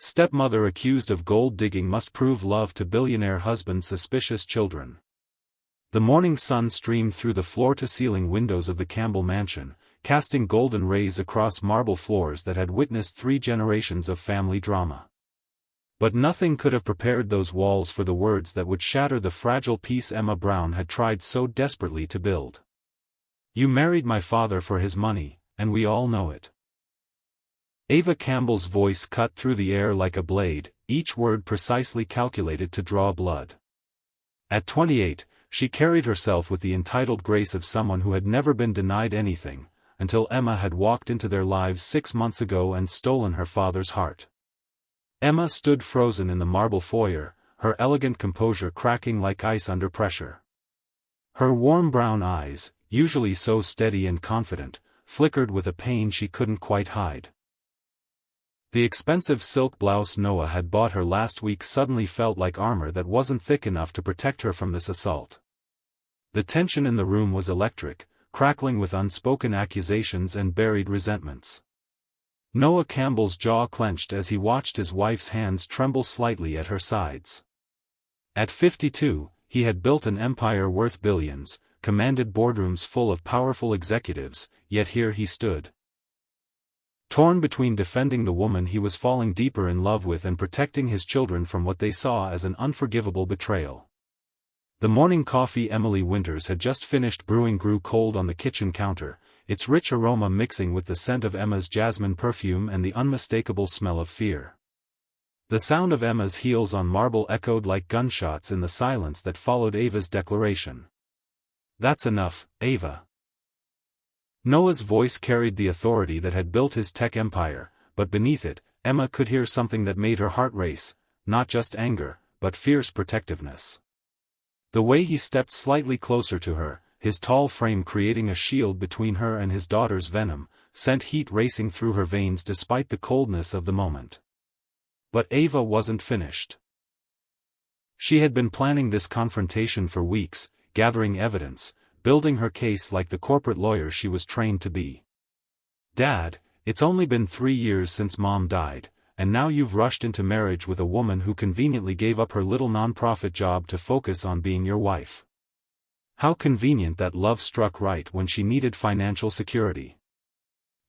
Stepmother accused of gold digging must prove love to billionaire husband's suspicious children. The morning sun streamed through the floor-to-ceiling windows of the Campbell mansion, casting golden rays across marble floors that had witnessed 3 generations of family drama. But nothing could have prepared those walls for the words that would shatter the fragile peace Emma Brown had tried so desperately to build. "You married my father for his money, and we all know it." Ava Campbell's voice cut through the air like a blade, each word precisely calculated to draw blood. At 28, she carried herself with the entitled grace of someone who had never been denied anything, until Emma had walked into their lives 6 months ago and stolen her father's heart. Emma stood frozen in the marble foyer, her elegant composure cracking like ice under pressure. Her warm brown eyes, usually so steady and confident, flickered with a pain she couldn't quite hide. The expensive silk blouse Noah had bought her last week suddenly felt like armor that wasn't thick enough to protect her from this assault. The tension in the room was electric, crackling with unspoken accusations and buried resentments. Noah Campbell's jaw clenched as he watched his wife's hands tremble slightly at her sides. At 52, he had built an empire worth billions, commanded boardrooms full of powerful executives, yet here he stood. Torn between defending the woman he was falling deeper in love with and protecting his children from what they saw as an unforgivable betrayal. The morning coffee Emily Winters had just finished brewing grew cold on the kitchen counter, its rich aroma mixing with the scent of Emma's jasmine perfume and the unmistakable smell of fear. The sound of Emma's heels on marble echoed like gunshots in the silence that followed Ava's declaration. "That's enough, Ava." Noah's voice carried the authority that had built his tech empire, but beneath it, Emma could hear something that made her heart race, not just anger, but fierce protectiveness. The way he stepped slightly closer to her, his tall frame creating a shield between her and his daughter's venom, sent heat racing through her veins despite the coldness of the moment. But Ava wasn't finished. She had been planning this confrontation for weeks, gathering evidence, building her case like the corporate lawyer she was trained to be. "Dad, it's only been 3 years since Mom died, and now you've rushed into marriage with a woman who conveniently gave up her little nonprofit job to focus on being your wife. How convenient that love struck right when she needed financial security."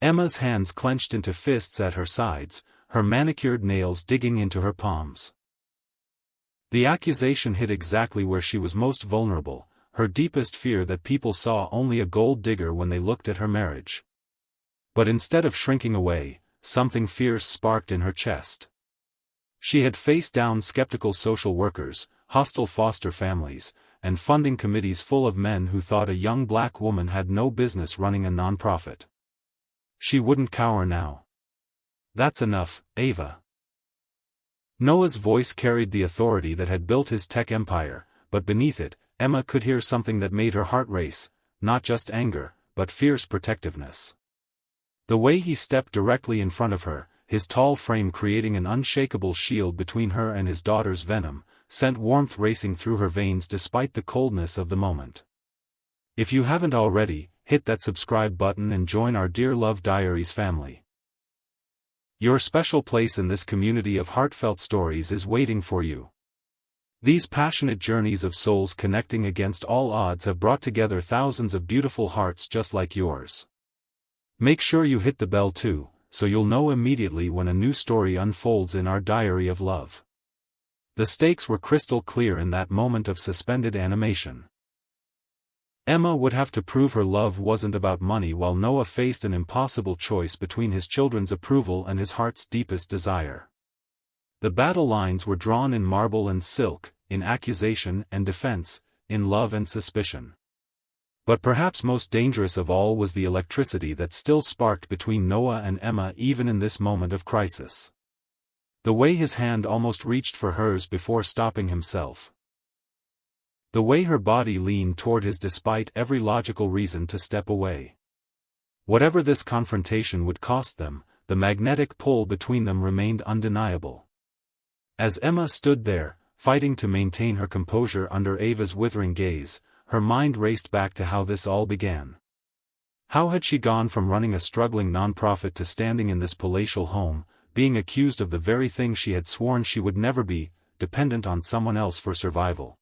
Emma's hands clenched into fists at her sides, her manicured nails digging into her palms. The accusation hit exactly where she was most vulnerable, her deepest fear that people saw only a gold digger when they looked at her marriage. But instead of shrinking away, something fierce sparked in her chest. She had faced down skeptical social workers, hostile foster families, and funding committees full of men who thought a young black woman had no business running a nonprofit. She wouldn't cower now. "That's enough, Ava." Noah's voice carried the authority that had built his tech empire, but beneath it, Emma could hear something that made her heart race, not just anger, but fierce protectiveness. The way he stepped directly in front of her, his tall frame creating an unshakable shield between her and his daughter's venom, sent warmth racing through her veins despite the coldness of the moment. If you haven't already, hit that subscribe button and join our Dear Love Diaries family. Your special place in this community of heartfelt stories is waiting for you. These passionate journeys of souls connecting against all odds have brought together thousands of beautiful hearts just like yours. Make sure you hit the bell too, so you'll know immediately when a new story unfolds in our diary of love. The stakes were crystal clear in that moment of suspended animation. Emma would have to prove her love wasn't about money while Noah faced an impossible choice between his children's approval and his heart's deepest desire. The battle lines were drawn in marble and silk, in accusation and defense, in love and suspicion. But perhaps most dangerous of all was the electricity that still sparked between Noah and Emma even in this moment of crisis. The way his hand almost reached for hers before stopping himself. The way her body leaned toward his despite every logical reason to step away. Whatever this confrontation would cost them, the magnetic pull between them remained undeniable. As Emma stood there, fighting to maintain her composure under Ava's withering gaze, her mind raced back to how this all began. How had she gone from running a struggling nonprofit to standing in this palatial home, being accused of the very thing she had sworn she would never be, dependent on someone else for survival.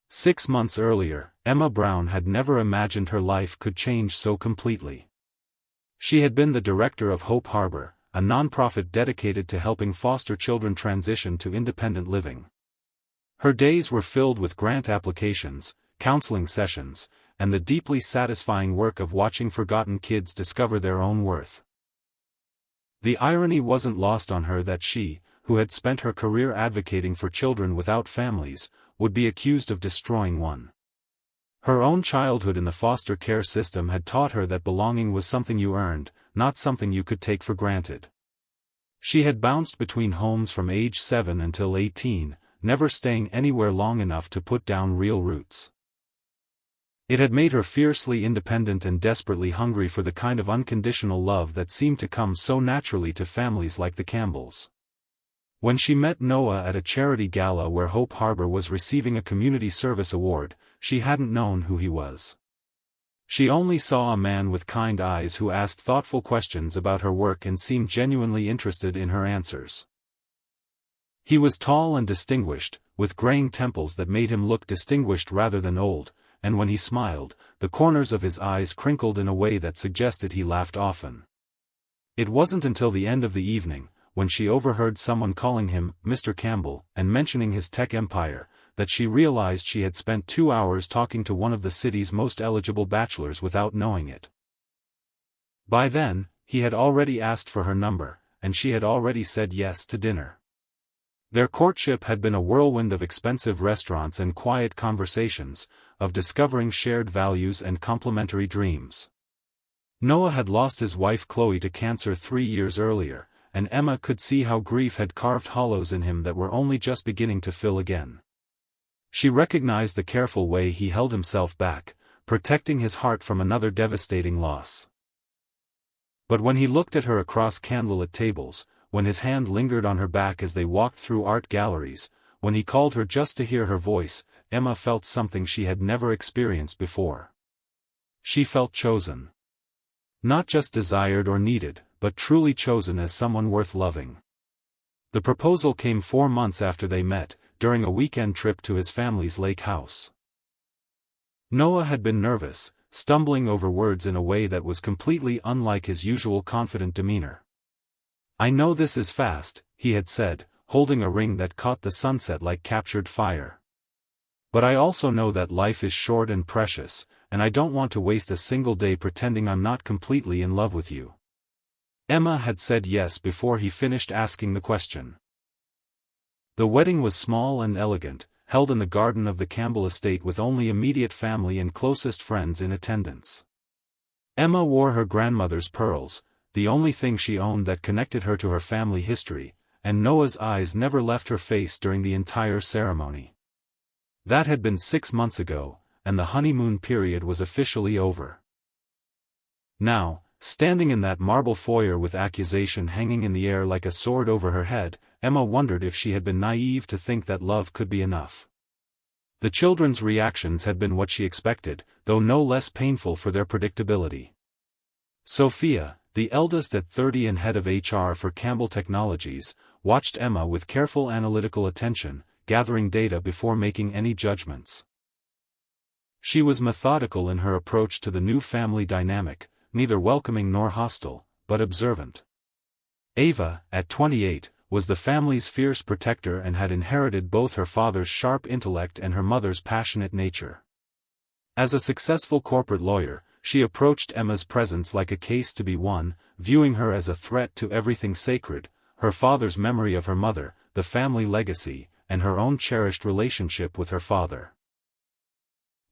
6 months earlier, Emma Brown had never imagined her life could change so completely. She had been the director of Hope Harbor, a nonprofit dedicated to helping foster children transition to independent living. Her days were filled with grant applications, counseling sessions, and the deeply satisfying work of watching forgotten kids discover their own worth. The irony wasn't lost on her that she, who had spent her career advocating for children without families, would be accused of destroying one. Her own childhood in the foster care system had taught her that belonging was something you earned, not something you could take for granted. She had bounced between homes from age 7 until 18, never staying anywhere long enough to put down real roots. It had made her fiercely independent and desperately hungry for the kind of unconditional love that seemed to come so naturally to families like the Campbells. When she met Noah at a charity gala where Hope Harbor was receiving a community service award, she hadn't known who he was. She only saw a man with kind eyes who asked thoughtful questions about her work and seemed genuinely interested in her answers. He was tall and distinguished, with graying temples that made him look distinguished rather than old, and when he smiled, the corners of his eyes crinkled in a way that suggested he laughed often. It wasn't until the end of the evening, when she overheard someone calling him Mr. Campbell and mentioning his tech empire, that she realized she had spent 2 hours talking to one of the city's most eligible bachelors without knowing it. By then, he had already asked for her number, and she had already said yes to dinner. Their courtship had been a whirlwind of expensive restaurants and quiet conversations, of discovering shared values and complementary dreams. Noah had lost his wife Chloe to cancer 3 years earlier, and Emma could see how grief had carved hollows in him that were only just beginning to fill again. She recognized the careful way he held himself back, protecting his heart from another devastating loss. But when he looked at her across candlelit tables, when his hand lingered on her back as they walked through art galleries, when he called her just to hear her voice, Emma felt something she had never experienced before. She felt chosen. Not just desired or needed, but truly chosen as someone worth loving. The proposal came 4 months after they met, during a weekend trip to his family's lake house. Noah had been nervous, stumbling over words in a way that was completely unlike his usual confident demeanor. "I know this is fast," he had said, holding a ring that caught the sunset like captured fire. "But I also know that life is short and precious, and I don't want to waste a single day pretending I'm not completely in love with you." Emma had said yes before he finished asking the question. The wedding was small and elegant, held in the garden of the Campbell estate with only immediate family and closest friends in attendance. Emma wore her grandmother's pearls, the only thing she owned that connected her to her family history, and Noah's eyes never left her face during the entire ceremony. That had been 6 months ago, and the honeymoon period was officially over. Now, standing in that marble foyer with accusation hanging in the air like a sword over her head, Emma wondered if she had been naive to think that love could be enough. The children's reactions had been what she expected, though no less painful for their predictability. Sophia, the eldest at 30 and head of HR for Campbell Technologies, watched Emma with careful analytical attention, gathering data before making any judgments. She was methodical in her approach to the new family dynamic, neither welcoming nor hostile, but observant. Ava, at 28, was the family's fierce protector and had inherited both her father's sharp intellect and her mother's passionate nature. As a successful corporate lawyer, she approached Emma's presence like a case to be won, viewing her as a threat to everything sacred, her father's memory of her mother, the family legacy, and her own cherished relationship with her father.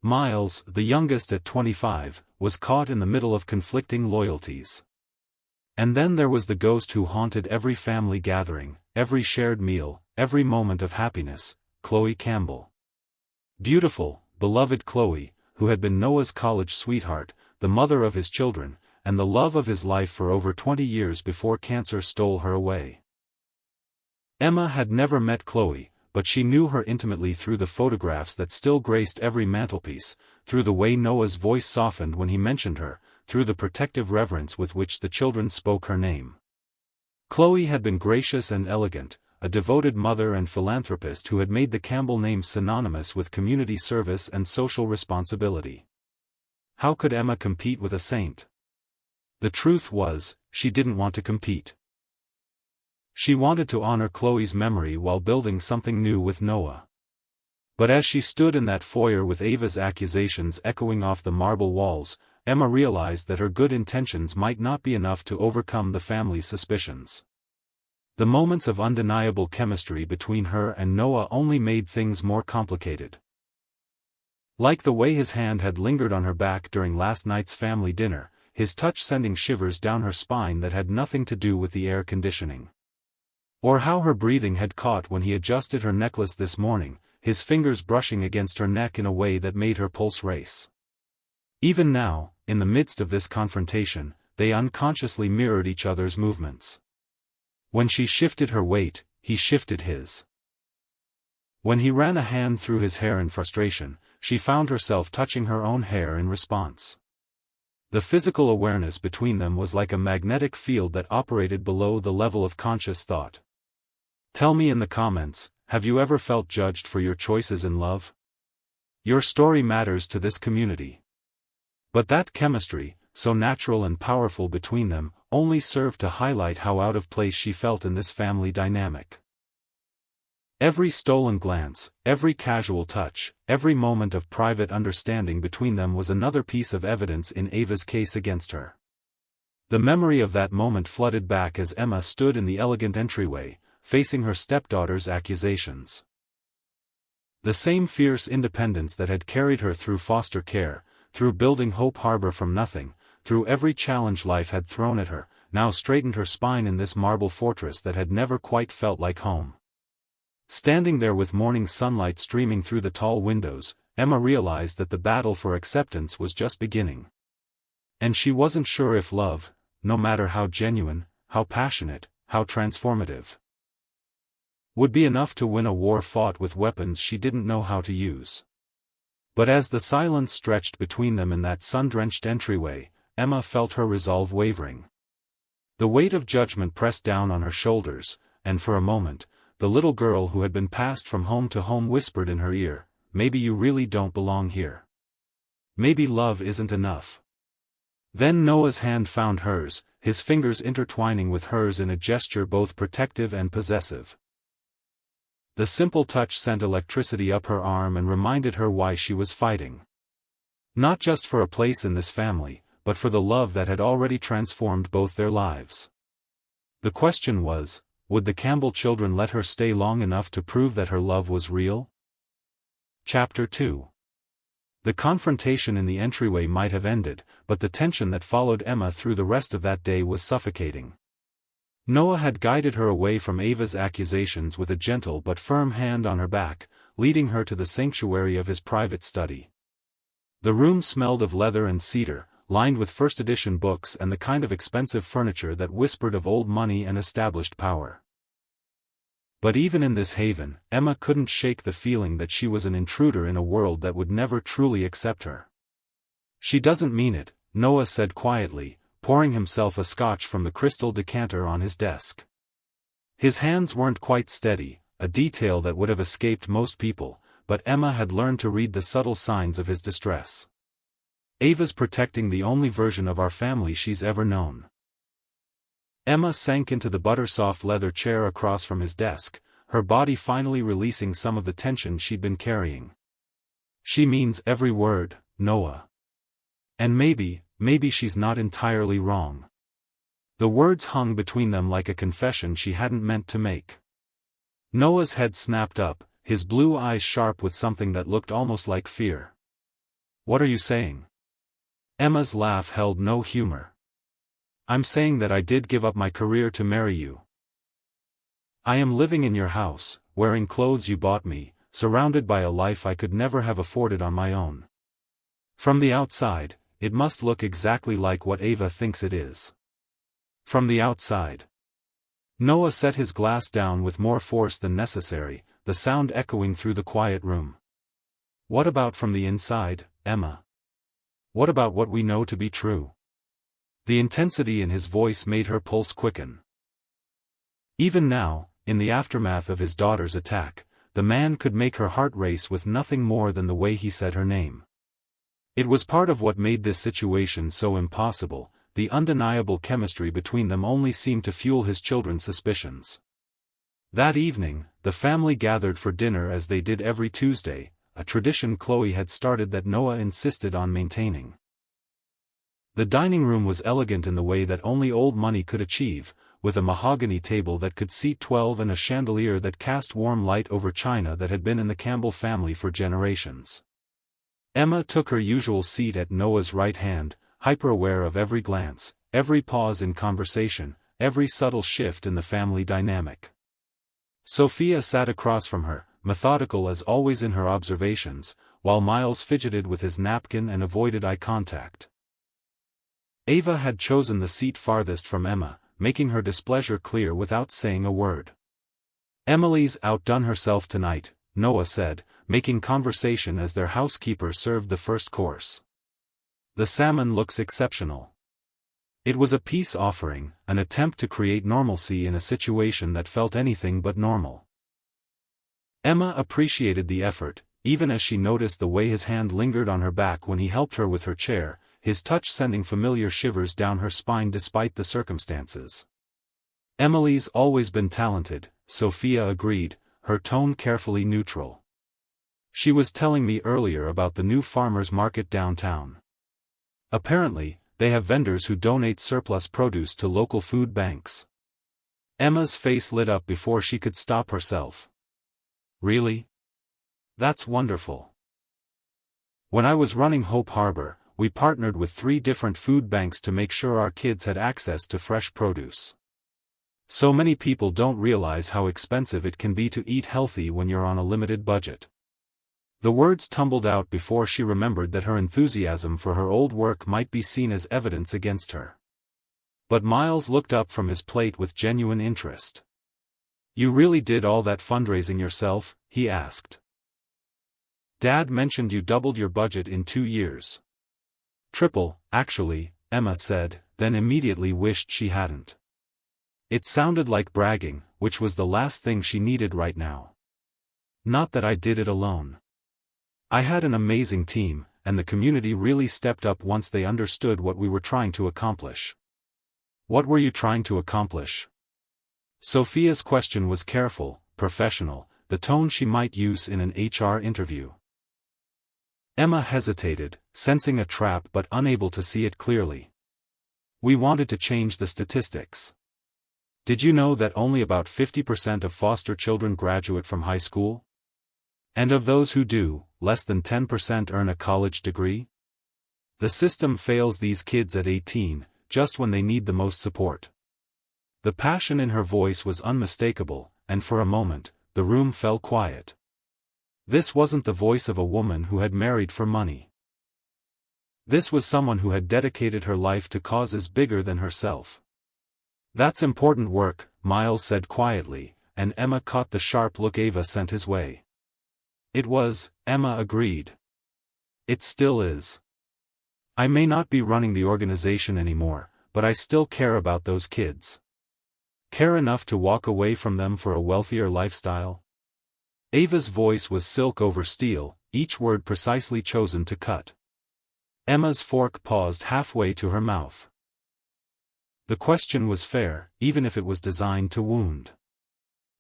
Miles, the youngest at 25, was caught in the middle of conflicting loyalties. And then there was the ghost who haunted every family gathering, every shared meal, every moment of happiness, Chloe Campbell. Beautiful, beloved Chloe, who had been Noah's college sweetheart, the mother of his children, and the love of his life for over 20 years before cancer stole her away. Emma had never met Chloe, but she knew her intimately through the photographs that still graced every mantelpiece, through the way Noah's voice softened when he mentioned her, through the protective reverence with which the children spoke her name. Chloe had been gracious and elegant, a devoted mother and philanthropist who had made the Campbell name synonymous with community service and social responsibility. How could Emma compete with a saint? The truth was, she didn't want to compete. She wanted to honor Chloe's memory while building something new with Noah. But as she stood in that foyer with Ava's accusations echoing off the marble walls, Emma realized that her good intentions might not be enough to overcome the family's suspicions. The moments of undeniable chemistry between her and Noah only made things more complicated. Like the way his hand had lingered on her back during last night's family dinner, his touch sending shivers down her spine that had nothing to do with the air conditioning. Or how her breathing had caught when he adjusted her necklace this morning, his fingers brushing against her neck in a way that made her pulse race. Even now, in the midst of this confrontation, they unconsciously mirrored each other's movements. When she shifted her weight, he shifted his. When he ran a hand through his hair in frustration, she found herself touching her own hair in response. The physical awareness between them was like a magnetic field that operated below the level of conscious thought. Tell me in the comments, have you ever felt judged for your choices in love? Your story matters to this community. But that chemistry, so natural and powerful between them, only served to highlight how out of place she felt in this family dynamic. Every stolen glance, every casual touch, every moment of private understanding between them was another piece of evidence in Ava's case against her. The memory of that moment flooded back as Emma stood in the elegant entryway, facing her stepdaughter's accusations. The same fierce independence that had carried her through foster care, through building Hope Harbor from nothing, through every challenge life had thrown at her, now straightened her spine in this marble fortress that had never quite felt like home. Standing there with morning sunlight streaming through the tall windows, Emma realized that the battle for acceptance was just beginning. And she wasn't sure if love, no matter how genuine, how passionate, how transformative, would be enough to win a war fought with weapons she didn't know how to use. But as the silence stretched between them in that sun-drenched entryway, Emma felt her resolve wavering. The weight of judgment pressed down on her shoulders, and for a moment, the little girl who had been passed from home to home whispered in her ear, "Maybe you really don't belong here. Maybe love isn't enough." Then Noah's hand found hers, his fingers intertwining with hers in a gesture both protective and possessive. The simple touch sent electricity up her arm and reminded her why she was fighting. Not just for a place in this family, but for the love that had already transformed both their lives. The question was, would the Campbell children let her stay long enough to prove that her love was real? Chapter 2. The confrontation in the entryway might have ended, but the tension that followed Emma through the rest of that day was suffocating. Noah had guided her away from Ava's accusations with a gentle but firm hand on her back, leading her to the sanctuary of his private study. The room smelled of leather and cedar, lined with first-edition books and the kind of expensive furniture that whispered of old money and established power. But even in this haven, Emma couldn't shake the feeling that she was an intruder in a world that would never truly accept her. "She doesn't mean it," Noah said quietly, pouring himself a scotch from the crystal decanter on his desk. His hands weren't quite steady, a detail that would have escaped most people, but Emma had learned to read the subtle signs of his distress. "Ava's protecting the only version of our family she's ever known." Emma sank into the butter-soft leather chair across from his desk, her body finally releasing some of the tension she'd been carrying. "She means every word, Noah. And maybe she's not entirely wrong." The words hung between them like a confession she hadn't meant to make. Noah's head snapped up, his blue eyes sharp with something that looked almost like fear. "What are you saying?" Emma's laugh held no humor. "I'm saying that I did give up my career to marry you. I am living in your house, wearing clothes you bought me, surrounded by a life I could never have afforded on my own. From the outside, it must look exactly like what Ava thinks it is. From the outside." Noah set his glass down with more force than necessary, the sound echoing through the quiet room. "What about from the inside, Emma? What about what we know to be true?" The intensity in his voice made her pulse quicken. Even now, in the aftermath of his daughter's attack, the man could make her heart race with nothing more than the way he said her name. It was part of what made this situation so impossible. The undeniable chemistry between them only seemed to fuel his children's suspicions. That evening, the family gathered for dinner as they did every Tuesday, a tradition Chloe had started that Noah insisted on maintaining. The dining room was elegant in the way that only old money could achieve, with a mahogany table that could seat 12 and a chandelier that cast warm light over china that had been in the Campbell family for generations. Emma took her usual seat at Noah's right hand, hyper-aware of every glance, every pause in conversation, every subtle shift in the family dynamic. Sophia sat across from her, methodical as always in her observations, while Miles fidgeted with his napkin and avoided eye contact. Ava had chosen the seat farthest from Emma, making her displeasure clear without saying a word. "Emily's outdone herself tonight," Noah said, making conversation as their housekeeper served the first course. "The salmon looks exceptional." It was a peace offering, an attempt to create normalcy in a situation that felt anything but normal. Emma appreciated the effort, even as she noticed the way his hand lingered on her back when he helped her with her chair, his touch sending familiar shivers down her spine despite the circumstances. "Emily's always been talented," Sophia agreed, her tone carefully neutral. "She was telling me earlier about the new farmers' market downtown. Apparently, they have vendors who donate surplus produce to local food banks." Emma's face lit up before she could stop herself. "Really? That's wonderful. When I was running Hope Harbor, we partnered with 3 different food banks to make sure our kids had access to fresh produce. So many people don't realize how expensive it can be to eat healthy when you're on a limited budget." The words tumbled out before she remembered that her enthusiasm for her old work might be seen as evidence against her. But Miles looked up from his plate with genuine interest. "You really did all that fundraising yourself?" he asked. "Dad mentioned you doubled your budget in 2 years. Triple, actually," Emma said, then immediately wished she hadn't. It sounded like bragging, which was the last thing she needed right now. "Not that I did it alone. I had an amazing team, and the community really stepped up once they understood what we were trying to accomplish." "What were you trying to accomplish?" Sophia's question was careful, professional, the tone she might use in an HR interview. Emma hesitated, sensing a trap but unable to see it clearly. "We wanted to change the statistics. Did you know that only about 50% of foster children graduate from high school? And of those who do, less than 10% earn a college degree? The system fails these kids at 18, just when they need the most support." The passion in her voice was unmistakable, and for a moment, the room fell quiet. This wasn't the voice of a woman who had married for money. This was someone who had dedicated her life to causes bigger than herself. "That's important work," Miles said quietly, and Emma caught the sharp look Ava sent his way. "It was," Emma agreed. "It still is. I may not be running the organization anymore, but I still care about those kids. Care enough to walk away from them for a wealthier lifestyle." Ava's voice was silk over steel, each word precisely chosen to cut. Emma's fork paused halfway to her mouth. The question was fair, even if it was designed to wound.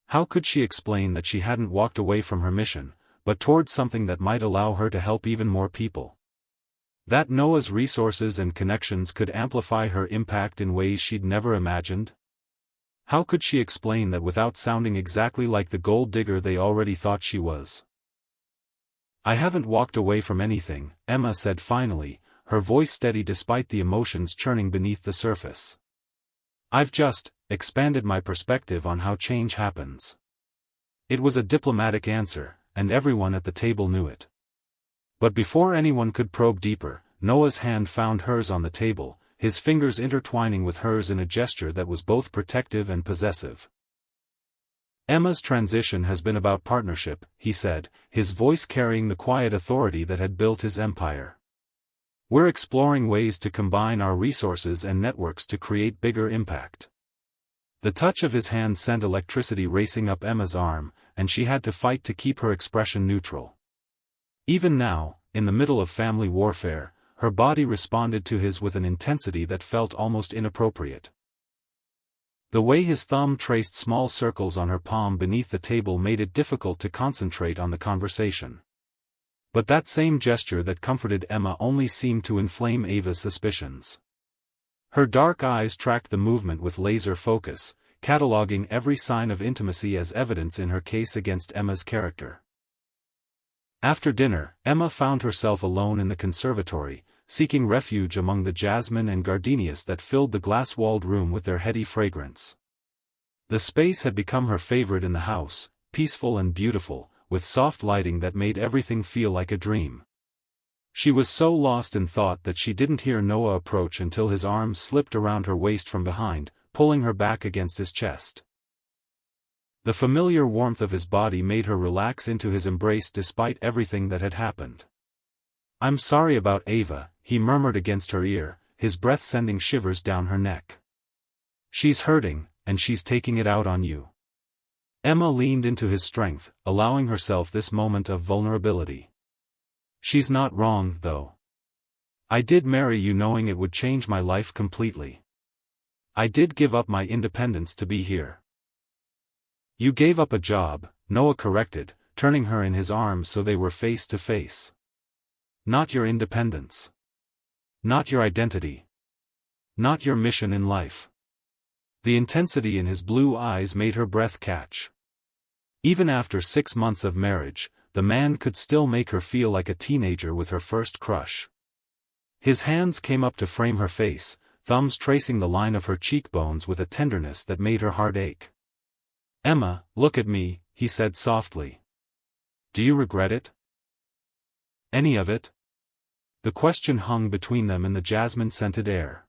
How could she explain that she hadn't walked away from her mission, but toward something that might allow her to help even more people? That Noah's resources and connections could amplify her impact in ways she'd never imagined? How could she explain that without sounding exactly like the gold digger they already thought she was? "I haven't walked away from anything," Emma said finally, her voice steady despite the emotions churning beneath the surface. "I've just expanded my perspective on how change happens." It was a diplomatic answer, and everyone at the table knew it. But before anyone could probe deeper, Noah's hand found hers on the table, his fingers intertwining with hers in a gesture that was both protective and possessive. "Emma's transition has been about partnership," he said, his voice carrying the quiet authority that had built his empire. "We're exploring ways to combine our resources and networks to create bigger impact." The touch of his hand sent electricity racing up Emma's arm, and she had to fight to keep her expression neutral. Even now, in the middle of family warfare, her body responded to his with an intensity that felt almost inappropriate. The way his thumb traced small circles on her palm beneath the table made it difficult to concentrate on the conversation. But that same gesture that comforted Emma only seemed to inflame Ava's suspicions. Her dark eyes tracked the movement with laser focus, cataloging every sign of intimacy as evidence in her case against Emma's character. After dinner, Emma found herself alone in the conservatory, seeking refuge among the jasmine and gardenias that filled the glass-walled room with their heady fragrance. The space had become her favorite in the house, peaceful and beautiful, with soft lighting that made everything feel like a dream. She was so lost in thought that she didn't hear Noah approach until his arms slipped around her waist from behind, pulling her back against his chest. The familiar warmth of his body made her relax into his embrace despite everything that had happened. "I'm sorry about Ava," he murmured against her ear, his breath sending shivers down her neck. "She's hurting, and she's taking it out on you." Emma leaned into his strength, allowing herself this moment of vulnerability. "She's not wrong, though. I did marry you knowing it would change my life completely. I did give up my independence to be here." "You gave up a job," Noah corrected, turning her in his arms so they were face to face. "Not your independence. Not your identity. Not your mission in life." The intensity in his blue eyes made her breath catch. Even after 6 months of marriage, the man could still make her feel like a teenager with her first crush. His hands came up to frame her face, thumbs tracing the line of her cheekbones with a tenderness that made her heart ache. "Emma, look at me," he said softly. "Do you regret it? Any of it?" The question hung between them in the jasmine-scented air.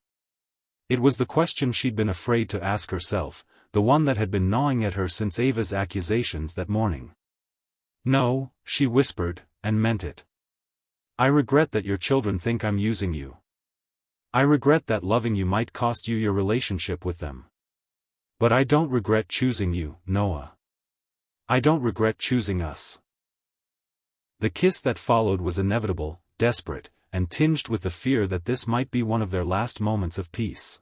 It was the question she'd been afraid to ask herself, the one that had been gnawing at her since Ava's accusations that morning. "No," she whispered, and meant it. "I regret that your children think I'm using you. I regret that loving you might cost you your relationship with them. But I don't regret choosing you, Noah. I don't regret choosing us." The kiss that followed was inevitable, desperate, and tinged with the fear that this might be one of their last moments of peace.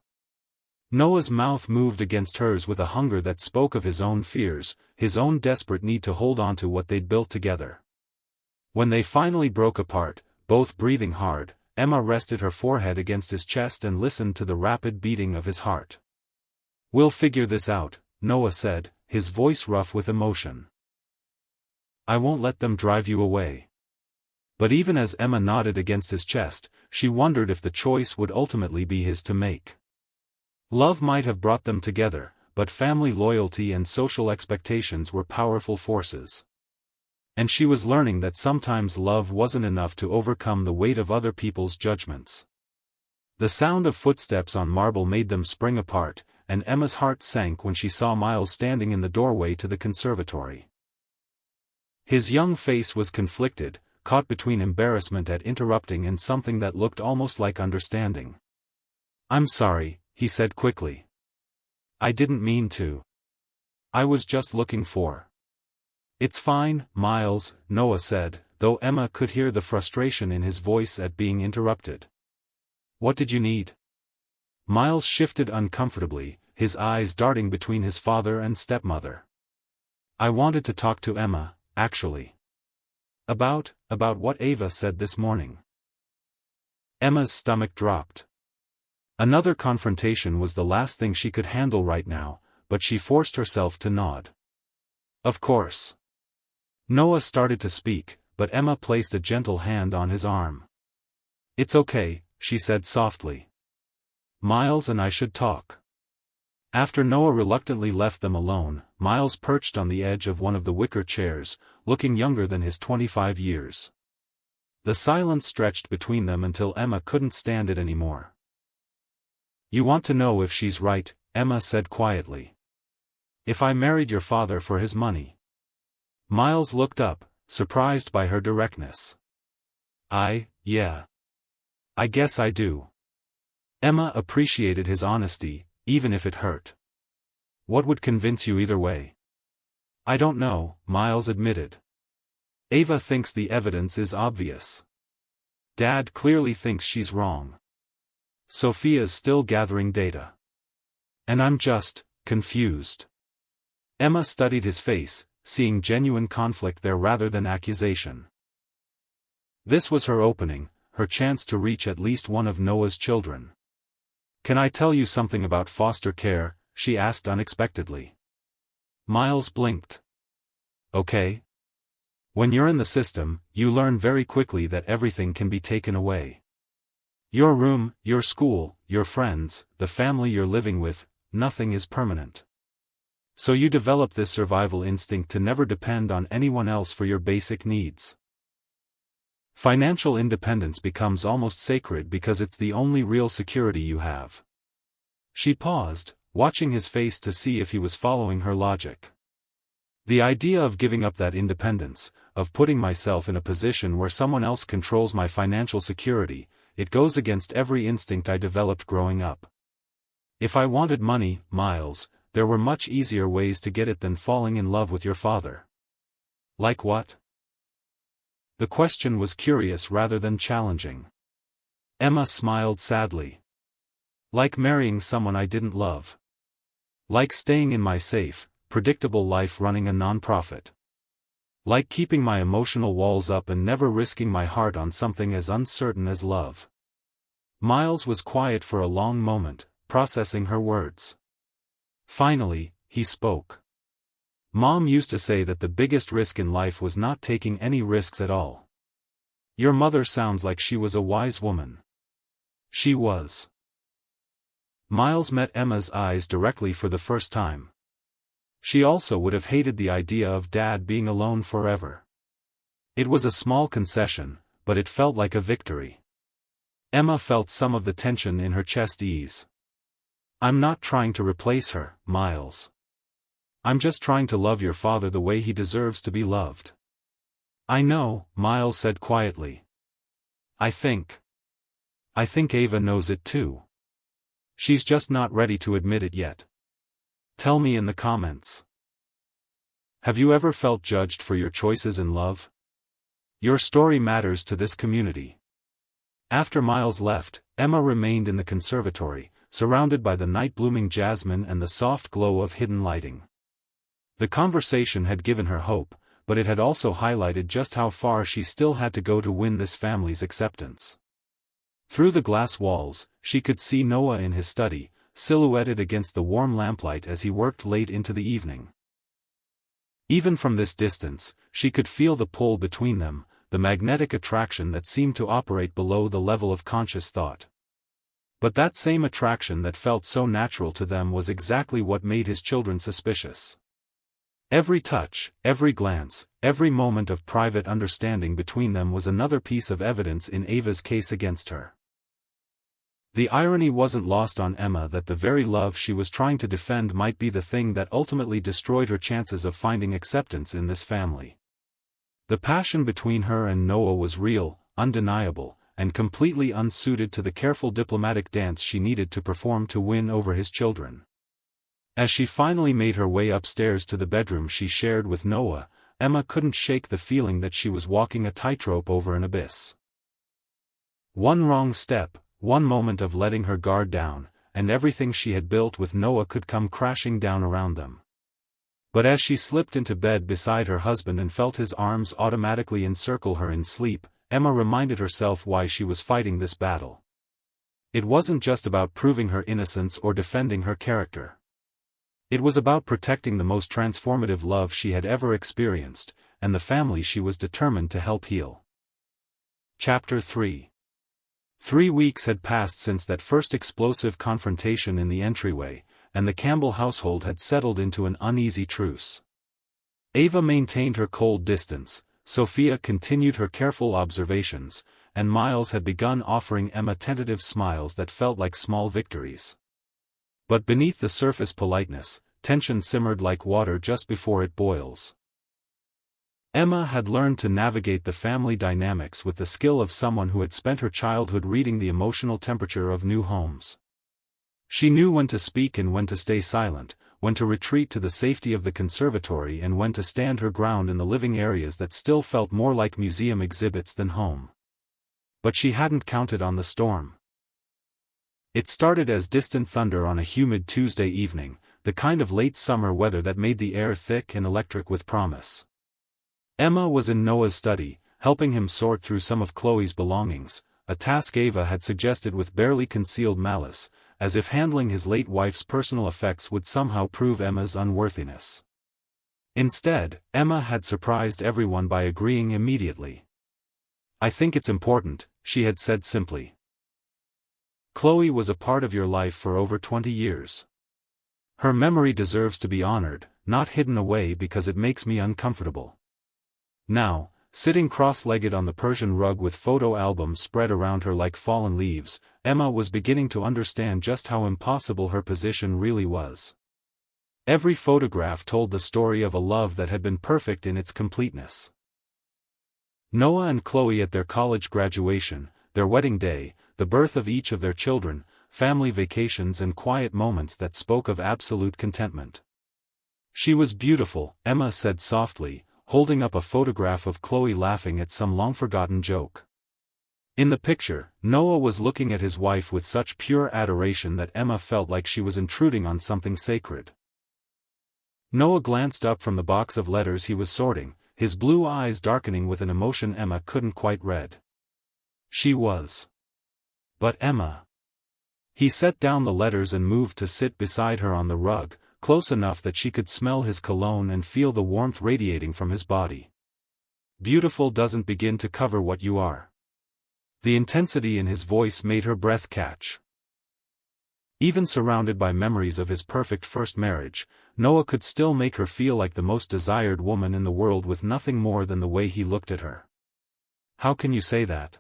Noah's mouth moved against hers with a hunger that spoke of his own fears, his own desperate need to hold on to what they'd built together. When they finally broke apart, both breathing hard, Emma rested her forehead against his chest and listened to the rapid beating of his heart. "We'll figure this out," Noah said, his voice rough with emotion. "I won't let them drive you away." But even as Emma nodded against his chest, she wondered if the choice would ultimately be his to make. Love might have brought them together, but family loyalty and social expectations were powerful forces. And she was learning that sometimes love wasn't enough to overcome the weight of other people's judgments. The sound of footsteps on marble made them spring apart, and Emma's heart sank when she saw Miles standing in the doorway to the conservatory. His young face was conflicted, caught between embarrassment at interrupting and something that looked almost like understanding. "I'm sorry," he said quickly. "I didn't mean to. I was just looking for—" "It's fine, Miles," Noah said, though Emma could hear the frustration in his voice at being interrupted. "What did you need?" Miles shifted uncomfortably, his eyes darting between his father and stepmother. "I wanted to talk to Emma, actually. About what Ava said this morning." Emma's stomach dropped. Another confrontation was the last thing she could handle right now, but she forced herself to nod. "Of course." Noah started to speak, but Emma placed a gentle hand on his arm. "It's okay," she said softly. "Miles and I should talk." After Noah reluctantly left them alone, Miles perched on the edge of one of the wicker chairs, looking younger than his 25 years. The silence stretched between them until Emma couldn't stand it anymore. "You want to know if she's right," Emma said quietly. "If I married your father for his money?" Miles looked up, surprised by her directness. Yeah. I guess I do." Emma appreciated his honesty, even if it hurt. What would convince you either way? I don't know, Miles admitted. Ava thinks the evidence is obvious. Dad clearly thinks she's wrong. Sophia's still gathering data. And I'm just confused. Emma studied his face, seeing genuine conflict there rather than accusation. This was her opening, her chance to reach at least one of Noah's children. Can I tell you something about foster care? She asked unexpectedly. Miles blinked. Okay. When you're in the system, you learn very quickly that everything can be taken away. Your room, your school, your friends, the family you're living with, nothing is permanent. So you develop this survival instinct to never depend on anyone else for your basic needs. Financial independence becomes almost sacred because it's the only real security you have. She paused, watching his face to see if he was following her logic. The idea of giving up that independence, of putting myself in a position where someone else controls my financial security, it goes against every instinct I developed growing up. If I wanted money, Miles, there were much easier ways to get it than falling in love with your father. Like what? The question was curious rather than challenging. Emma smiled sadly. Like marrying someone I didn't love. Like staying in my safe, predictable life running a non-profit. Like keeping my emotional walls up and never risking my heart on something as uncertain as love. Miles was quiet for a long moment, processing her words. Finally, he spoke. Mom used to say that the biggest risk in life was not taking any risks at all. Your mother sounds like she was a wise woman. She was. Miles met Emma's eyes directly for the first time. She also would have hated the idea of Dad being alone forever. It was a small concession, but it felt like a victory. Emma felt some of the tension in her chest ease. I'm not trying to replace her, Miles. I'm just trying to love your father the way he deserves to be loved. I know, Miles said quietly. I think Ava knows it too. She's just not ready to admit it yet. Tell me in the comments. Have you ever felt judged for your choices in love? Your story matters to this community. After Miles left, Emma remained in the conservatory, surrounded by the night-blooming jasmine and the soft glow of hidden lighting. The conversation had given her hope, but it had also highlighted just how far she still had to go to win this family's acceptance. Through the glass walls, she could see Noah in his study, silhouetted against the warm lamplight as he worked late into the evening. Even from this distance, she could feel the pull between them, the magnetic attraction that seemed to operate below the level of conscious thought. But that same attraction that felt so natural to them was exactly what made his children suspicious. Every touch, every glance, every moment of private understanding between them was another piece of evidence in Ava's case against her. The irony wasn't lost on Emma that the very love she was trying to defend might be the thing that ultimately destroyed her chances of finding acceptance in this family. The passion between her and Noah was real, undeniable, and completely unsuited to the careful diplomatic dance she needed to perform to win over his children. As she finally made her way upstairs to the bedroom she shared with Noah, Emma couldn't shake the feeling that she was walking a tightrope over an abyss. One wrong step, one moment of letting her guard down, and everything she had built with Noah could come crashing down around them. But as she slipped into bed beside her husband and felt his arms automatically encircle her in sleep, Emma reminded herself why she was fighting this battle. It wasn't just about proving her innocence or defending her character. It was about protecting the most transformative love she had ever experienced, and the family she was determined to help heal. Chapter 3. 3 weeks had passed since that first explosive confrontation in the entryway, and the Campbell household had settled into an uneasy truce. Ava maintained her cold distance, Sophia continued her careful observations, and Miles had begun offering Emma tentative smiles that felt like small victories. But beneath the surface politeness, tension simmered like water just before it boils. Emma had learned to navigate the family dynamics with the skill of someone who had spent her childhood reading the emotional temperature of new homes. She knew when to speak and when to stay silent, when to retreat to the safety of the conservatory and when to stand her ground in the living areas that still felt more like museum exhibits than home. But she hadn't counted on the storm. It started as distant thunder on a humid Tuesday evening, the kind of late summer weather that made the air thick and electric with promise. Emma was in Noah's study, helping him sort through some of Chloe's belongings, a task Ava had suggested with barely concealed malice, as if handling his late wife's personal effects would somehow prove Emma's unworthiness. Instead, Emma had surprised everyone by agreeing immediately. "I think it's important," she had said simply. "Chloe was a part of your life for over 20 years. Her memory deserves to be honored, not hidden away because it makes me uncomfortable." Now, sitting cross-legged on the Persian rug with photo albums spread around her like fallen leaves, Emma was beginning to understand just how impossible her position really was. Every photograph told the story of a love that had been perfect in its completeness. Noah and Chloe at their college graduation, their wedding day, the birth of each of their children, family vacations and quiet moments that spoke of absolute contentment. "She was beautiful," Emma said softly, holding up a photograph of Chloe laughing at some long-forgotten joke. In the picture, Noah was looking at his wife with such pure adoration that Emma felt like she was intruding on something sacred. Noah glanced up from the box of letters he was sorting, his blue eyes darkening with an emotion Emma couldn't quite read. She was. But Emma. He set down the letters and moved to sit beside her on the rug, close enough that she could smell his cologne and feel the warmth radiating from his body. "Beautiful doesn't begin to cover what you are." The intensity in his voice made her breath catch. Even surrounded by memories of his perfect first marriage, Noah could still make her feel like the most desired woman in the world with nothing more than the way he looked at her. "How can you say that?"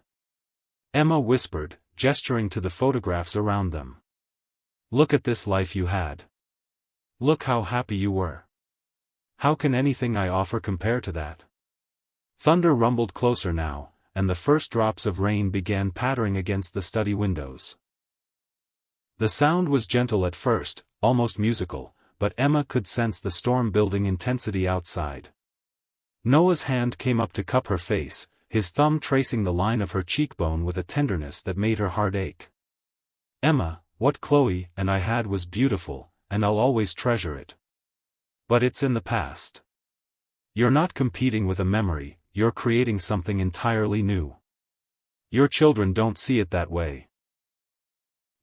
Emma whispered, gesturing to the photographs around them. "Look at this life you had. Look how happy you were. How can anything I offer compare to that?" Thunder rumbled closer now, and the first drops of rain began pattering against the study windows. The sound was gentle at first, almost musical, but Emma could sense the storm-building intensity outside. Noah's hand came up to cup her face, his thumb tracing the line of her cheekbone with a tenderness that made her heart ache. "Emma, what Chloe and I had was beautiful, and I'll always treasure it. But it's in the past. You're not competing with a memory, you're creating something entirely new. Your children don't see it that way."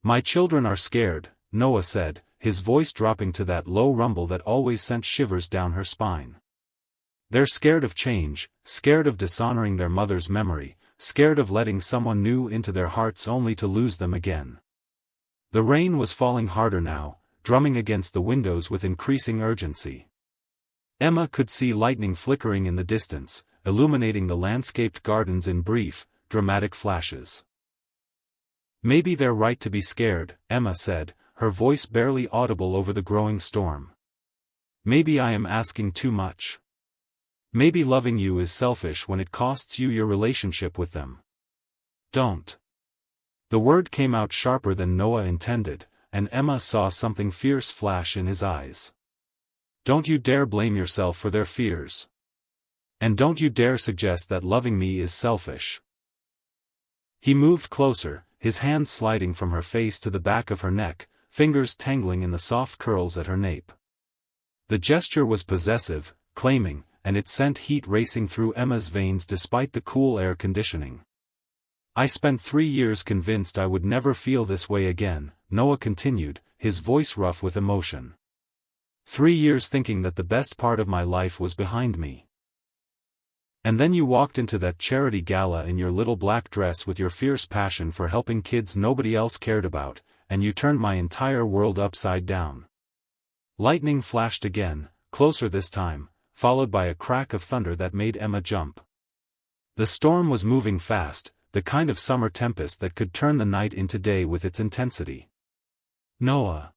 "My children are scared," Noah said, his voice dropping to that low rumble that always sent shivers down her spine. "They're scared of change, scared of dishonoring their mother's memory, scared of letting someone new into their hearts only to lose them again." The rain was falling harder now, drumming against the windows with increasing urgency. Emma could see lightning flickering in the distance, illuminating the landscaped gardens in brief, dramatic flashes. "Maybe they're right to be scared," Emma said, her voice barely audible over the growing storm. "Maybe I am asking too much. Maybe loving you is selfish when it costs you your relationship with them. Don't." The word came out sharper than Noah intended, and Emma saw something fierce flash in his eyes. "Don't you dare blame yourself for their fears. And don't you dare suggest that loving me is selfish." He moved closer, his hand sliding from her face to the back of her neck, fingers tangling in the soft curls at her nape. The gesture was possessive, claiming, and it sent heat racing through Emma's veins despite the cool air conditioning. "I spent 3 years convinced I would never feel this way again," Noah continued, his voice rough with emotion. 3 years thinking that the best part of my life was behind me. And then you walked into that charity gala in your little black dress with your fierce passion for helping kids nobody else cared about, and you turned my entire world upside down." Lightning flashed again, closer this time, followed by a crack of thunder that made Emma jump. The storm was moving fast, the kind of summer tempest that could turn the night into day with its intensity. "Noah."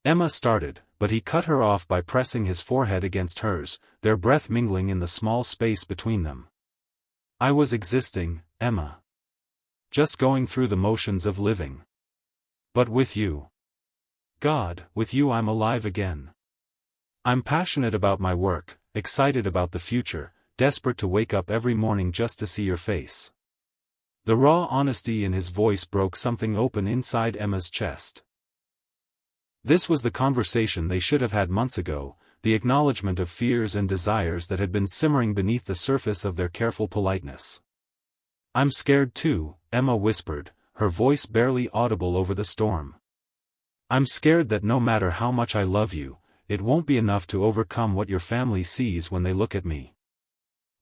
Emma started, but he cut her off by pressing his forehead against hers, their breath mingling in the small space between them. "I was existing, Emma. Just going through the motions of living. But with you. God, with you I'm alive again. I'm passionate about my work, excited about the future, desperate to wake up every morning just to see your face." The raw honesty in his voice broke something open inside Emma's chest. This was the conversation they should have had months ago, the acknowledgement of fears and desires that had been simmering beneath the surface of their careful politeness. "I'm scared too," Emma whispered, her voice barely audible over the storm. "I'm scared that no matter how much I love you, it won't be enough to overcome what your family sees when they look at me."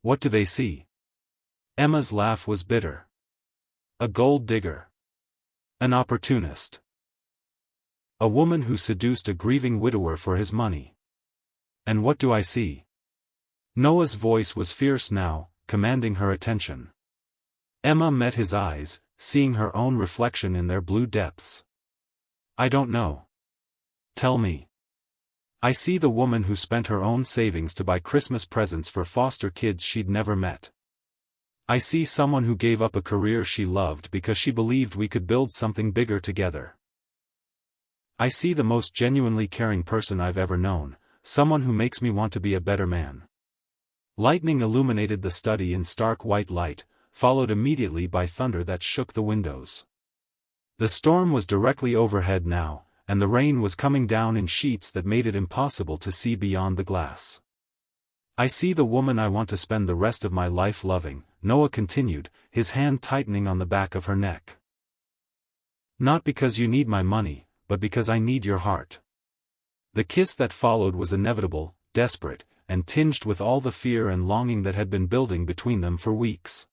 "What do they see?" Emma's laugh was bitter. "A gold digger. An opportunist. A woman who seduced a grieving widower for his money. And what do I see?" Noah's voice was fierce now, commanding her attention. Emma met his eyes, seeing her own reflection in their blue depths. "I don't know. Tell me." "I see the woman who spent her own savings to buy Christmas presents for foster kids she'd never met. I see someone who gave up a career she loved because she believed we could build something bigger together. I see the most genuinely caring person I've ever known, someone who makes me want to be a better man." Lightning illuminated the study in stark white light, followed immediately by thunder that shook the windows. The storm was directly overhead now, and the rain was coming down in sheets that made it impossible to see beyond the glass. "I see the woman I want to spend the rest of my life loving," Noah continued, his hand tightening on the back of her neck. "Not because you need my money, but because I need your heart." The kiss that followed was inevitable, desperate, and tinged with all the fear and longing that had been building between them for weeks.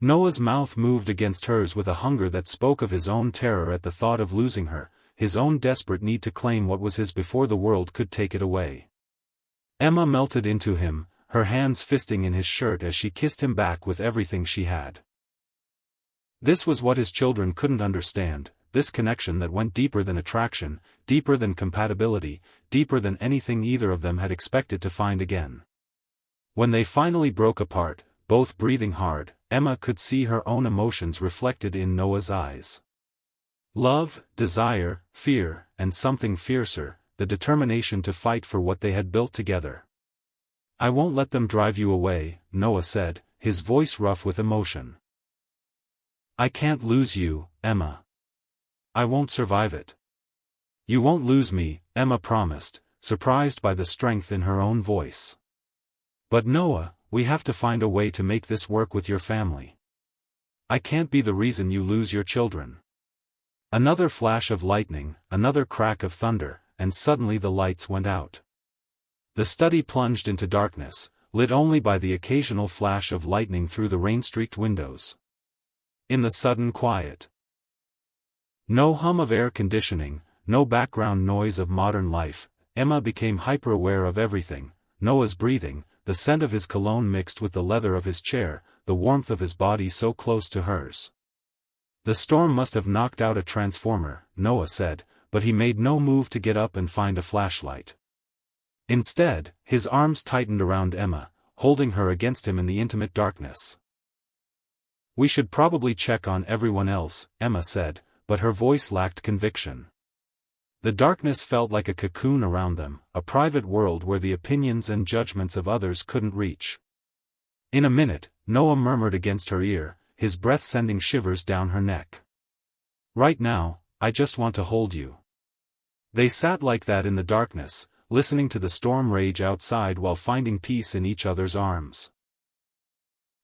Noah's mouth moved against hers with a hunger that spoke of his own terror at the thought of losing her, his own desperate need to claim what was his before the world could take it away. Emma melted into him, her hands fisting in his shirt as she kissed him back with everything she had. This was what his children couldn't understand, this connection that went deeper than attraction, deeper than compatibility, deeper than anything either of them had expected to find again. When they finally broke apart, both breathing hard, Emma could see her own emotions reflected in Noah's eyes. Love, desire, fear, and something fiercer, the determination to fight for what they had built together. "I won't let them drive you away," Noah said, his voice rough with emotion. "I can't lose you, Emma. I won't survive it." "You won't lose me," Emma promised, surprised by the strength in her own voice. "But Noah, we have to find a way to make this work with your family. I can't be the reason you lose your children." Another flash of lightning, another crack of thunder, and suddenly the lights went out. The study plunged into darkness, lit only by the occasional flash of lightning through the rain-streaked windows. In the sudden quiet, no hum of air conditioning, no background noise of modern life, Emma became hyper-aware of everything: Noah's breathing, the scent of his cologne mixed with the leather of his chair, the warmth of his body so close to hers. "The storm must have knocked out a transformer," Noah said, but he made no move to get up and find a flashlight. Instead, his arms tightened around Emma, holding her against him in the intimate darkness. "We should probably check on everyone else," Emma said, but her voice lacked conviction. The darkness felt like a cocoon around them, a private world where the opinions and judgments of others couldn't reach. In a minute, Noah murmured against her ear, his breath sending shivers down her neck. "Right now, I just want to hold you." They sat like that in the darkness, listening to the storm rage outside while finding peace in each other's arms.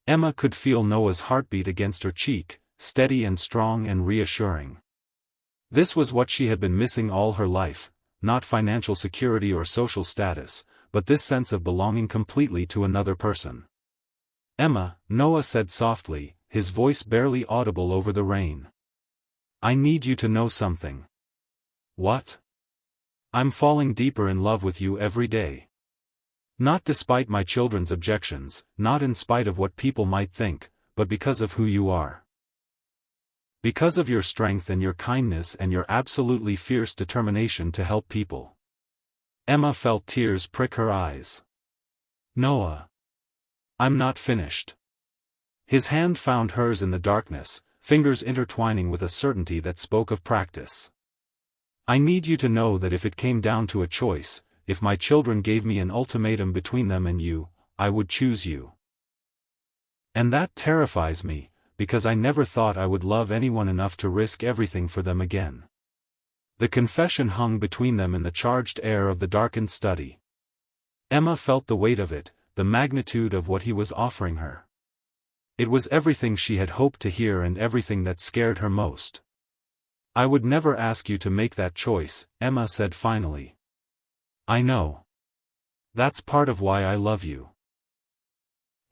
Emma could feel Noah's heartbeat against her cheek, steady and strong and reassuring. This was what she had been missing all her life, not financial security or social status, but this sense of belonging completely to another person. "Emma," Noah said softly, his voice barely audible over the rain. "I need you to know something." "What?" "I'm falling deeper in love with you every day. Not despite my children's objections, not in spite of what people might think, but because of who you are. Because of your strength and your kindness and your absolutely fierce determination to help people." Emma felt tears prick her eyes. "Noah. I'm not finished." His hand found hers in the darkness, fingers intertwining with a certainty that spoke of practice. I need you to know that if it came down to a choice, if my children gave me an ultimatum between them and you, I would choose you. And that terrifies me, because I never thought I would love anyone enough to risk everything for them again." The confession hung between them in the charged air of the darkened study. Emma felt the weight of it, the magnitude of what he was offering her. It was everything she had hoped to hear and everything that scared her most. "I would never ask you to make that choice," Emma said finally. "I know. That's part of why I love you."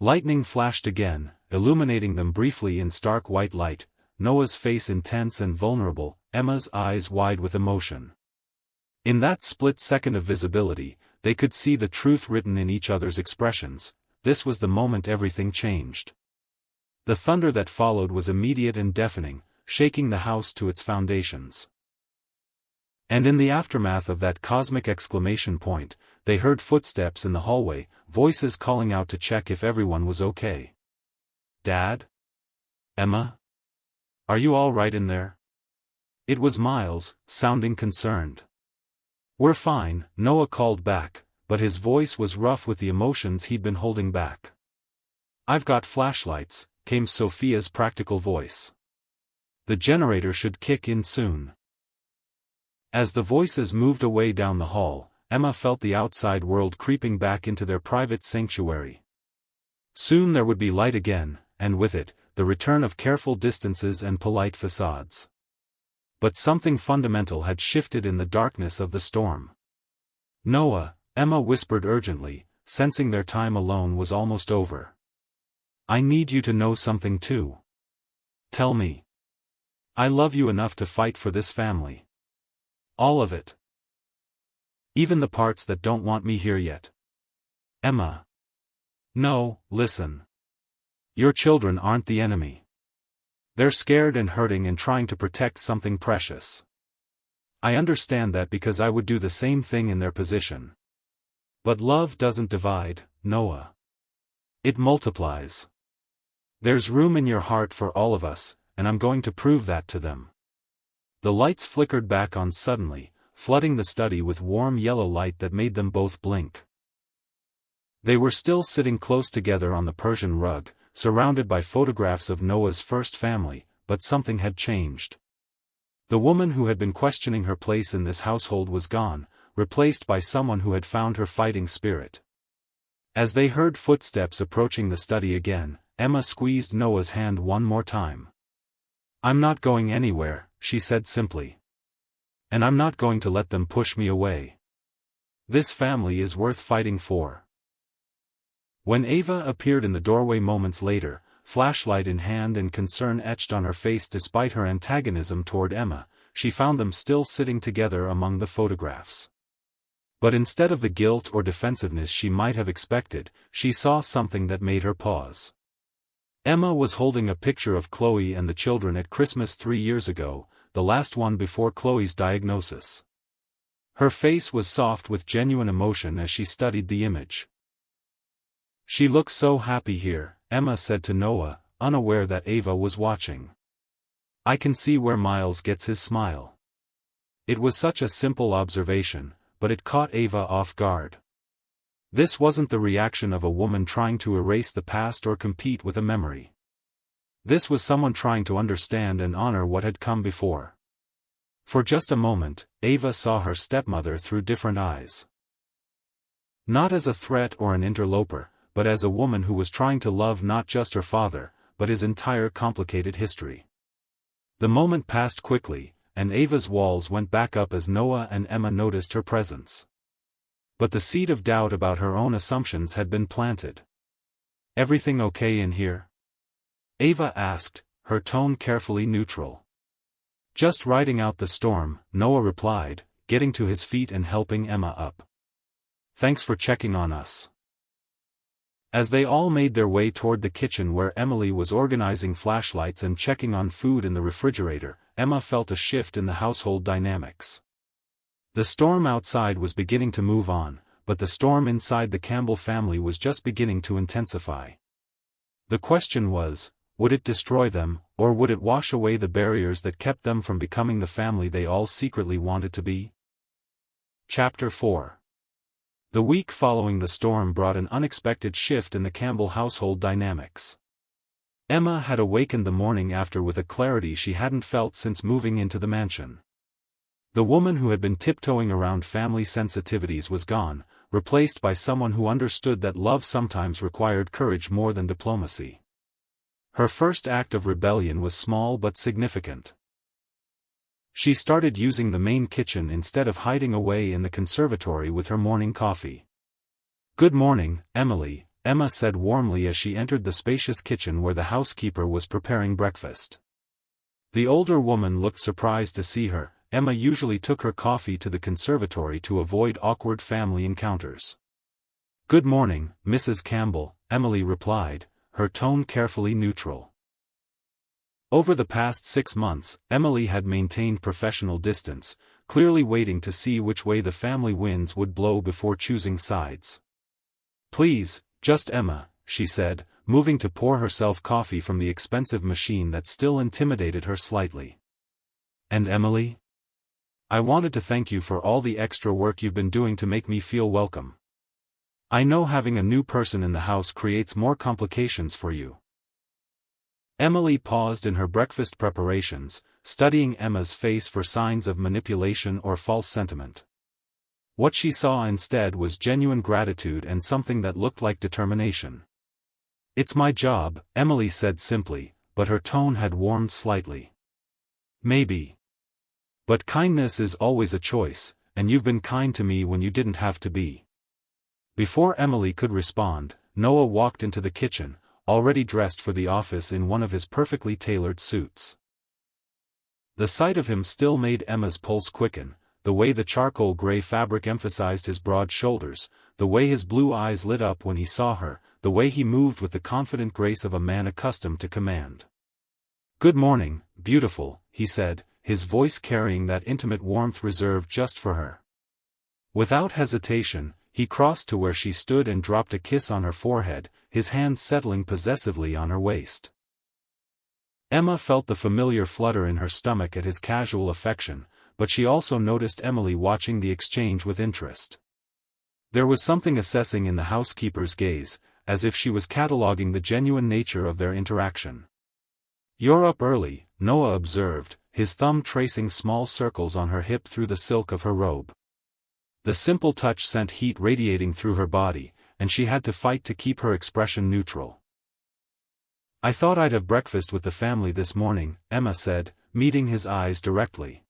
Lightning flashed again, illuminating them briefly in stark white light, Noah's face intense and vulnerable, Emma's eyes wide with emotion. In that split second of visibility, they could see the truth written in each other's expressions. This was the moment everything changed. The thunder that followed was immediate and deafening, shaking the house to its foundations. And in the aftermath of that cosmic exclamation point, they heard footsteps in the hallway, voices calling out to check if everyone was okay. "Dad? Emma? Are you all right in there?" It was Miles, sounding concerned. "We're fine," Noah called back, but his voice was rough with the emotions he'd been holding back. "I've got flashlights," came Sophia's practical voice. "The generator should kick in soon." As the voices moved away down the hall, Emma felt the outside world creeping back into their private sanctuary. Soon there would be light again, and with it, the return of careful distances and polite facades. But something fundamental had shifted in the darkness of the storm. "Noah," Emma whispered urgently, sensing their time alone was almost over. "I need you to know something too. Tell me. I love you enough to fight for this family. All of it. Even the parts that don't want me here yet." "Emma. No, listen. Your children aren't the enemy. They're scared and hurting and trying to protect something precious. I understand that because I would do the same thing in their position. But love doesn't divide, Noah. It multiplies. There's room in your heart for all of us, and I'm going to prove that to them." The lights flickered back on suddenly, flooding the study with warm yellow light that made them both blink. They were still sitting close together on the Persian rug, surrounded by photographs of Noah's first family, but something had changed. The woman who had been questioning her place in this household was gone, replaced by someone who had found her fighting spirit. As they heard footsteps approaching the study again, Emma squeezed Noah's hand one more time. "I'm not going anywhere," she said simply. "And I'm not going to let them push me away. This family is worth fighting for." When Ava appeared in the doorway moments later, flashlight in hand and concern etched on her face despite her antagonism toward Emma, she found them still sitting together among the photographs. But instead of the guilt or defensiveness she might have expected, she saw something that made her pause. Emma was holding a picture of Chloe and the children at Christmas 3 years ago, the last one before Chloe's diagnosis. Her face was soft with genuine emotion as she studied the image. "She looks so happy here," Emma said to Noah, unaware that Ava was watching. "I can see where Miles gets his smile." It was such a simple observation, but it caught Ava off guard. This wasn't the reaction of a woman trying to erase the past or compete with a memory. This was someone trying to understand and honor what had come before. For just a moment, Ava saw her stepmother through different eyes. Not as a threat or an interloper, but as a woman who was trying to love not just her father, but his entire complicated history. The moment passed quickly, and Ava's walls went back up as Noah and Emma noticed her presence. But the seed of doubt about her own assumptions had been planted. "Everything okay in here?" Ava asked, her tone carefully neutral. "Just riding out the storm," Noah replied, getting to his feet and helping Emma up. "Thanks for checking on us." As they all made their way toward the kitchen where Emily was organizing flashlights and checking on food in the refrigerator, Emma felt a shift in the household dynamics. The storm outside was beginning to move on, but the storm inside the Campbell family was just beginning to intensify. The question was, Would it destroy them, or would it wash away the barriers that kept them from becoming the family they all secretly wanted to be? Chapter 4. The week following the storm brought an unexpected shift in the Campbell household dynamics. Emma had awakened the morning after with a clarity she hadn't felt since moving into the mansion. The woman who had been tiptoeing around family sensitivities was gone, replaced by someone who understood that love sometimes required courage more than diplomacy. Her first act of rebellion was small but significant. She started using the main kitchen instead of hiding away in the conservatory with her morning coffee. "Good morning, Emily," Emma said warmly as she entered the spacious kitchen where the housekeeper was preparing breakfast. The older woman looked surprised to see her. Emma usually took her coffee to the conservatory to avoid awkward family encounters. "Good morning, Mrs. Campbell," Emily replied, her tone carefully neutral. Over the past 6 months, Emily had maintained professional distance, clearly waiting to see which way the family winds would blow before choosing sides. "Please, just Emma," she said, moving to pour herself coffee from the expensive machine that still intimidated her slightly. "And Emily? I wanted to thank you for all the extra work you've been doing to make me feel welcome. I know having a new person in the house creates more complications for you." Emily paused in her breakfast preparations, studying Emma's face for signs of manipulation or false sentiment. What she saw instead was genuine gratitude and something that looked like determination. "It's my job," Emily said simply, but her tone had warmed slightly. "Maybe. But kindness is always a choice, and you've been kind to me when you didn't have to be." Before Emily could respond, Noah walked into the kitchen, already dressed for the office in one of his perfectly tailored suits. The sight of him still made Emma's pulse quicken, the way the charcoal gray fabric emphasized his broad shoulders, the way his blue eyes lit up when he saw her, the way he moved with the confident grace of a man accustomed to command. "Good morning, beautiful," he said, his voice carrying that intimate warmth reserved just for her. Without hesitation, he crossed to where she stood and dropped a kiss on her forehead, his hand settling possessively on her waist. Emma felt the familiar flutter in her stomach at his casual affection, but she also noticed Emily watching the exchange with interest. There was something assessing in the housekeeper's gaze, as if she was cataloging the genuine nature of their interaction. "You're up early," Noah observed, his thumb tracing small circles on her hip through the silk of her robe. The simple touch sent heat radiating through her body, and she had to fight to keep her expression neutral. "I thought I'd have breakfast with the family this morning," Emma said, meeting his eyes directly.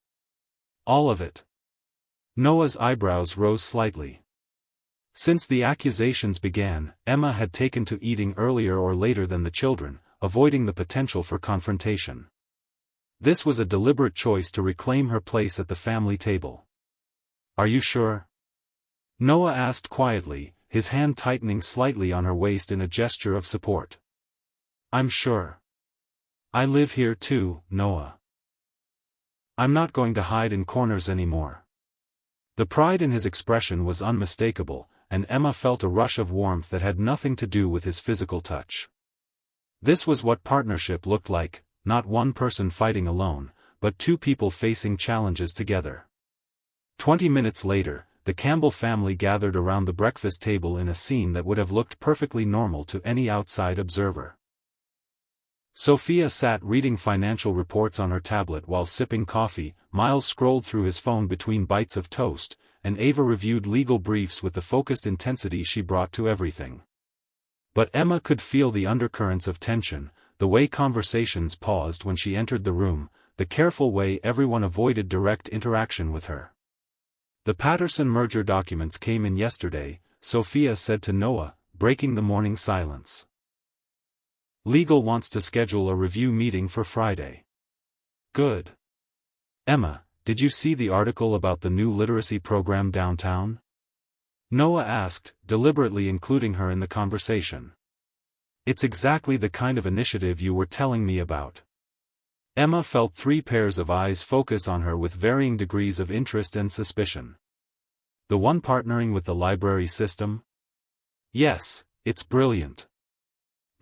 "All of it?" Noah's eyebrows rose slightly. Since the accusations began, Emma had taken to eating earlier or later than the children, avoiding the potential for confrontation. This was a deliberate choice to reclaim her place at the family table. "Are you sure?" Noah asked quietly, his hand tightening slightly on her waist in a gesture of support. "I'm sure. I live here too, Noah. I'm not going to hide in corners anymore." The pride in his expression was unmistakable, and Emma felt a rush of warmth that had nothing to do with his physical touch. This was what partnership looked like, not one person fighting alone, but two people facing challenges together. 20 minutes later, the Campbell family gathered around the breakfast table in a scene that would have looked perfectly normal to any outside observer. Sophia sat reading financial reports on her tablet while sipping coffee, Miles scrolled through his phone between bites of toast, and Ava reviewed legal briefs with the focused intensity she brought to everything. But Emma could feel the undercurrents of tension, the way conversations paused when she entered the room, the careful way everyone avoided direct interaction with her. "The Patterson merger documents came in yesterday," Sophia said to Noah, breaking the morning silence. "Legal wants to schedule a review meeting for Friday." "Good. Emma, did you see the article about the new literacy program downtown?" Noah asked, deliberately including her in the conversation. "It's exactly the kind of initiative you were telling me about." Emma felt 3 pairs of eyes focus on her with varying degrees of interest and suspicion. "The one partnering with the library system?" "Yes, it's brilliant.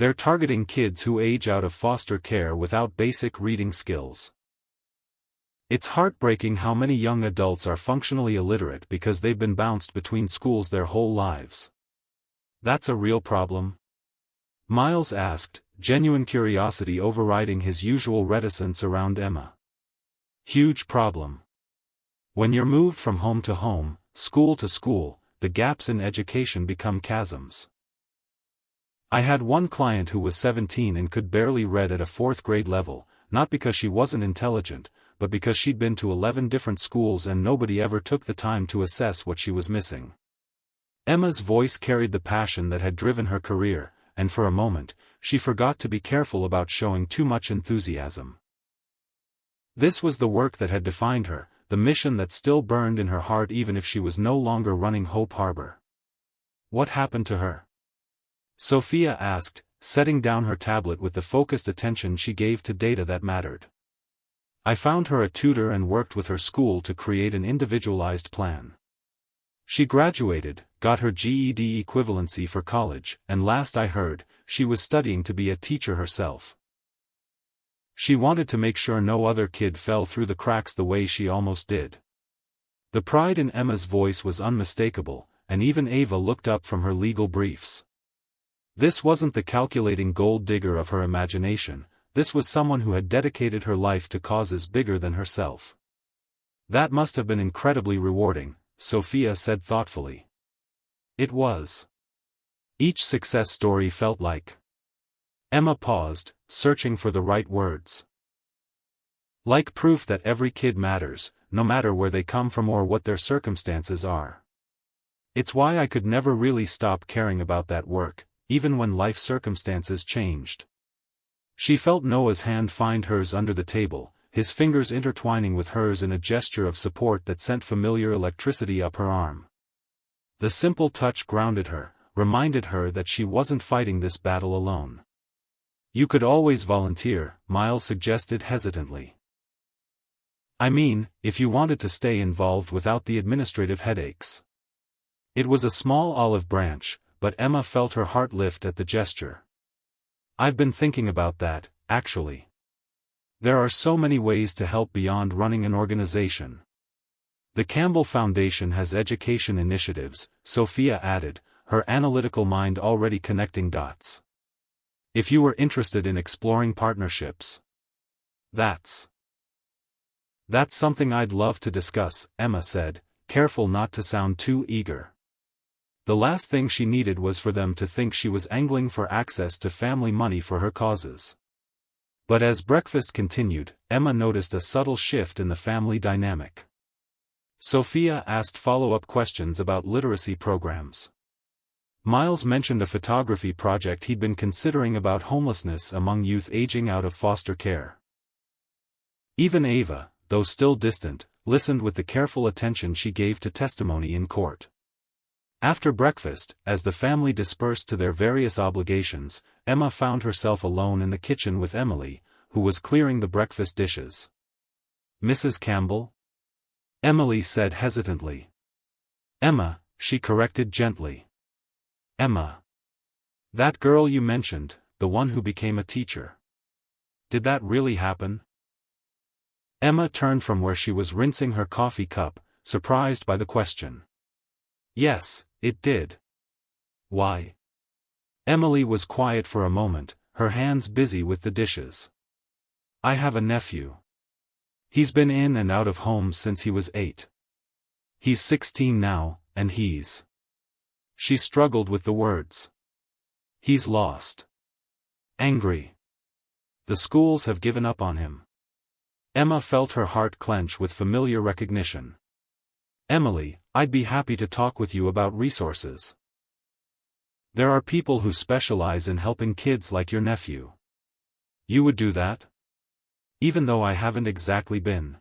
They're targeting kids who age out of foster care without basic reading skills. It's heartbreaking how many young adults are functionally illiterate because they've been bounced between schools their whole lives. That's a real problem? Miles asked, genuine curiosity overriding his usual reticence around Emma. Huge problem. When you're moved from home to home, school to school, the gaps in education become chasms. I had one client who was 17 and could barely read at a 4th grade level, not because she wasn't intelligent, but because she'd been to 11 different schools and nobody ever took the time to assess what she was missing. Emma's voice carried the passion that had driven her career, and for a moment, she forgot to be careful about showing too much enthusiasm. This was the work that had defined her, the mission that still burned in her heart even if she was no longer running Hope Harbor. What happened to her? Sophia asked, setting down her tablet with the focused attention she gave to data that mattered. I found her a tutor and worked with her school to create an individualized plan. She graduated, got her GED equivalency for college, and last I heard, she was studying to be a teacher herself. She wanted to make sure no other kid fell through the cracks the way she almost did. The pride in Emma's voice was unmistakable, and even Ava looked up from her legal briefs. This wasn't the calculating gold digger of her imagination, this was someone who had dedicated her life to causes bigger than herself. That must have been incredibly rewarding, Sophia said thoughtfully. It was. Each success story felt like. Emma paused, searching for the right words. Like proof that every kid matters, no matter where they come from or what their circumstances are. It's why I could never really stop caring about that work, even when life circumstances changed. She felt Noah's hand find hers under the table, his fingers intertwining with hers in a gesture of support that sent familiar electricity up her arm. The simple touch grounded her, reminded her that she wasn't fighting this battle alone. You could always volunteer, Miles suggested hesitantly. I mean, if you wanted to stay involved without the administrative headaches. It was a small olive branch, but Emma felt her heart lift at the gesture. I've been thinking about that, actually. There are so many ways to help beyond running an organization. The Campbell Foundation has education initiatives, Sophia added, her analytical mind already connecting dots. If you were interested in exploring partnerships. That's something I'd love to discuss, Emma said, careful not to sound too eager. The last thing she needed was for them to think she was angling for access to family money for her causes. But as breakfast continued, Emma noticed a subtle shift in the family dynamic. Sophia asked follow-up questions about literacy programs. Miles mentioned a photography project he'd been considering about homelessness among youth aging out of foster care. Even Ava, though still distant, listened with the careful attention she gave to testimony in court. After breakfast, as the family dispersed to their various obligations, Emma found herself alone in the kitchen with Emily, who was clearing the breakfast dishes. Mrs. Campbell? Emily said hesitantly. Emma, she corrected gently. Emma. That girl you mentioned, the one who became a teacher. Did that really happen? Emma turned from where she was rinsing her coffee cup, surprised by the question. Yes, it did. Why? Emily was quiet for a moment, her hands busy with the dishes. I have a nephew. He's been in and out of homes since he was 8. He's 16 now, and he's... She struggled with the words. He's lost. Angry. The schools have given up on him. Emma felt her heart clench with familiar recognition. Emily, I'd be happy to talk with you about resources. There are people who specialize in helping kids like your nephew. You would do that? Even though I haven't exactly been.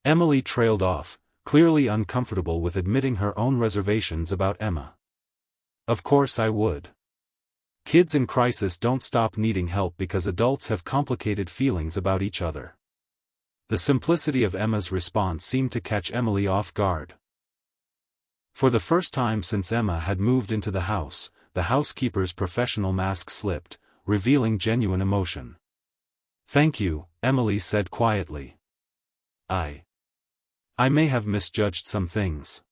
Emily trailed off, clearly uncomfortable with admitting her own reservations about Emma. Of course I would. Kids in crisis don't stop needing help because adults have complicated feelings about each other. The simplicity of Emma's response seemed to catch Emily off guard. For the first time since Emma had moved into the house, the housekeeper's professional mask slipped, revealing genuine emotion. "Thank you," Emily said quietly. I may have misjudged some things."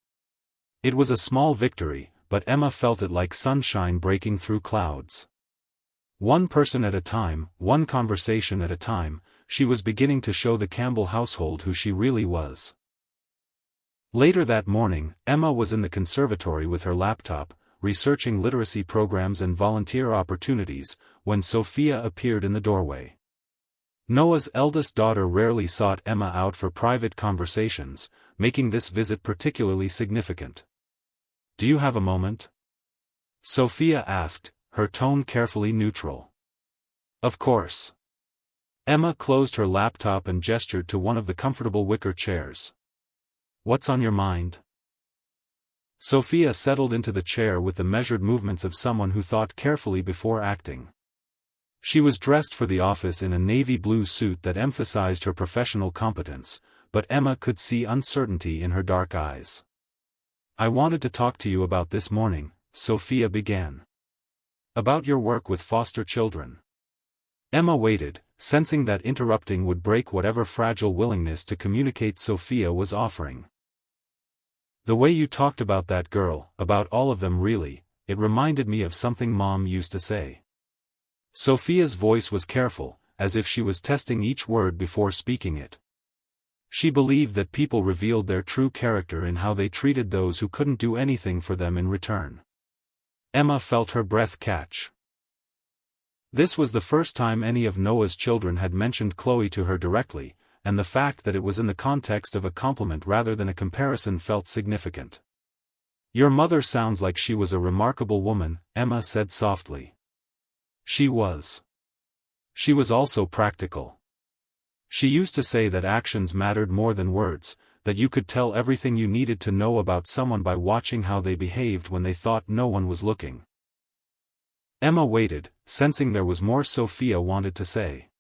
It was a small victory, but Emma felt it like sunshine breaking through clouds. One person at a time, one conversation at a time, she was beginning to show the Campbell household who she really was. Later that morning, Emma was in the conservatory with her laptop, researching literacy programs and volunteer opportunities, when Sophia appeared in the doorway. Noah's eldest daughter rarely sought Emma out for private conversations, making this visit particularly significant. "Do you have a moment?" Sophia asked, her tone carefully neutral. "Of course." Emma closed her laptop and gestured to one of the comfortable wicker chairs. "What's on your mind?" Sophia settled into the chair with the measured movements of someone who thought carefully before acting. She was dressed for the office in a navy blue suit that emphasized her professional competence, but Emma could see uncertainty in her dark eyes. "I wanted to talk to you about this morning," Sophia began. "About your work with foster children." Emma waited, sensing that interrupting would break whatever fragile willingness to communicate Sophia was offering. "The way you talked about that girl, about all of them really, it reminded me of something Mom used to say." Sophia's voice was careful, as if she was testing each word before speaking it. She believed that people revealed their true character in how they treated those who couldn't do anything for them in return. Emma felt her breath catch. This was the first time any of Noah's children had mentioned Chloe to her directly, and the fact that it was in the context of a compliment rather than a comparison felt significant. "Your mother sounds like she was a remarkable woman," Emma said softly. She was. She was also practical. She used to say that actions mattered more than words, that you could tell everything you needed to know about someone by watching how they behaved when they thought no one was looking. Emma waited, sensing there was more Sophia wanted to say.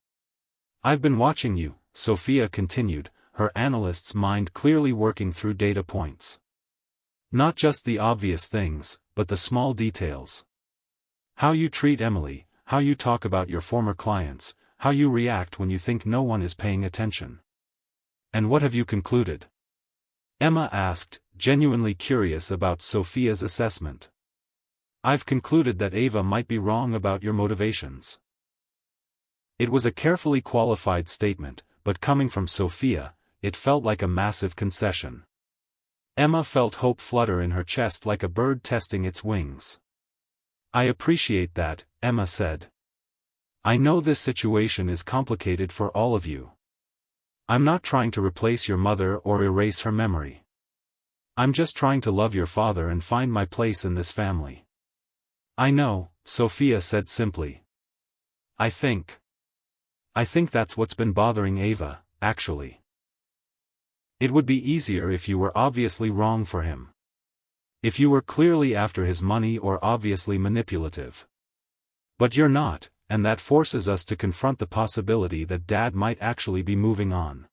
"I've been watching you," Sophia continued, her analyst's mind clearly working through data points. "Not just the obvious things, but the small details. How you treat Emily, how you talk about your former clients, how you react when you think no one is paying attention." "And what have you concluded?" Emma asked, genuinely curious about Sophia's assessment. "I've concluded that Ava might be wrong about your motivations." It was a carefully qualified statement, but coming from Sophia, it felt like a massive concession. Emma felt hope flutter in her chest like a bird testing its wings. "I appreciate that," Emma said. "I know this situation is complicated for all of you. I'm not trying to replace your mother or erase her memory. I'm just trying to love your father and find my place in this family." "I know," Sophia said simply. I think that's what's been bothering Ava, actually. It would be easier if you were obviously wrong for him. If you were clearly after his money or obviously manipulative. But you're not, and that forces us to confront the possibility that Dad might actually be moving on."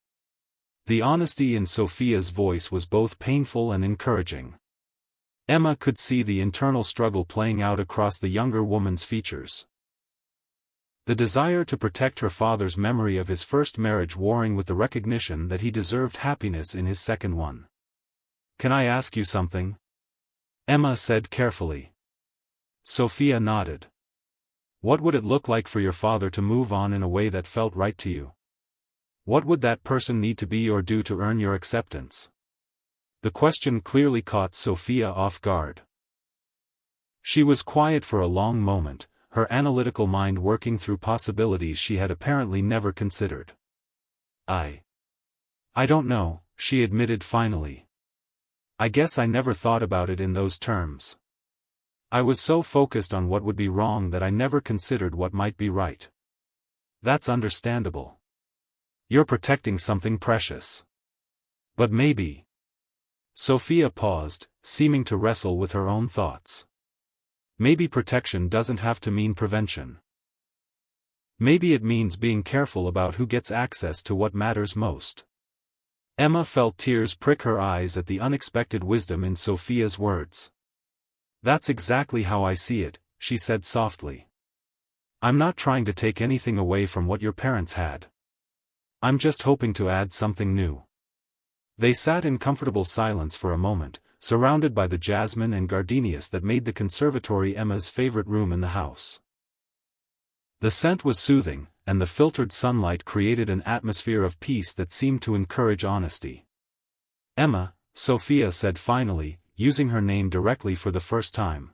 The honesty in Sophia's voice was both painful and encouraging. Emma could see the internal struggle playing out across the younger woman's features. The desire to protect her father's memory of his first marriage warring with the recognition that he deserved happiness in his second one. "Can I ask you something?" Emma said carefully. Sophia nodded. "What would it look like for your father to move on in a way that felt right to you? What would that person need to be or do to earn your acceptance?" The question clearly caught Sophia off guard. She was quiet for a long moment, her analytical mind working through possibilities she had apparently never considered. I don't know," she admitted finally. "I guess I never thought about it in those terms. I was so focused on what would be wrong that I never considered what might be right." "That's understandable. You're protecting something precious. But maybe." Sophia paused, seeming to wrestle with her own thoughts. "Maybe protection doesn't have to mean prevention. Maybe it means being careful about who gets access to what matters most." Emma felt tears prick her eyes at the unexpected wisdom in Sophia's words. "That's exactly how I see it," she said softly. I'm not trying to take anything away from what your parents had. I'm just hoping to add something new." They sat in comfortable silence for a moment, surrounded by the jasmine and gardenias that made the conservatory Emma's favorite room in the house. The scent was soothing, and the filtered sunlight created an atmosphere of peace that seemed to encourage honesty. "Emma," Sophia said finally, using her name directly for the first time.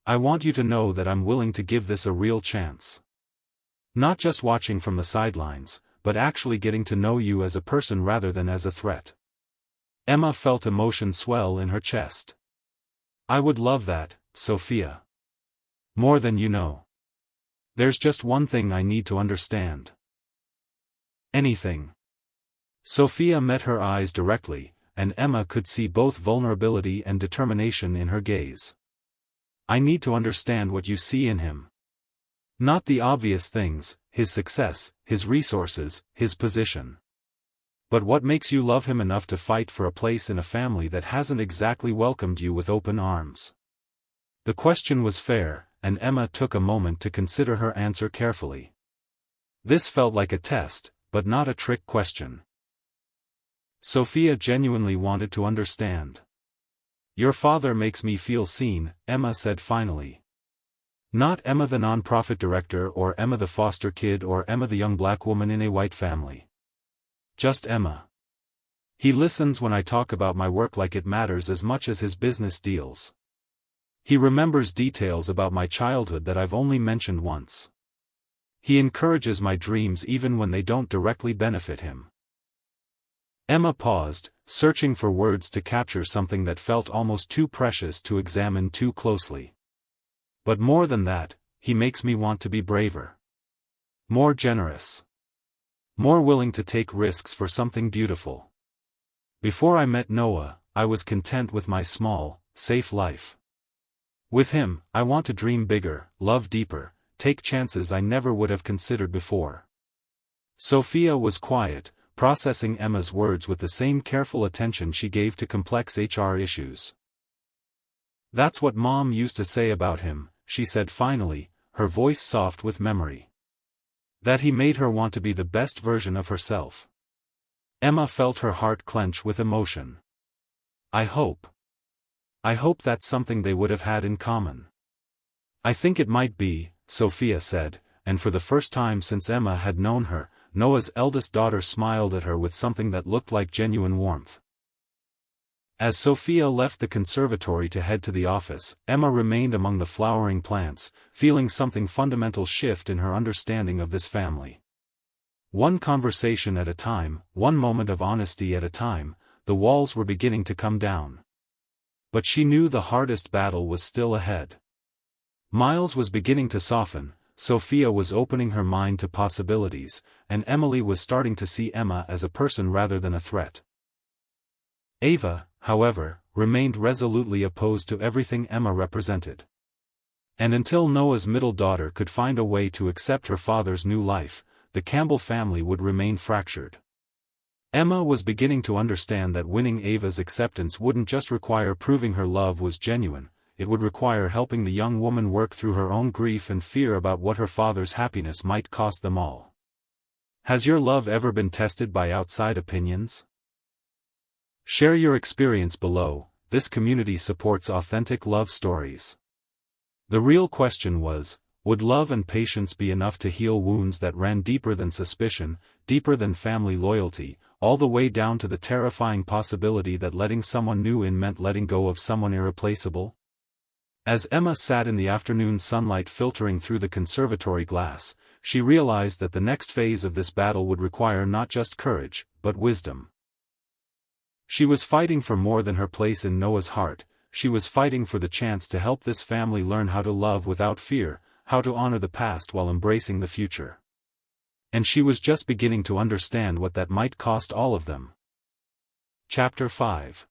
"I want you to know that I'm willing to give this a real chance. Not just watching from the sidelines, but actually getting to know you as a person rather than as a threat." Emma felt emotion swell in her chest. "I would love that, Sophia. More than you know. There's just one thing I need to understand." "Anything?" Sophia met her eyes directly, and Emma could see both vulnerability and determination in her gaze. "I need to understand what you see in him. Not the obvious things, his success, his resources, his position. But what makes you love him enough to fight for a place in a family that hasn't exactly welcomed you with open arms?" The question was fair, and Emma took a moment to consider her answer carefully. This felt like a test, but not a trick question. Sophia genuinely wanted to understand. "Your father makes me feel seen," Emma said finally. "Not Emma the nonprofit director or Emma the foster kid or Emma the young black woman in a white family. Just Emma. He listens when I talk about my work like it matters as much as his business deals. He remembers details about my childhood that I've only mentioned once. He encourages my dreams even when they don't directly benefit him." Emma paused, searching for words to capture something that felt almost too precious to examine too closely. "But more than that, he makes me want to be braver. More generous. More willing to take risks for something beautiful. Before I met Noah, I was content with my small, safe life. With him, I want to dream bigger, love deeper, take chances I never would have considered before." Sophia was quiet, processing Emma's words with the same careful attention she gave to complex HR issues. "That's what Mom used to say about him," she said finally, her voice soft with memory. "That he made her want to be the best version of herself." Emma felt her heart clench with emotion. I hope that's something they would have had in common." "I think it might be," Sophia said, and for the first time since Emma had known her, Noah's eldest daughter smiled at her with something that looked like genuine warmth. As Sophia left the conservatory to head to the office, Emma remained among the flowering plants, feeling something fundamental shift in her understanding of this family. One conversation at a time, one moment of honesty at a time, the walls were beginning to come down. But she knew the hardest battle was still ahead. Miles was beginning to soften, Sophia was opening her mind to possibilities, and Emily was starting to see Emma as a person rather than a threat. Ava, however, remained resolutely opposed to everything Emma represented. And until Noah's middle daughter could find a way to accept her father's new life, the Campbell family would remain fractured. Emma was beginning to understand that winning Ava's acceptance wouldn't just require proving her love was genuine, it would require helping the young woman work through her own grief and fear about what her father's happiness might cost them all. Has your love ever been tested by outside opinions? Share your experience below. This community supports authentic love stories. The real question was, would love and patience be enough to heal wounds that ran deeper than suspicion, deeper than family loyalty, all the way down to the terrifying possibility that letting someone new in meant letting go of someone irreplaceable? As Emma sat in the afternoon sunlight filtering through the conservatory glass, she realized that the next phase of this battle would require not just courage, but wisdom. She was fighting for more than her place in Noah's heart, she was fighting for the chance to help this family learn how to love without fear, how to honor the past while embracing the future. And she was just beginning to understand what that might cost all of them. Chapter 5.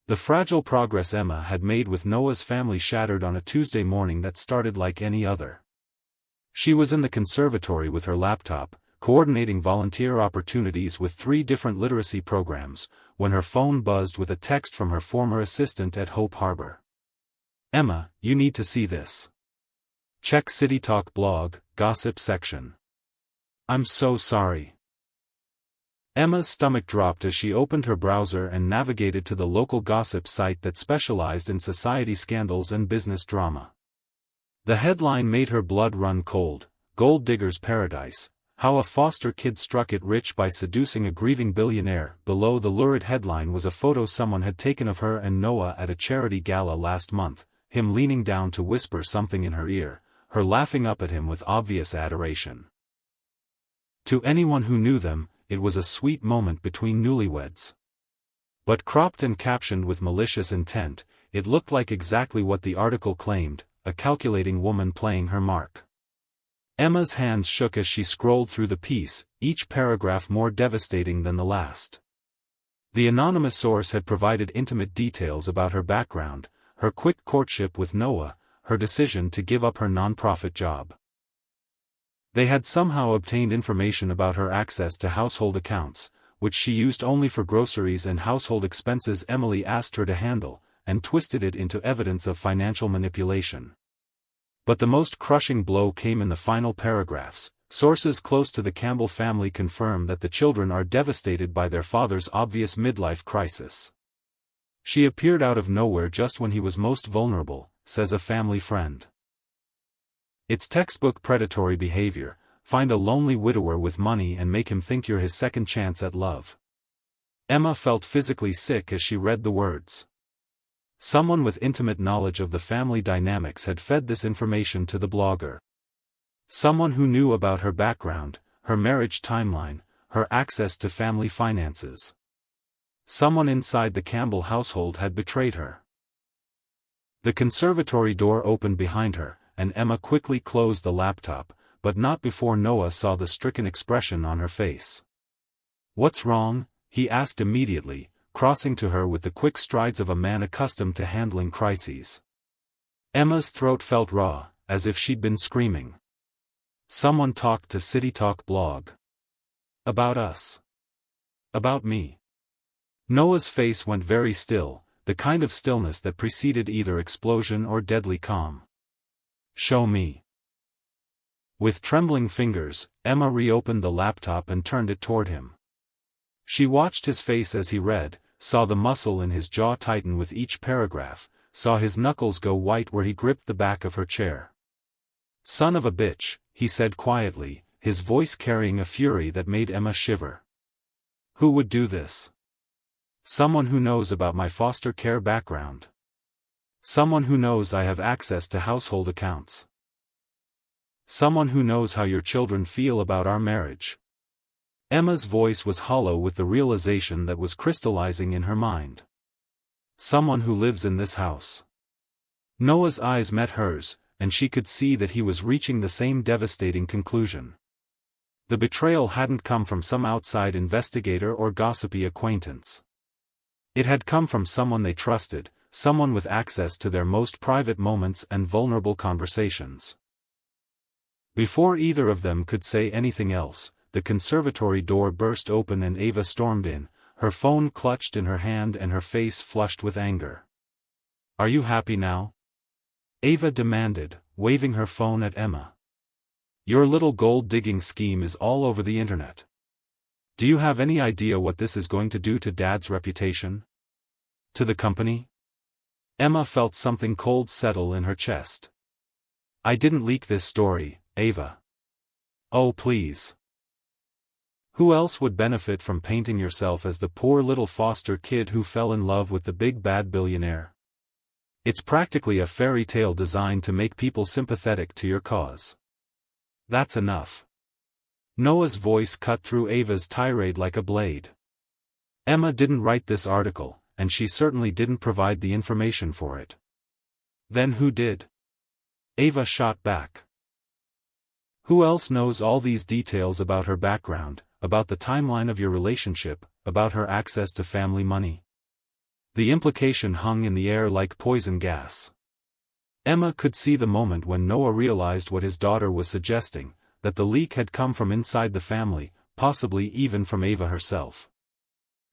The fragile progress Emma had made with Noah's family shattered on a Tuesday morning that started like any other. She was in the conservatory with her laptop, coordinating volunteer opportunities with 3 different literacy programs, when her phone buzzed with a text from her former assistant at Hope Harbor. "Emma, you need to see this." Check City Talk blog, gossip section. I'm so sorry. Emma's stomach dropped as she opened her browser and navigated to the local gossip site that specialized in society scandals and business drama. The headline made her blood run cold: Gold Digger's Paradise, How a Foster Kid Struck It Rich by Seducing a Grieving Billionaire. Below the lurid headline was a photo someone had taken of her and Noah at a charity gala last month, him leaning down to whisper something in her ear, her laughing up at him with obvious adoration. To anyone who knew them, it was a sweet moment between newlyweds. But cropped and captioned with malicious intent, it looked like exactly what the article claimed: a calculating woman playing her mark. Emma's hands shook as she scrolled through the piece, each paragraph more devastating than the last. The anonymous source had provided intimate details about her background, her quick courtship with Noah, her decision to give up her nonprofit job. They had somehow obtained information about her access to household accounts, which she used only for groceries and household expenses Emily asked her to handle, and twisted it into evidence of financial manipulation. But the most crushing blow came in the final paragraphs. Sources close to the Campbell family confirm that the children are devastated by their father's obvious midlife crisis. She appeared out of nowhere just when he was most vulnerable, says a family friend. It's textbook predatory behavior: find a lonely widower with money and make him think you're his second chance at love. Emma felt physically sick as she read the words. Someone with intimate knowledge of the family dynamics had fed this information to the blogger. Someone who knew about her background, her marriage timeline, her access to family finances. Someone inside the Campbell household had betrayed her. The conservatory door opened behind her, and Emma quickly closed the laptop, but not before Noah saw the stricken expression on her face. "What's wrong?" he asked immediately, crossing to her with the quick strides of a man accustomed to handling crises. Emma's throat felt raw, as if she'd been screaming. Someone talked to City Talk blog. About us. About me. Noah's face went very still, the kind of stillness that preceded either explosion or deadly calm. Show me. With trembling fingers, Emma reopened the laptop and turned it toward him. She watched his face as he read, saw the muscle in his jaw tighten with each paragraph, saw his knuckles go white where he gripped the back of her chair. "Son of a bitch," he said quietly, his voice carrying a fury that made Emma shiver. "Who would do this? Someone who knows about my foster care background. Someone who knows I have access to household accounts. Someone who knows how your children feel about our marriage." Emma's voice was hollow with the realization that was crystallizing in her mind. Someone who lives in this house. Noah's eyes met hers, and she could see that he was reaching the same devastating conclusion. The betrayal hadn't come from some outside investigator or gossipy acquaintance. It had come from someone they trusted, someone with access to their most private moments and vulnerable conversations. Before either of them could say anything else, the conservatory door burst open and Ava stormed in, her phone clutched in her hand and her face flushed with anger. "Are you happy now?" Ava demanded, waving her phone at Emma. "Your little gold-digging scheme is all over the internet. Do you have any idea what this is going to do to Dad's reputation? To the company?" Emma felt something cold settle in her chest. "I didn't leak this story, Ava. Oh please. Who else would benefit from painting yourself as the poor little foster kid who fell in love with the big bad billionaire? It's practically a fairy tale designed to make people sympathetic to your cause. That's enough." Noah's voice cut through Ava's tirade like a blade. Emma didn't write this article, and she certainly didn't provide the information for it. Then who did? Ava shot back. Who else knows all these details about her background, about the timeline of your relationship, about her access to family money? The implication hung in the air like poison gas. Emma could see the moment when Noah realized what his daughter was suggesting, that the leak had come from inside the family, possibly even from Ava herself.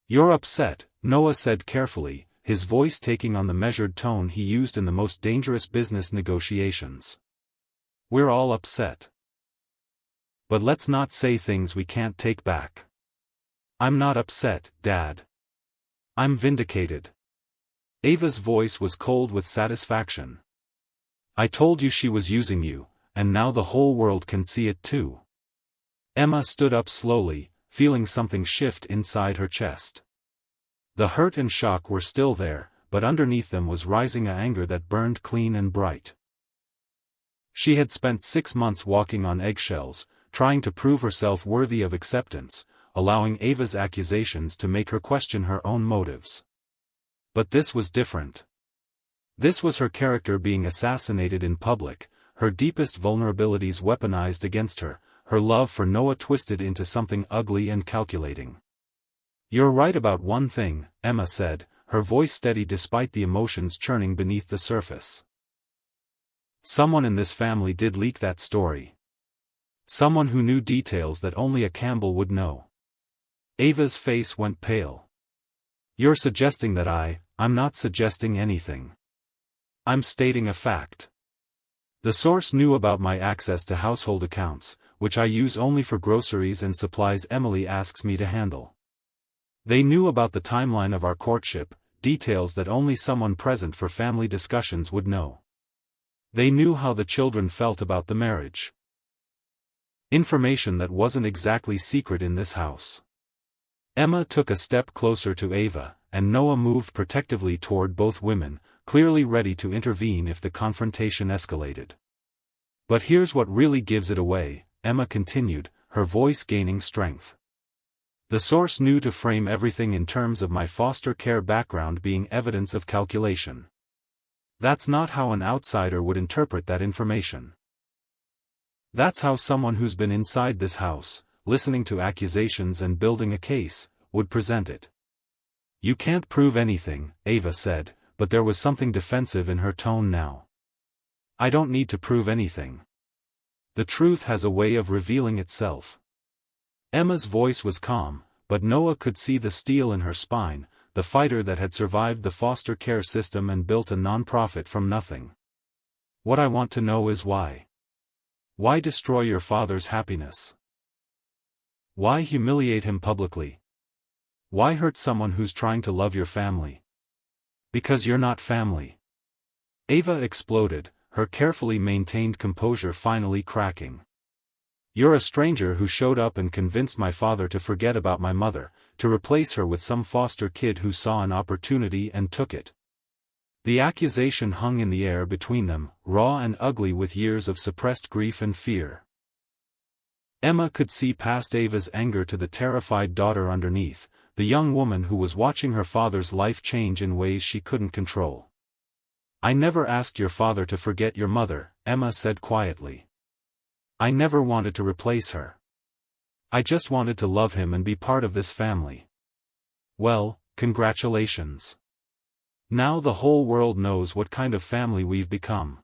"You're upset," Noah said carefully, his voice taking on the measured tone he used in the most dangerous business negotiations. We're all upset. But let's not say things we can't take back. I'm not upset, Dad. I'm vindicated. Ava's voice was cold with satisfaction. I told you she was using you, and now the whole world can see it too. Emma stood up slowly, feeling something shift inside her chest. The hurt and shock were still there, but underneath them was rising an anger that burned clean and bright. She had spent 6 months walking on eggshells, trying to prove herself worthy of acceptance, allowing Ava's accusations to make her question her own motives. But this was different. This was her character being assassinated in public, her deepest vulnerabilities weaponized against her, her love for Noah twisted into something ugly and calculating. You're right about one thing, Emma said, her voice steady despite the emotions churning beneath the surface. Someone in this family did leak that story. Someone who knew details that only a Campbell would know. Ava's face went pale. You're suggesting that I'm not suggesting anything. I'm stating a fact. The source knew about my access to household accounts, which I use only for groceries and supplies Emily asks me to handle. They knew about the timeline of our courtship, details that only someone present for family discussions would know. They knew how the children felt about the marriage. Information that wasn't exactly secret in this house. Emma took a step closer to Ava, and Noah moved protectively toward both women, clearly ready to intervene if the confrontation escalated. But here's what really gives it away, Emma continued, her voice gaining strength. The source knew to frame everything in terms of my foster care background being evidence of calculation. That's not how an outsider would interpret that information. That's how someone who's been inside this house, listening to accusations and building a case, would present it. You can't prove anything, Ava said, but there was something defensive in her tone now. I don't need to prove anything. The truth has a way of revealing itself. Emma's voice was calm, but Noah could see the steel in her spine, the fighter that had survived the foster care system and built a non-profit from nothing. What I want to know is why. Why destroy your father's happiness? Why humiliate him publicly? Why hurt someone who's trying to love your family? Because you're not family. Ava exploded, her carefully maintained composure finally cracking. You're a stranger who showed up and convinced my father to forget about my mother, to replace her with some foster kid who saw an opportunity and took it. The accusation hung in the air between them, raw and ugly with years of suppressed grief and fear. Emma could see past Ava's anger to the terrified daughter underneath, the young woman who was watching her father's life change in ways she couldn't control. I never asked your father to forget your mother, Emma said quietly. I never wanted to replace her. I just wanted to love him and be part of this family. Well, congratulations. Now the whole world knows what kind of family we've become.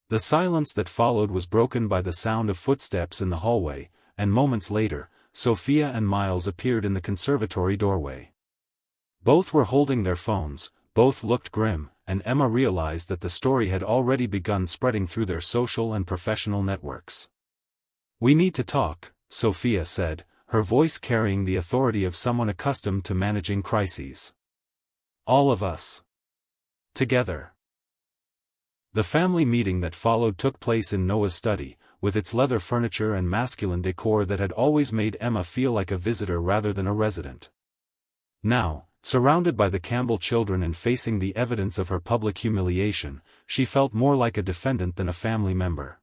The silence that followed was broken by the sound of footsteps in the hallway, and moments later, Sophia and Miles appeared in the conservatory doorway. Both were holding their phones, both looked grim, and Emma realized that the story had already begun spreading through their social and professional networks. We need to talk, Sophia said, her voice carrying the authority of someone accustomed to managing crises. All of us. Together. The family meeting that followed took place in Noah's study, with its leather furniture and masculine decor that had always made Emma feel like a visitor rather than a resident. Now, surrounded by the Campbell children and facing the evidence of her public humiliation, she felt more like a defendant than a family member.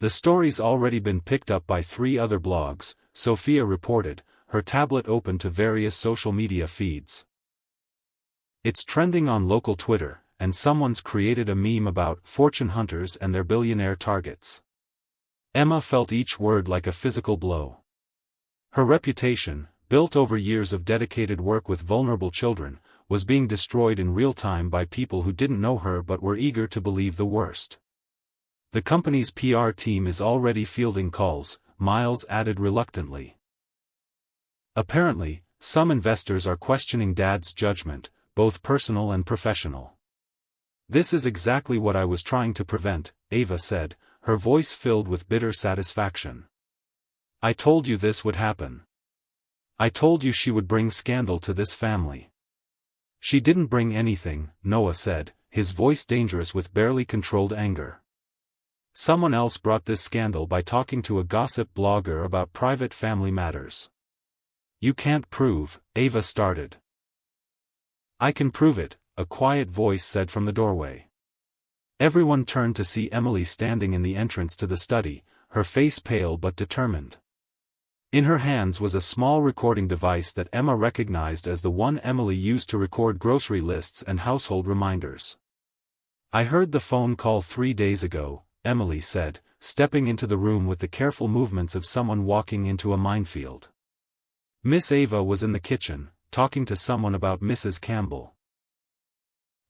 The story's already been picked up by 3 other blogs, Sophia reported, her tablet open to various social media feeds. It's trending on local Twitter, and someone's created a meme about fortune hunters and their billionaire targets. Emma felt each word like a physical blow. Her reputation, built over years of dedicated work with vulnerable children, was being destroyed in real time by people who didn't know her but were eager to believe the worst. The company's PR team is already fielding calls, Miles added reluctantly. Apparently, some investors are questioning Dad's judgment, both personal and professional. This is exactly what I was trying to prevent, Ava said, her voice filled with bitter satisfaction. I told you this would happen. I told you she would bring scandal to this family. She didn't bring anything, Noah said, his voice dangerous with barely controlled anger. Someone else brought this scandal by talking to a gossip blogger about private family matters. You can't prove, Ava started. I can prove it, a quiet voice said from the doorway. Everyone turned to see Emily standing in the entrance to the study, her face pale but determined. In her hands was a small recording device that Emma recognized as the one Emily used to record grocery lists and household reminders. I heard the phone call 3 days ago, Emily said, stepping into the room with the careful movements of someone walking into a minefield. Miss Ava was in the kitchen, talking to someone about Mrs. Campbell.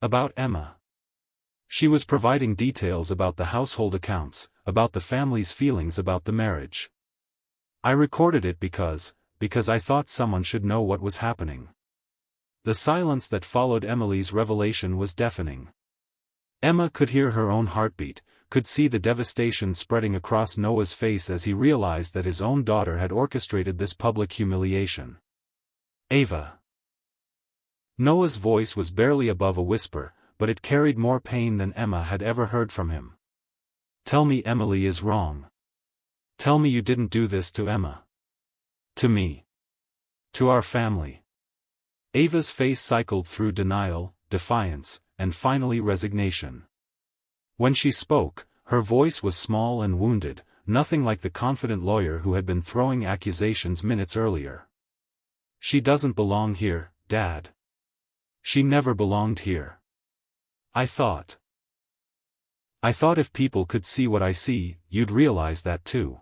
About Emma. She was providing details about the household accounts, about the family's feelings about the marriage. I recorded it because I thought someone should know what was happening. The silence that followed Emily's revelation was deafening. Emma could hear her own heartbeat, could see the devastation spreading across Noah's face as he realized that his own daughter had orchestrated this public humiliation. Ava. Noah's voice was barely above a whisper, but it carried more pain than Emma had ever heard from him. Tell me Emily is wrong. Tell me you didn't do this to Emma. To me. To our family. Ava's face cycled through denial, defiance, and finally resignation. When she spoke, her voice was small and wounded, nothing like the confident lawyer who had been throwing accusations minutes earlier. She doesn't belong here, Dad. She never belonged here. I thought if people could see what I see, you'd realize that too.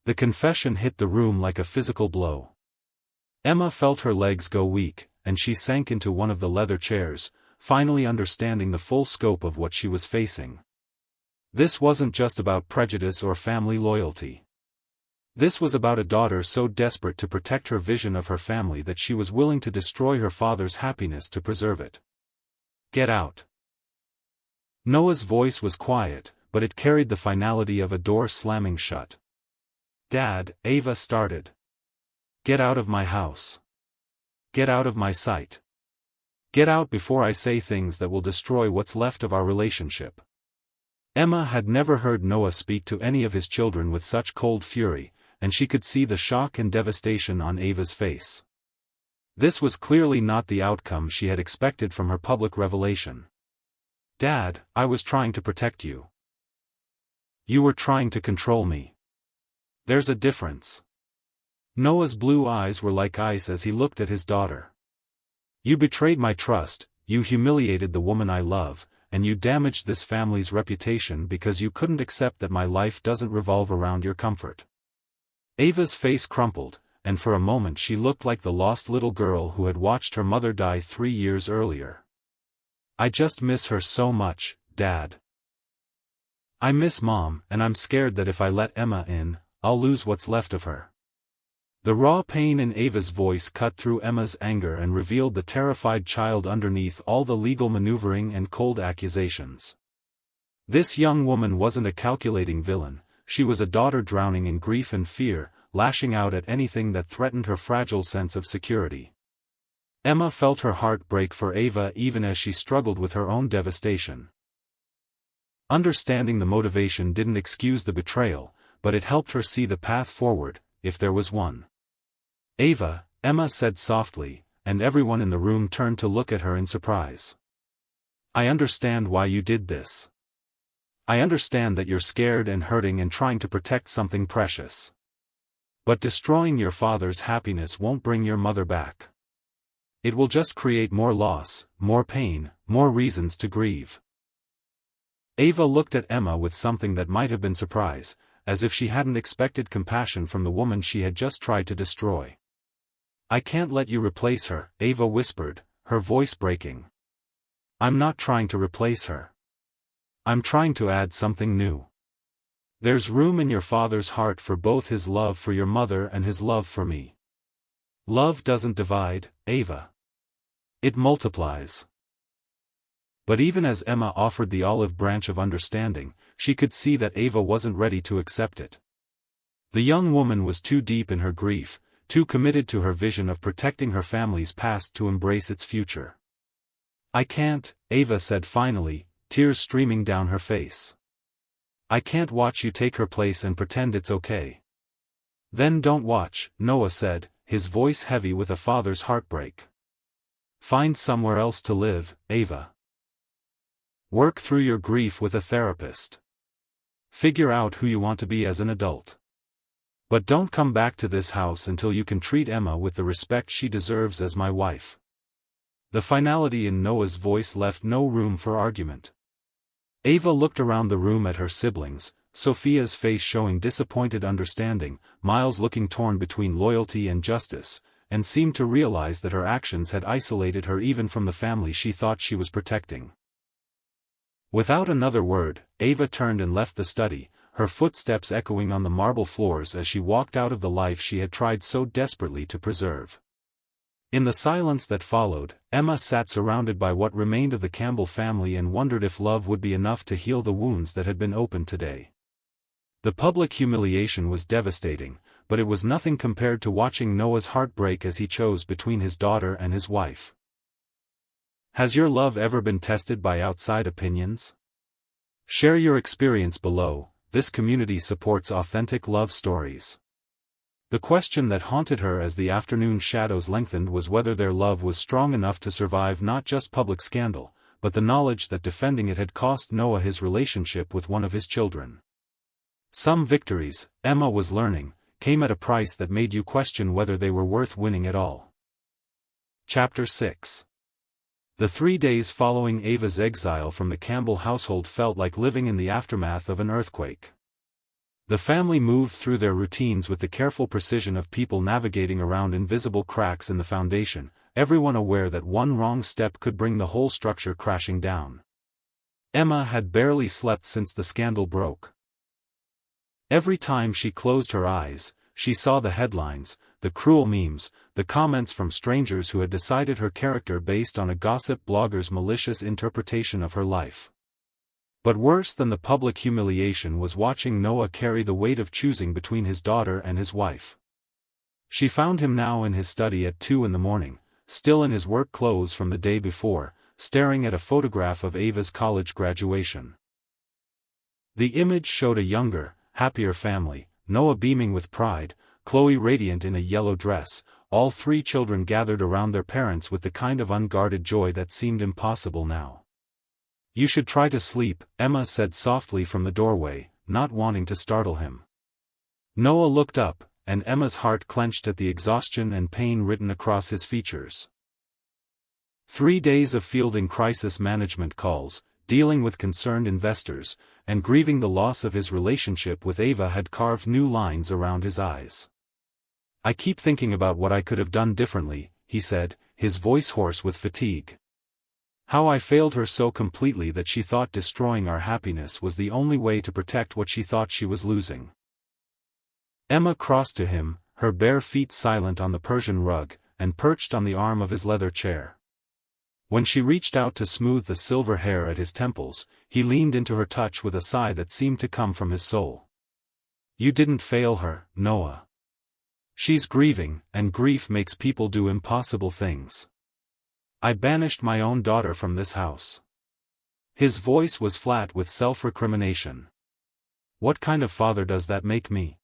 The confession hit the room like a physical blow. Emma felt her legs go weak, and she sank into one of the leather chairs, finally understanding the full scope of what she was facing. This wasn't just about prejudice or family loyalty. This was about a daughter so desperate to protect her vision of her family that she was willing to destroy her father's happiness to preserve it. Get out. Noah's voice was quiet, but it carried the finality of a door slamming shut. Dad, Ava started. Get out of my house. Get out of my sight. Get out before I say things that will destroy what's left of our relationship. Emma had never heard Noah speak to any of his children with such cold fury, and she could see the shock and devastation on Ava's face. This was clearly not the outcome she had expected from her public revelation. Dad, I was trying to protect you. You were trying to control me. There's a difference. Noah's blue eyes were like ice as he looked at his daughter. You betrayed my trust, you humiliated the woman I love, and you damaged this family's reputation because you couldn't accept that my life doesn't revolve around your comfort. Ava's face crumpled, and for a moment she looked like the lost little girl who had watched her mother die 3 years earlier. I just miss her so much, Dad. I miss Mom, and I'm scared that if I let Emma in, I'll lose what's left of her. The raw pain in Ava's voice cut through Emma's anger and revealed the terrified child underneath all the legal maneuvering and cold accusations. This young woman wasn't a calculating villain, she was a daughter drowning in grief and fear, lashing out at anything that threatened her fragile sense of security. Emma felt her heart break for Ava even as she struggled with her own devastation. Understanding the motivation didn't excuse the betrayal, but it helped her see the path forward, if there was one. Ava, Emma said softly, and everyone in the room turned to look at her in surprise. I understand why you did this. I understand that you're scared and hurting and trying to protect something precious. But destroying your father's happiness won't bring your mother back. It will just create more loss, more pain, more reasons to grieve. Ava looked at Emma with something that might have been surprise, as if she hadn't expected compassion from the woman she had just tried to destroy. I can't let you replace her, Ava whispered, her voice breaking. I'm not trying to replace her. I'm trying to add something new. There's room in your father's heart for both his love for your mother and his love for me. Love doesn't divide, Ava. It multiplies. But even as Emma offered the olive branch of understanding, she could see that Ava wasn't ready to accept it. The young woman was too deep in her grief, too committed to her vision of protecting her family's past to embrace its future. "I can't," Ava said finally, tears streaming down her face. "I can't watch you take her place and pretend it's okay." "Then don't watch," Noah said, his voice heavy with a father's heartbreak. "Find somewhere else to live, Ava. Work through your grief with a therapist. Figure out who you want to be as an adult. But don't come back to this house until you can treat Emma with the respect she deserves as my wife." The finality in Noah's voice left no room for argument. Ava looked around the room at her siblings, Sophia's face showing disappointed understanding, Miles looking torn between loyalty and justice, and seemed to realize that her actions had isolated her even from the family she thought she was protecting. Without another word, Ava turned and left the study, her footsteps echoing on the marble floors as she walked out of the life she had tried so desperately to preserve. In the silence that followed, Emma sat surrounded by what remained of the Campbell family and wondered if love would be enough to heal the wounds that had been opened today. The public humiliation was devastating, but it was nothing compared to watching Noah's heart break as he chose between his daughter and his wife. Has your love ever been tested by outside opinions? Share your experience below. This community supports authentic love stories. The question that haunted her as the afternoon shadows lengthened was whether their love was strong enough to survive not just public scandal, but the knowledge that defending it had cost Noah his relationship with one of his children. Some victories, Emma was learning, came at a price that made you question whether they were worth winning at all. Chapter 6. The 3 days following Ava's exile from the Campbell household felt like living in the aftermath of an earthquake. The family moved through their routines with the careful precision of people navigating around invisible cracks in the foundation, everyone aware that one wrong step could bring the whole structure crashing down. Emma had barely slept since the scandal broke. Every time she closed her eyes, she saw the headlines, the cruel memes, the comments from strangers who had decided her character based on a gossip blogger's malicious interpretation of her life. But worse than the public humiliation was watching Noah carry the weight of choosing between his daughter and his wife. She found him now in his study at 2 a.m, still in his work clothes from the day before, staring at a photograph of Ava's college graduation. The image showed a younger, happier family, Noah beaming with pride, Chloe radiant in a yellow dress, all 3 children gathered around their parents with the kind of unguarded joy that seemed impossible now. "You should try to sleep," Emma said softly from the doorway, not wanting to startle him. Noah looked up, and Emma's heart clenched at the exhaustion and pain written across his features. 3 days of fielding crisis management calls, dealing with concerned investors, and grieving the loss of his relationship with Ava had carved new lines around his eyes. "I keep thinking about what I could have done differently," he said, his voice hoarse with fatigue. "How I failed her so completely that she thought destroying our happiness was the only way to protect what she thought she was losing." Emma crossed to him, her bare feet silent on the Persian rug, and perched on the arm of his leather chair. When she reached out to smooth the silver hair at his temples, he leaned into her touch with a sigh that seemed to come from his soul. "You didn't fail her, Noah. She's grieving, and grief makes people do impossible things. I banished my own daughter from this house." His voice was flat with self-recrimination. "What kind of father does that make me?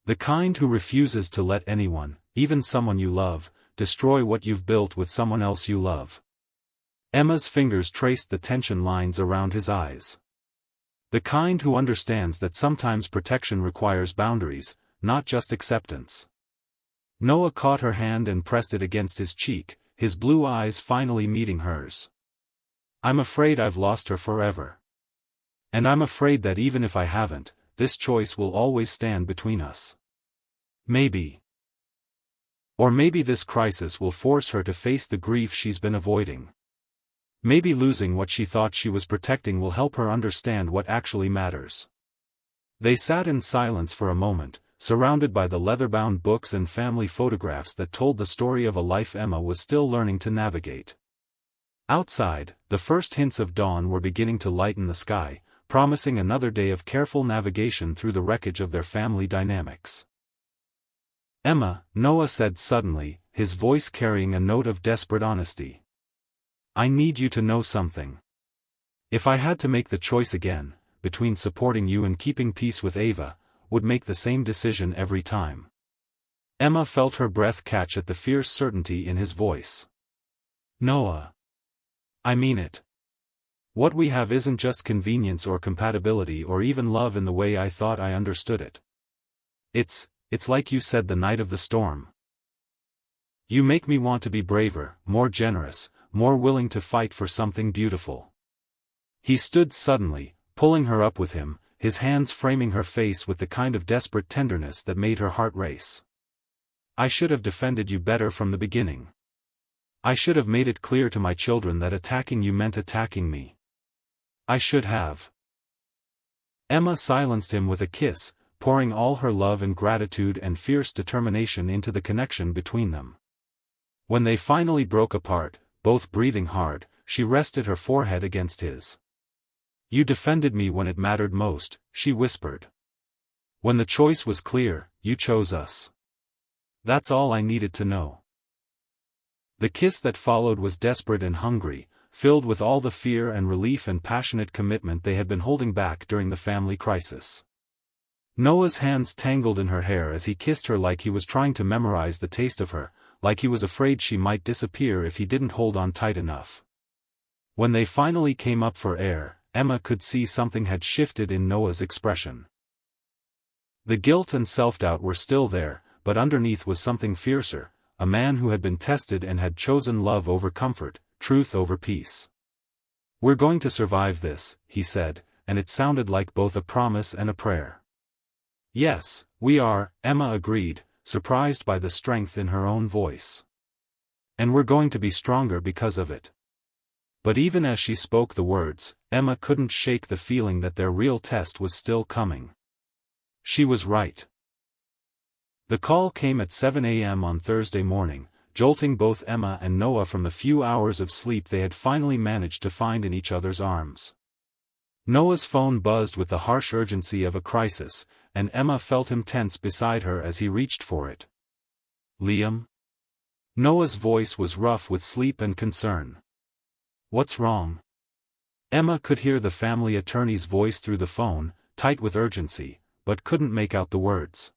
The kind who refuses to let anyone, even someone you love, destroy what you've built with someone else you love." Emma's fingers traced the tension lines around his eyes. "The kind who understands that sometimes protection requires boundaries, not just acceptance." Noah caught her hand and pressed it against his cheek, his blue eyes finally meeting hers. "I'm afraid I've lost her forever. And I'm afraid that even if I haven't, this choice will always stand between us. Maybe. Or maybe this crisis will force her to face the grief she's been avoiding. Maybe losing what she thought she was protecting will help her understand what actually matters." They sat in silence for a moment, surrounded by the leather-bound books and family photographs that told the story of a life Emma was still learning to navigate. Outside, the first hints of dawn were beginning to lighten the sky, promising another day of careful navigation through the wreckage of their family dynamics. "Emma," Noah said suddenly, his voice carrying a note of desperate honesty. "I need you to know something. If I had to make the choice again, between supporting you and keeping peace with Ava, would make the same decision every time." Emma felt her breath catch at the fierce certainty in his voice. "Noah. I mean it. What we have isn't just convenience or compatibility or even love in the way I thought I understood it. It's like you said the night of the storm. You make me want to be braver, more generous, more willing to fight for something beautiful." He stood suddenly, pulling her up with him, his hands framing her face with the kind of desperate tenderness that made her heart race. "I should have defended you better from the beginning. I should have made it clear to my children that attacking you meant attacking me. I should have." Emma silenced him with a kiss, pouring all her love and gratitude and fierce determination into the connection between them. When they finally broke apart, both breathing hard, she rested her forehead against his. "You defended me when it mattered most," she whispered. "When the choice was clear, you chose us. That's all I needed to know." The kiss that followed was desperate and hungry, filled with all the fear and relief and passionate commitment they had been holding back during the family crisis. Noah's hands tangled in her hair as he kissed her like he was trying to memorize the taste of her, like he was afraid she might disappear if he didn't hold on tight enough. When they finally came up for air, Emma could see something had shifted in Noah's expression. The guilt and self-doubt were still there, but underneath was something fiercer, a man who had been tested and had chosen love over comfort, truth over peace. "We're going to survive this," he said, and it sounded like both a promise and a prayer. "Yes, we are," Emma agreed, surprised by the strength in her own voice. "And we're going to be stronger because of it." But even as she spoke the words, Emma couldn't shake the feeling that their real test was still coming. She was right. The call came at 7 a.m. on Thursday morning, jolting both Emma and Noah from the few hours of sleep they had finally managed to find in each other's arms. Noah's phone buzzed with the harsh urgency of a crisis, and Emma felt him tense beside her as he reached for it. "Liam?" Noah's voice was rough with sleep and concern. "What's wrong?" Emma could hear the family attorney's voice through the phone, tight with urgency, but couldn't make out the words.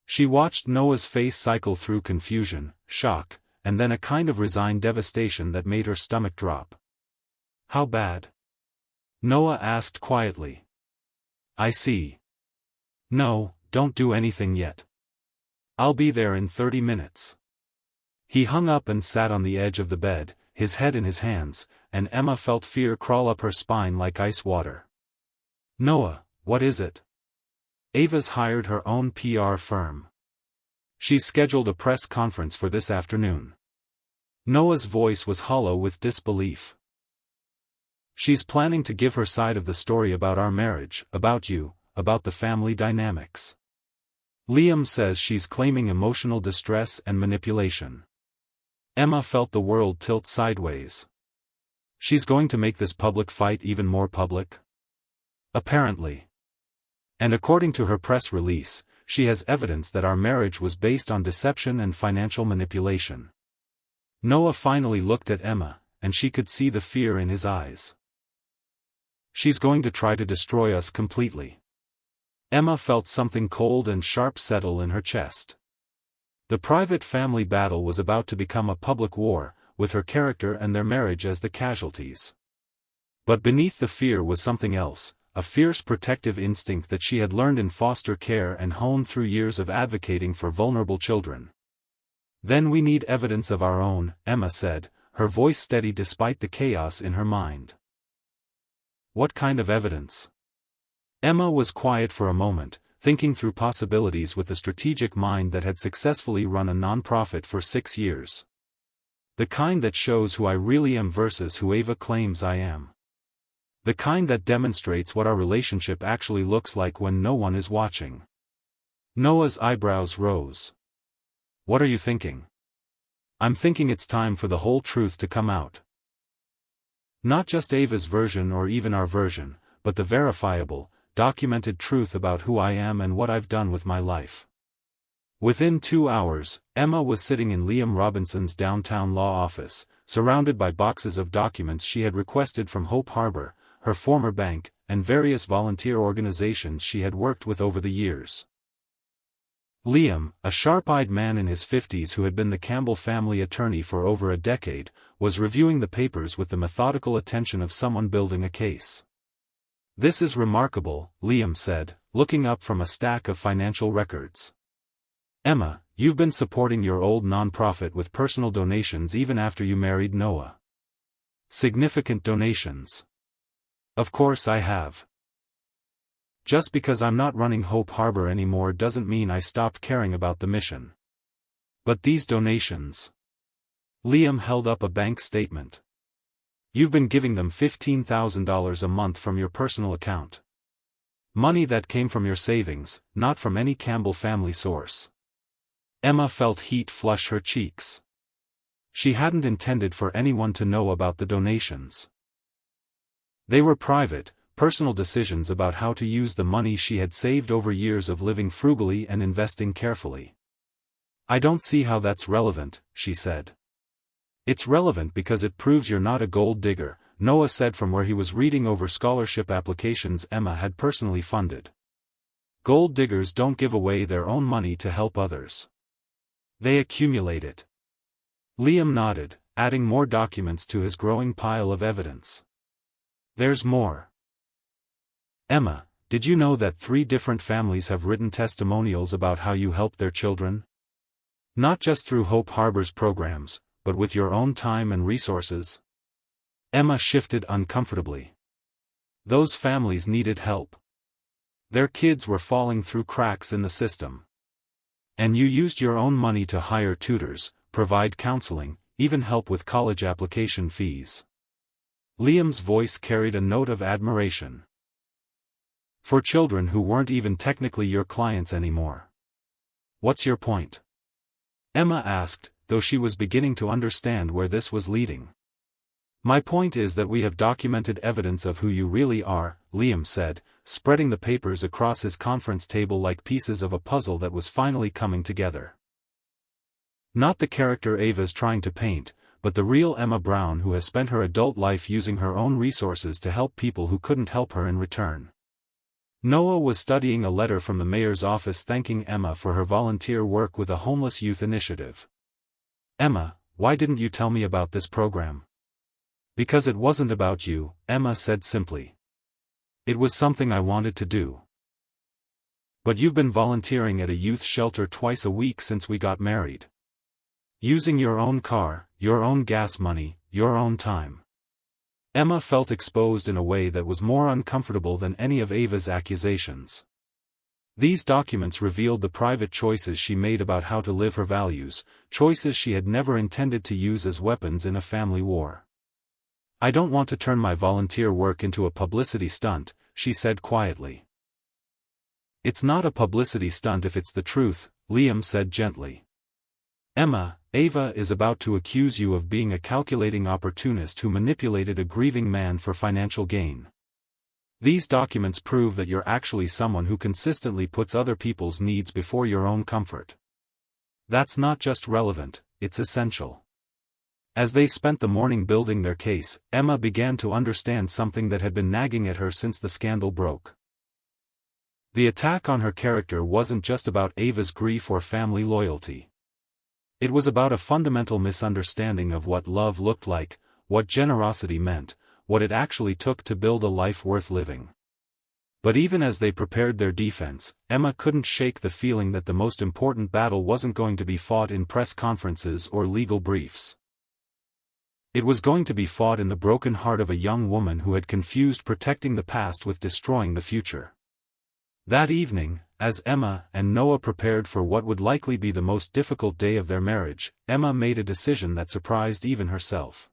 She watched Noah's face cycle through confusion, shock, and then a kind of resigned devastation that made her stomach drop. "How bad?" Noah asked quietly. "I see. No, don't do anything yet. I'll be there in 30 minutes. He hung up and sat on the edge of the bed, his head in his hands, and Emma felt fear crawl up her spine like ice water. "Noah, what is it?" "Ava's hired her own PR firm. She's scheduled a press conference for this afternoon." Noah's voice was hollow with disbelief. "She's planning to give her side of the story about our marriage, about you, about the family dynamics. Liam says she's claiming emotional distress and manipulation." Emma felt the world tilt sideways. "She's going to make this public fight even more public?" "Apparently. And according to her press release, she has evidence that our marriage was based on deception and financial manipulation." Noah finally looked at Emma, and she could see the fear in his eyes. "She's going to try to destroy us completely." Emma felt something cold and sharp settle in her chest. The private family battle was about to become a public war, with her character and their marriage as the casualties. But beneath the fear was something else, a fierce protective instinct that she had learned in foster care and honed through years of advocating for vulnerable children. "Then we need evidence of our own," Emma said, her voice steady despite the chaos in her mind. "What kind of evidence?" Emma was quiet for a moment, thinking through possibilities with the strategic mind that had successfully run a nonprofit for 6 years. "The kind that shows who I really am versus who Ava claims I am. The kind that demonstrates what our relationship actually looks like when no one is watching." Noah's eyebrows rose. "What are you thinking?" "I'm thinking it's time for the whole truth to come out. Not just Ava's version or even our version, but the verifiable, documented truth about who I am and what I've done with my life. Within 2 hours, Emma was sitting in Liam Robinson's downtown law office, surrounded by boxes of documents she had requested from Hope Harbor, her former bank, and various volunteer organizations she had worked with over the years. Liam, a sharp-eyed man in his 50s who had been the Campbell family attorney for over a decade, was reviewing the papers with the methodical attention of someone building a case. "This is remarkable," Liam said, looking up from a stack of financial records. "Emma, you've been supporting your old nonprofit with personal donations even after you married Noah." "Significant donations." "Of course I have. Just because I'm not running Hope Harbor anymore doesn't mean I stopped caring about the mission." "But these donations." Liam held up a bank statement. "You've been giving them $15,000 a month from your personal account. Money that came from your savings, not from any Campbell family source." Emma felt heat flush her cheeks. She hadn't intended for anyone to know about the donations. They were private, personal decisions about how to use the money she had saved over years of living frugally and investing carefully. "I don't see how that's relevant," she said. "It's relevant because it proves you're not a gold digger," Noah said from where he was reading over scholarship applications Emma had personally funded. "Gold diggers don't give away their own money to help others. They accumulate it." Liam nodded, adding more documents to his growing pile of evidence. "There's more. Emma, did you know that 3 different families have written testimonials about how you helped their children? Not just through Hope Harbor's programs, but with your own time and resources?" Emma shifted uncomfortably. Those families needed help. Their kids were falling through cracks in the system. And you used your own money to hire tutors, provide counseling, even help with college application fees. Liam's voice carried a note of admiration. "For children who weren't even technically your clients anymore. What's your point?" Emma asked, though she was beginning to understand where this was leading. "My point is that we have documented evidence of who you really are," Liam said, spreading the papers across his conference table like pieces of a puzzle that was finally coming together. "Not the character Ava's trying to paint, but the real Emma Brown who has spent her adult life using her own resources to help people who couldn't help her in return." Noah was studying a letter from the mayor's office thanking Emma for her volunteer work with a homeless youth initiative. "Emma, why didn't you tell me about this program?" "Because it wasn't about you," Emma said simply. "It was something I wanted to do." "But you've been volunteering at a youth shelter twice a week since we got married. Using your own car, your own gas money, your own time." Emma felt exposed in a way that was more uncomfortable than any of Ava's accusations. These documents revealed the private choices she made about how to live her values, choices she had never intended to use as weapons in a family war. "I don't want to turn my volunteer work into a publicity stunt," she said quietly. "It's not a publicity stunt if it's the truth," Liam said gently. "Emma, Ava is about to accuse you of being a calculating opportunist who manipulated a grieving man for financial gain. These documents prove that you're actually someone who consistently puts other people's needs before your own comfort. That's not just relevant, it's essential." As they spent the morning building their case, Emma began to understand something that had been nagging at her since the scandal broke. The attack on her character wasn't just about Ava's grief or family loyalty. It was about a fundamental misunderstanding of what love looked like, what generosity meant, what it actually took to build a life worth living. But even as they prepared their defense, Emma couldn't shake the feeling that the most important battle wasn't going to be fought in press conferences or legal briefs. It was going to be fought in the broken heart of a young woman who had confused protecting the past with destroying the future. That evening, as Emma and Noah prepared for what would likely be the most difficult day of their marriage, Emma made a decision that surprised even herself.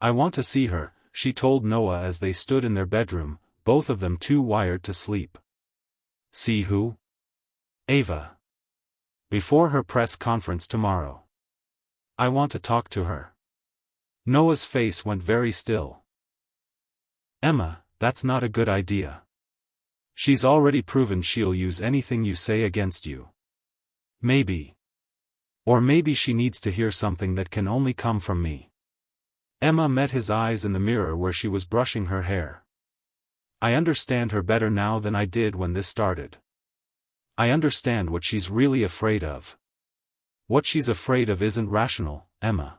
"I want to see her," she told Noah as they stood in their bedroom, both of them too wired to sleep. "See who?" "Ava. Before her press conference tomorrow. I want to talk to her." Noah's face went very still. "Emma, that's not a good idea. She's already proven she'll use anything you say against you. Maybe. Or maybe she needs to hear something that can only come from me. Emma met his eyes in the mirror where she was brushing her hair. I understand her better now than I did when this started. I understand what she's really afraid of. What she's afraid of isn't rational, Emma.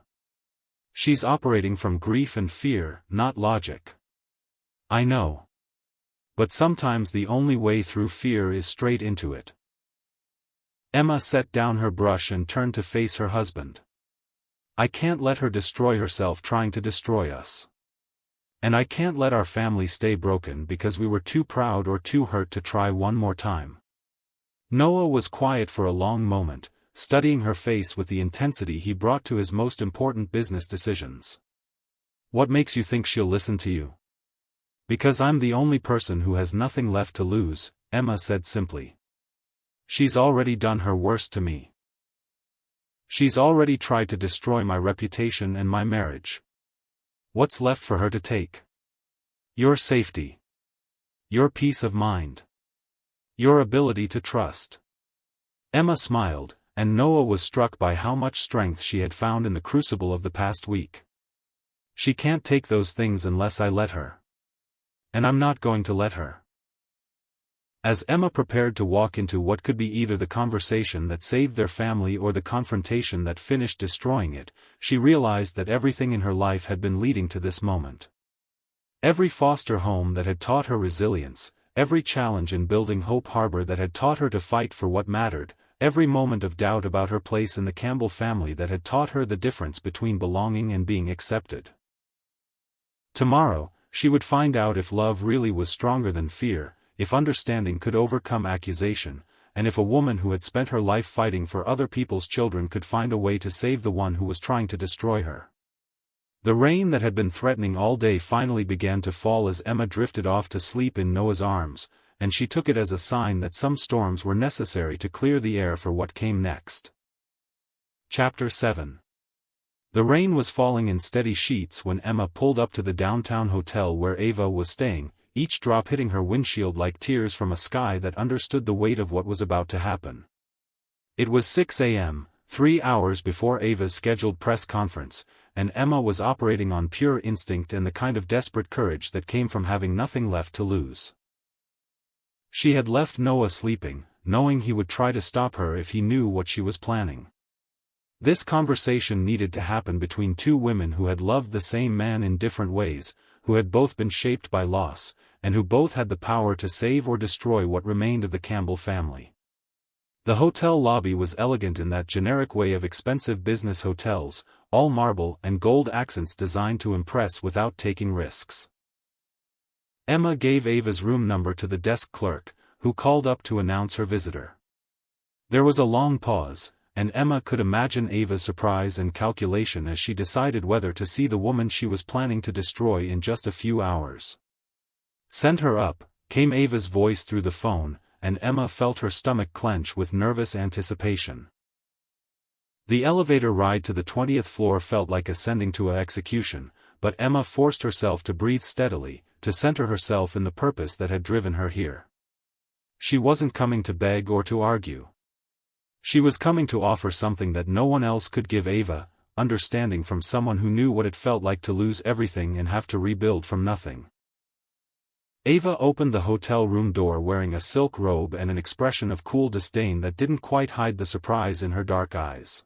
She's operating from grief and fear, not logic. I know. But sometimes the only way through fear is straight into it. Emma set down her brush and turned to face her husband. I can't let her destroy herself trying to destroy us. And I can't let our family stay broken because we were too proud or too hurt to try one more time. Noah was quiet for a long moment, studying her face with the intensity he brought to his most important business decisions. What makes you think she'll listen to you? Because I'm the only person who has nothing left to lose, Emma said simply. She's already done her worst to me. She's already tried to destroy my reputation and my marriage. What's left for her to take? Your safety. Your peace of mind. Your ability to trust. Emma smiled, and Noah was struck by how much strength she had found in the crucible of the past week. She can't take those things unless I let her. And I'm not going to let her. As Emma prepared to walk into what could be either the conversation that saved their family or the confrontation that finished destroying it, she realized that everything in her life had been leading to this moment. Every foster home that had taught her resilience, every challenge in building Hope Harbor that had taught her to fight for what mattered, every moment of doubt about her place in the Campbell family that had taught her the difference between belonging and being accepted. Tomorrow, she would find out if love really was stronger than fear, if understanding could overcome accusation, and if a woman who had spent her life fighting for other people's children could find a way to save the one who was trying to destroy her. The rain that had been threatening all day finally began to fall as Emma drifted off to sleep in Noah's arms, and she took it as a sign that some storms were necessary to clear the air for what came next. Chapter 7. The rain was falling in steady sheets when Emma pulled up to the downtown hotel where Ava was staying, each drop hitting her windshield like tears from a sky that understood the weight of what was about to happen. It was 6 a.m., 3 hours before Ava's scheduled press conference, and Emma was operating on pure instinct and the kind of desperate courage that came from having nothing left to lose. She had left Noah sleeping, knowing he would try to stop her if he knew what she was planning. This conversation needed to happen between two women who had loved the same man in different ways, who had both been shaped by loss, and who both had the power to save or destroy what remained of the Campbell family. The hotel lobby was elegant in that generic way of expensive business hotels, all marble and gold accents designed to impress without taking risks. Emma gave Ava's room number to the desk clerk, who called up to announce her visitor. There was a long pause, and Emma could imagine Ava's surprise and calculation as she decided whether to see the woman she was planning to destroy in just a few hours. "Send her up," came Ava's voice through the phone, and Emma felt her stomach clench with nervous anticipation. The elevator ride to the 20th floor felt like ascending to an execution, but Emma forced herself to breathe steadily, to center herself in the purpose that had driven her here. She wasn't coming to beg or to argue. She was coming to offer something that no one else could give Ava, understanding from someone who knew what it felt like to lose everything and have to rebuild from nothing. Ava opened the hotel room door wearing a silk robe and an expression of cool disdain that didn't quite hide the surprise in her dark eyes.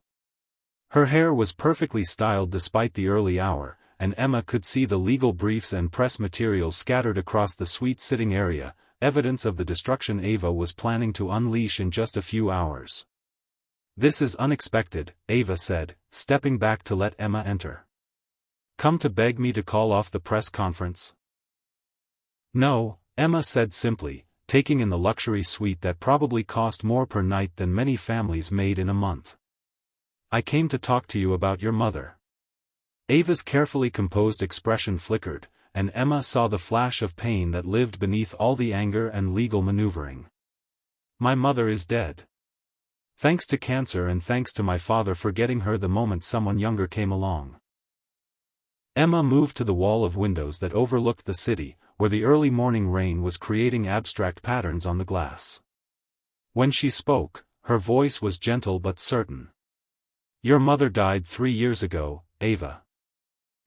Her hair was perfectly styled despite the early hour, and Emma could see the legal briefs and press materials scattered across the suite sitting area, evidence of the destruction Ava was planning to unleash in just a few hours. "This is unexpected," Ava said, stepping back to let Emma enter. "Come to beg me to call off the press conference?" "No," Emma said simply, taking in the luxury suite that probably cost more per night than many families made in a month. "I came to talk to you about your mother." Ava's carefully composed expression flickered, and Emma saw the flash of pain that lived beneath all the anger and legal maneuvering. "My mother is dead. Thanks to cancer and thanks to my father for getting her the moment someone younger came along." Emma moved to the wall of windows that overlooked the city, where the early morning rain was creating abstract patterns on the glass. When she spoke, her voice was gentle but certain. "Your mother died 3 years ago, Ava.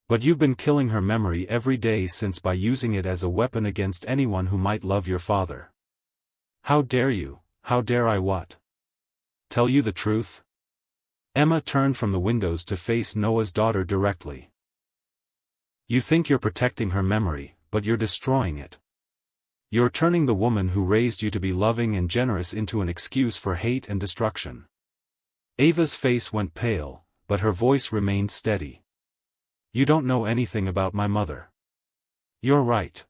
But you've been killing her memory every day since by using it as a weapon against anyone who might love your father. How dare you, how dare I what? Tell you the truth?" Emma turned from the windows to face Noah's daughter directly. "You think you're protecting her memory, but you're destroying it. You're turning the woman who raised you to be loving and generous into an excuse for hate and destruction." Ava's face went pale, but her voice remained steady. "You don't know anything about my mother. You're right.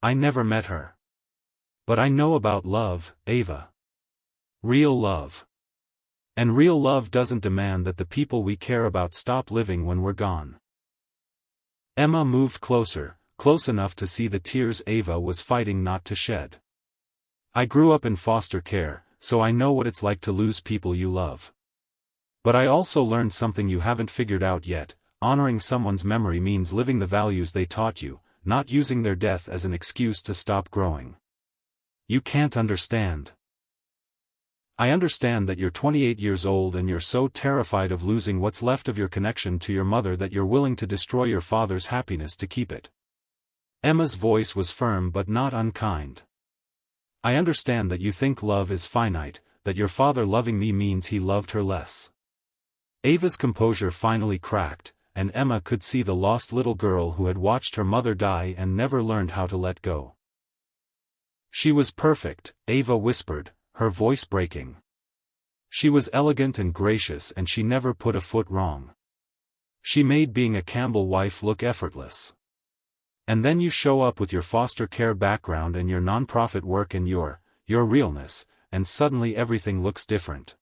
I never met her. But I know about love, Ava. Real love. And real love doesn't demand that the people we care about stop living when we're gone." Emma moved closer, close enough to see the tears Ava was fighting not to shed. "I grew up in foster care, so I know what it's like to lose people you love. But I also learned something you haven't figured out yet. Honoring someone's memory means living the values they taught you, not using their death as an excuse to stop growing. You can't understand. I understand that you're 28 years old and you're so terrified of losing what's left of your connection to your mother that you're willing to destroy your father's happiness to keep it." Emma's voice was firm but not unkind. "I understand that you think love is finite, that your father loving me means he loved her less." Ava's composure finally cracked, and Emma could see the lost little girl who had watched her mother die and never learned how to let go. "She was perfect," Ava whispered, her voice breaking. "She was elegant and gracious and she never put a foot wrong. She made being a Campbell wife look effortless. And then you show up with your foster care background and your nonprofit work and your realness, and suddenly everything looks different."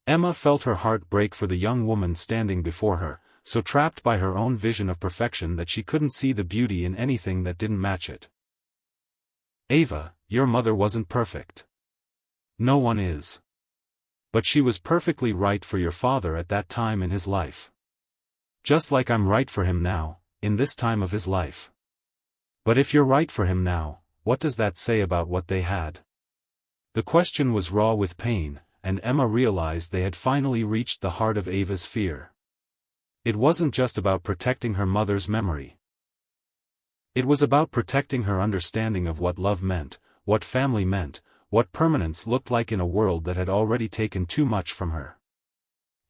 Emma felt her heart break for the young woman standing before her, so trapped by her own vision of perfection that she couldn't see the beauty in anything that didn't match it. "Ava, your mother wasn't perfect. No one is. But she was perfectly right for your father at that time in his life. Just like I'm right for him now, in this time of his life. But if you're right for him now, what does that say about what they had?" The question was raw with pain, and Emma realized they had finally reached the heart of Ava's fear. It wasn't just about protecting her mother's memory. It was about protecting her understanding of what love meant, what family meant, what permanence looked like in a world that had already taken too much from her.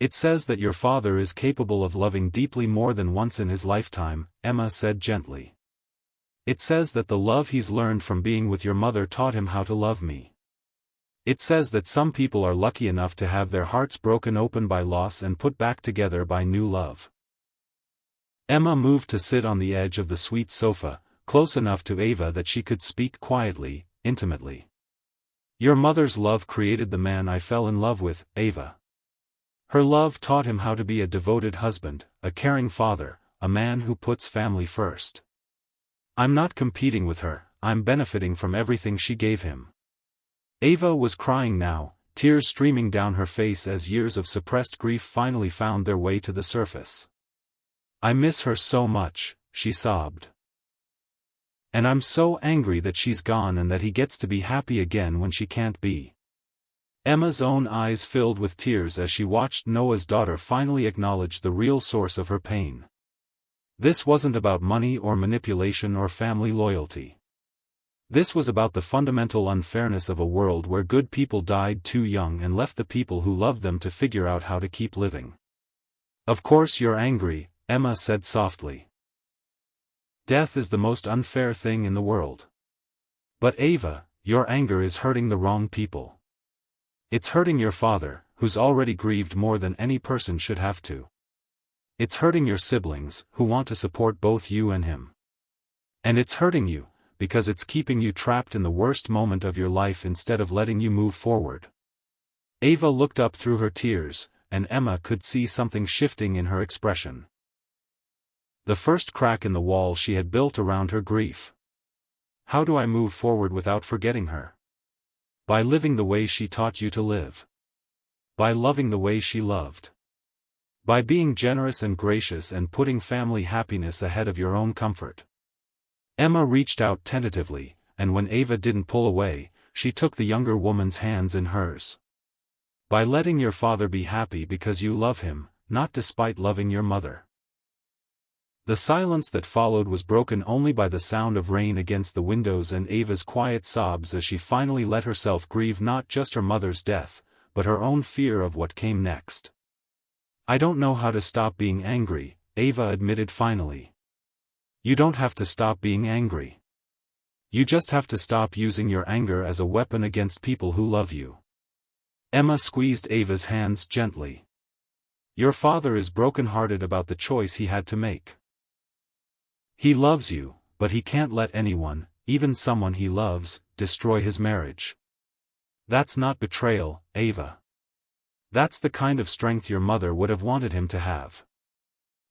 "It says that your father is capable of loving deeply more than once in his lifetime," Emma said gently. "It says that the love he's learned from being with your mother taught him how to love me. It says that some people are lucky enough to have their hearts broken open by loss and put back together by new love." Emma moved to sit on the edge of the sweet sofa, close enough to Ava that she could speak quietly, intimately. "Your mother's love created the man I fell in love with, Ava. Her love taught him how to be a devoted husband, a caring father, a man who puts family first. I'm not competing with her, I'm benefiting from everything she gave him." Ava was crying now, tears streaming down her face as years of suppressed grief finally found their way to the surface. "I miss her so much," she sobbed. "And I'm so angry that she's gone and that he gets to be happy again when she can't be." Emma's own eyes filled with tears as she watched Noah's daughter finally acknowledge the real source of her pain. This wasn't about money or manipulation or family loyalty. This was about the fundamental unfairness of a world where good people died too young and left the people who loved them to figure out how to keep living. "Of course you're angry," Emma said softly. "Death is the most unfair thing in the world. But Ava, your anger is hurting the wrong people. It's hurting your father, who's already grieved more than any person should have to. It's hurting your siblings, who want to support both you and him. And it's hurting you, because it's keeping you trapped in the worst moment of your life instead of letting you move forward." Ava looked up through her tears, and Emma could see something shifting in her expression. The first crack in the wall she had built around her grief. "How do I move forward without forgetting her? By living the way she taught you to live. By loving the way she loved. By being generous and gracious and putting family happiness ahead of your own comfort. Emma reached out tentatively, and when Ava didn't pull away, she took the younger woman's hands in hers. By letting your father be happy because you love him, not despite loving your mother. The silence that followed was broken only by the sound of rain against the windows and Ava's quiet sobs as she finally let herself grieve not just her mother's death, but her own fear of what came next. I don't know how to stop being angry, Ava admitted finally. You don't have to stop being angry. You just have to stop using your anger as a weapon against people who love you. Emma squeezed Ava's hands gently. Your father is broken-hearted about the choice he had to make. He loves you, but he can't let anyone, even someone he loves, destroy his marriage. That's not betrayal, Ava. That's the kind of strength your mother would have wanted him to have.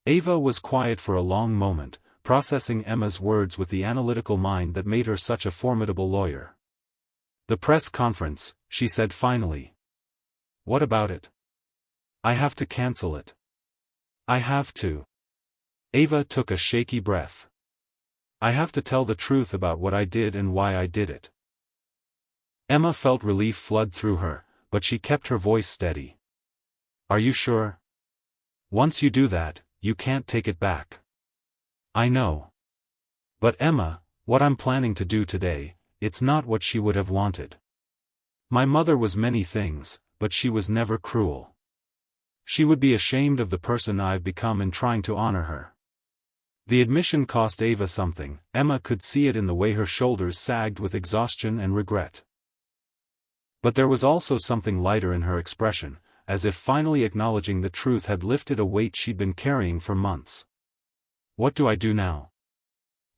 Ava was quiet for a long moment, processing Emma's words with the analytical mind that made her such a formidable lawyer. The press conference, she said finally. What about it? I have to cancel it. I have to. Ava took a shaky breath. I have to tell the truth about what I did and why I did it. Emma felt relief flood through her, but she kept her voice steady. Are you sure? Once you do that, you can't take it back. I know. But Emma, what I'm planning to do today, it's not what she would have wanted. My mother was many things, but she was never cruel. She would be ashamed of the person I've become in trying to honor her. The admission cost Ava something. Emma could see it in the way her shoulders sagged with exhaustion and regret. But there was also something lighter in her expression, as if finally acknowledging the truth had lifted a weight she'd been carrying for months. What do I do now?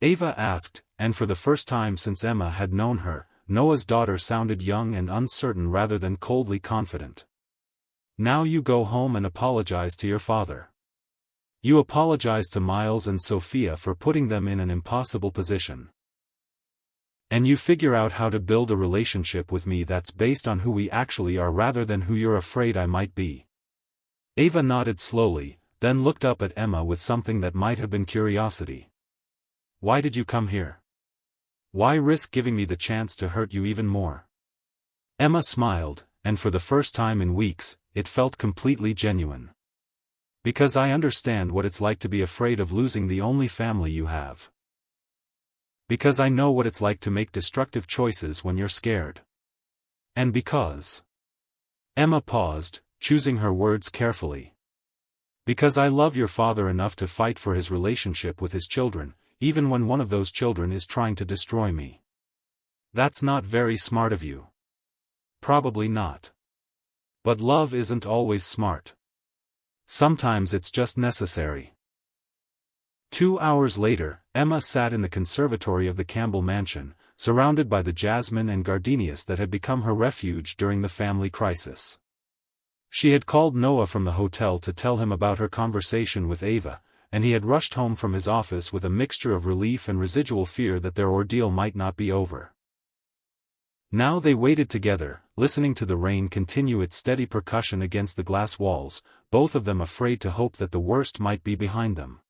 Ava asked, and for the first time since Emma had known her, Noah's daughter sounded young and uncertain rather than coldly confident. Now you go home and apologize to your father. You apologize to Miles and Sophia for putting them in an impossible position. And you figure out how to build a relationship with me that's based on who we actually are rather than who you're afraid I might be. Ava nodded slowly, then looked up at Emma with something that might have been curiosity. Why did you come here? Why risk giving me the chance to hurt you even more? Emma smiled, and for the first time in weeks, it felt completely genuine. Because I understand what it's like to be afraid of losing the only family you have. Because I know what it's like to make destructive choices when you're scared. And because... Emma paused, choosing her words carefully. Because I love your father enough to fight for his relationship with his children, even when one of those children is trying to destroy me. That's not very smart of you. Probably not. But love isn't always smart. Sometimes it's just necessary. 2 hours later, Emma sat in the conservatory of the Campbell mansion, surrounded by the jasmine and gardenias that had become her refuge during the family crisis. She had called Noah from the hotel to tell him about her conversation with Ava, and he had rushed home from his office with a mixture of relief and residual fear that their ordeal might not be over. Now they waited together, listening to the rain continue its steady percussion against the glass walls, both of them afraid to hope that the worst might be behind them.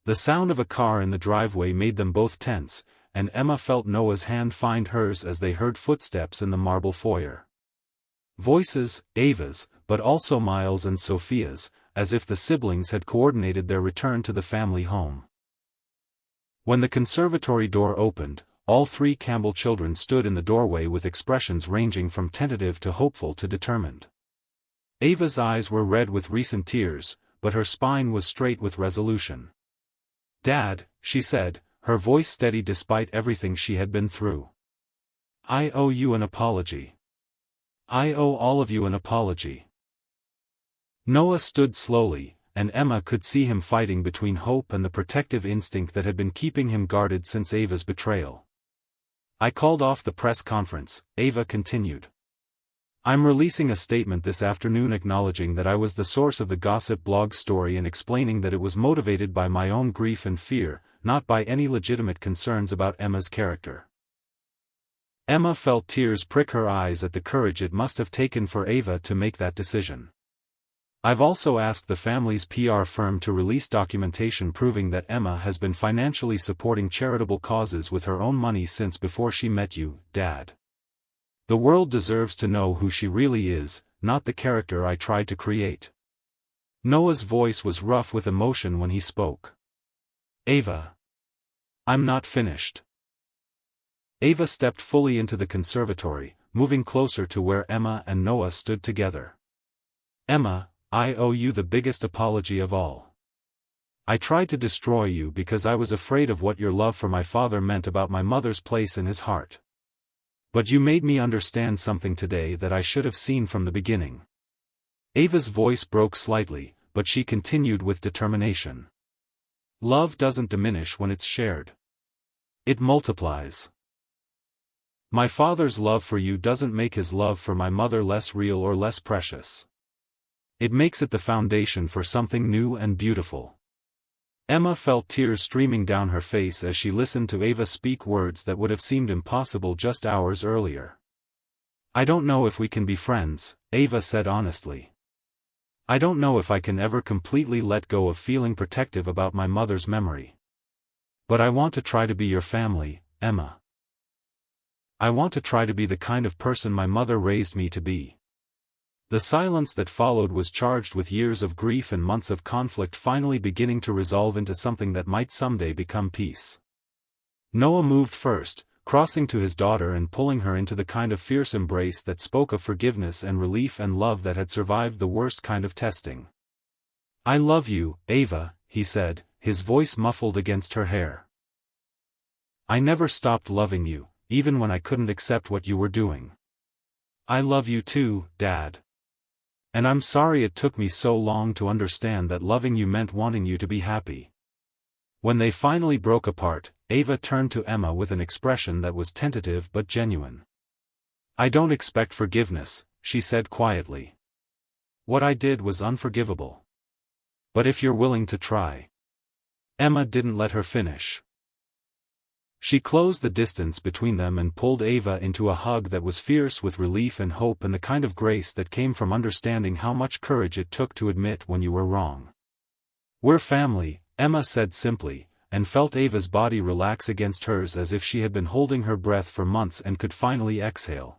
The sound of a car in the driveway made them both tense, and Emma felt Noah's hand find hers as they heard footsteps in the marble foyer. Voices, Ava's, but also Miles and Sophia's, as if the siblings had coordinated their return to the family home. When the conservatory door opened, all 3 Campbell children stood in the doorway with expressions ranging from tentative to hopeful to determined. Ava's eyes were red with recent tears, but her spine was straight with resolution. Dad, she said, her voice steady despite everything she had been through. I owe you an apology. I owe all of you an apology. Noah stood slowly, and Emma could see him fighting between hope and the protective instinct that had been keeping him guarded since Ava's betrayal. I called off the press conference, Ava continued. I'm releasing a statement this afternoon acknowledging that I was the source of the gossip blog story and explaining that it was motivated by my own grief and fear, not by any legitimate concerns about Emma's character. Emma felt tears prick her eyes at the courage it must have taken for Ava to make that decision. I've also asked the family's PR firm to release documentation proving that Emma has been financially supporting charitable causes with her own money since before she met you, Dad. The world deserves to know who she really is, not the character I tried to create." Noah's voice was rough with emotion when he spoke. "Ava. I'm not finished." Ava stepped fully into the conservatory, moving closer to where Emma and Noah stood together. "Emma, I owe you the biggest apology of all. I tried to destroy you because I was afraid of what your love for my father meant about my mother's place in his heart. But you made me understand something today that I should have seen from the beginning." Ava's voice broke slightly, but she continued with determination. "Love doesn't diminish when it's shared. It multiplies. My father's love for you doesn't make his love for my mother less real or less precious. It makes it the foundation for something new and beautiful." Emma felt tears streaming down her face as she listened to Ava speak words that would have seemed impossible just hours earlier. "I don't know if we can be friends," Ava said honestly. "I don't know if I can ever completely let go of feeling protective about my mother's memory. But I want to try to be your family, Emma. I want to try to be the kind of person my mother raised me to be." The silence that followed was charged with years of grief and months of conflict finally beginning to resolve into something that might someday become peace. Noah moved first, crossing to his daughter and pulling her into the kind of fierce embrace that spoke of forgiveness and relief and love that had survived the worst kind of testing. "I love you, Ava," he said, his voice muffled against her hair. "I never stopped loving you, even when I couldn't accept what you were doing. I love you too, Dad. And I'm sorry it took me so long to understand that loving you meant wanting you to be happy." When they finally broke apart, Ava turned to Emma with an expression that was tentative but genuine. "I don't expect forgiveness," she said quietly. "What I did was unforgivable. But if you're willing to try." Emma didn't let her finish. She closed the distance between them and pulled Ava into a hug that was fierce with relief and hope and the kind of grace that came from understanding how much courage it took to admit when you were wrong. "We're family," Emma said simply, and felt Ava's body relax against hers as if she had been holding her breath for months and could finally exhale.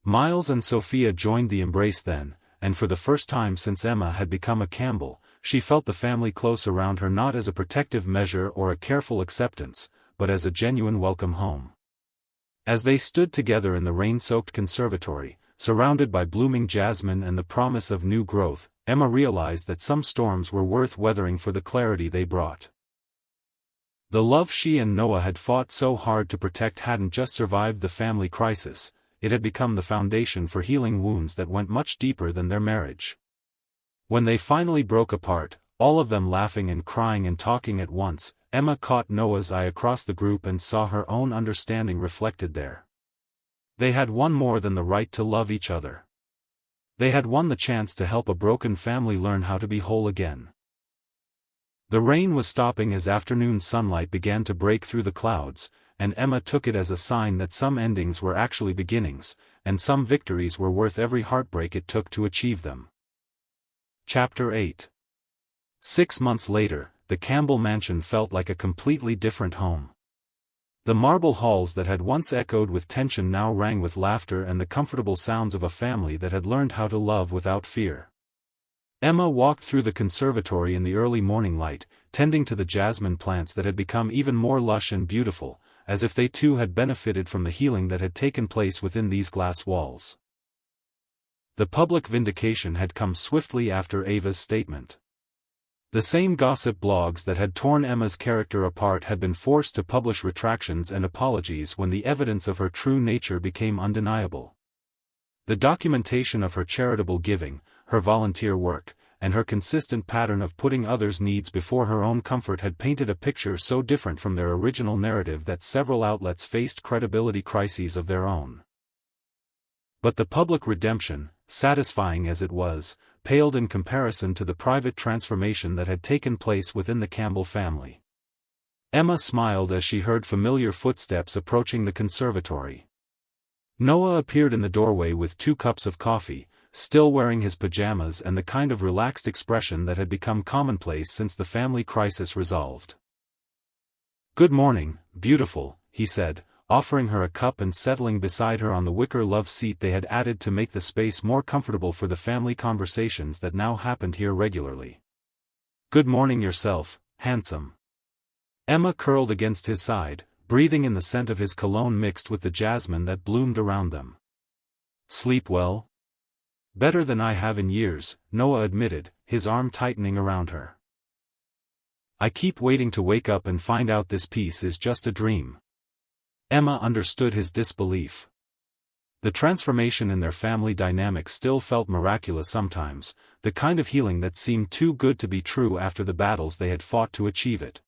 Miles and Sophia joined the embrace then, and for the first time since Emma had become a Campbell, she felt the family close around her not as a protective measure or a careful acceptance, but as a genuine welcome home. As they stood together in the rain-soaked conservatory, surrounded by blooming jasmine and the promise of new growth, Emma realized that some storms were worth weathering for the clarity they brought. The love she and Noah had fought so hard to protect hadn't just survived the family crisis, it had become the foundation for healing wounds that went much deeper than their marriage. When they finally broke apart, all of them laughing and crying and talking at once, Emma caught Noah's eye across the group and saw her own understanding reflected there. They had won more than the right to love each other. They had won the chance to help a broken family learn how to be whole again. The rain was stopping as afternoon sunlight began to break through the clouds, and Emma took it as a sign that some endings were actually beginnings, and some victories were worth every heartbreak it took to achieve them. Chapter 8. 6 months later, the Campbell mansion felt like a completely different home. The marble halls that had once echoed with tension now rang with laughter and the comfortable sounds of a family that had learned how to love without fear. Emma walked through the conservatory in the early morning light, tending to the jasmine plants that had become even more lush and beautiful, as if they too had benefited from the healing that had taken place within these glass walls. The public vindication had come swiftly after Ava's statement. The same gossip blogs that had torn Emma's character apart had been forced to publish retractions and apologies when the evidence of her true nature became undeniable. The documentation of her charitable giving, her volunteer work, and her consistent pattern of putting others' needs before her own comfort had painted a picture so different from their original narrative that several outlets faced credibility crises of their own. But the public redemption, satisfying as it was, paled in comparison to the private transformation that had taken place within the Campbell family. Emma smiled as she heard familiar footsteps approaching the conservatory. Noah appeared in the doorway with 2 cups of coffee, still wearing his pajamas and the kind of relaxed expression that had become commonplace since the family crisis resolved. "Good morning, beautiful," he said, offering her a cup and settling beside her on the wicker love seat they had added to make the space more comfortable for the family conversations that now happened here regularly. "Good morning yourself, handsome." Emma curled against his side, breathing in the scent of his cologne mixed with the jasmine that bloomed around them. "Sleep well?" "Better than I have in years," Noah admitted, his arm tightening around her. "I keep waiting to wake up and find out this piece is just a dream." Emma understood his disbelief. The transformation in their family dynamic still felt miraculous sometimes, the kind of healing that seemed too good to be true after the battles they had fought to achieve it.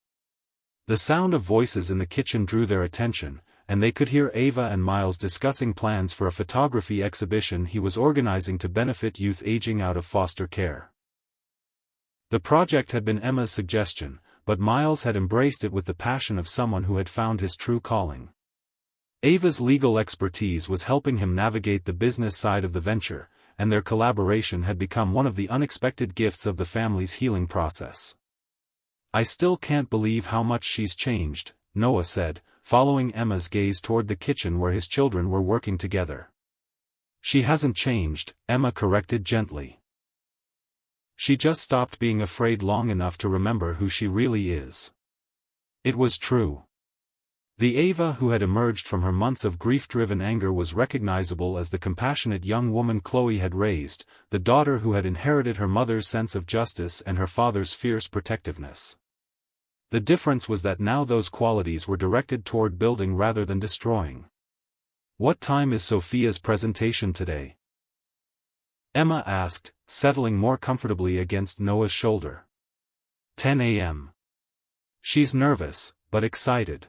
The sound of voices in the kitchen drew their attention, and they could hear Ava and Miles discussing plans for a photography exhibition he was organizing to benefit youth aging out of foster care. The project had been Emma's suggestion, but Miles had embraced it with the passion of someone who had found his true calling. Ava's legal expertise was helping him navigate the business side of the venture, and their collaboration had become one of the unexpected gifts of the family's healing process. "I still can't believe how much she's changed," Noah said, following Emma's gaze toward the kitchen where his children were working together. "She hasn't changed," Emma corrected gently. "She just stopped being afraid long enough to remember who she really is." It was true. The Ava who had emerged from her months of grief-driven anger was recognizable as the compassionate young woman Chloe had raised, the daughter who had inherited her mother's sense of justice and her father's fierce protectiveness. The difference was that now those qualities were directed toward building rather than destroying. "What time is Sophia's presentation today?" Emma asked, settling more comfortably against Noah's shoulder. 10 a.m. "She's nervous, but excited."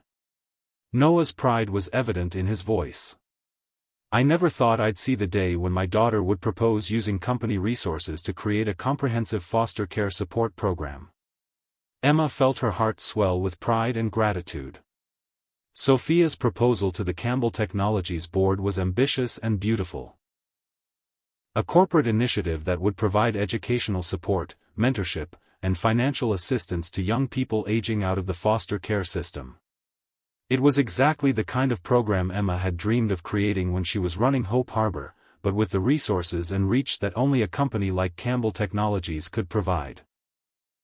Noah's pride was evident in his voice. "I never thought I'd see the day when my daughter would propose using company resources to create a comprehensive foster care support program." Emma felt her heart swell with pride and gratitude. Sophia's proposal to the Campbell Technologies board was ambitious and beautiful. A corporate initiative that would provide educational support, mentorship, and financial assistance to young people aging out of the foster care system. It was exactly the kind of program Emma had dreamed of creating when she was running Hope Harbor, but with the resources and reach that only a company like Campbell Technologies could provide.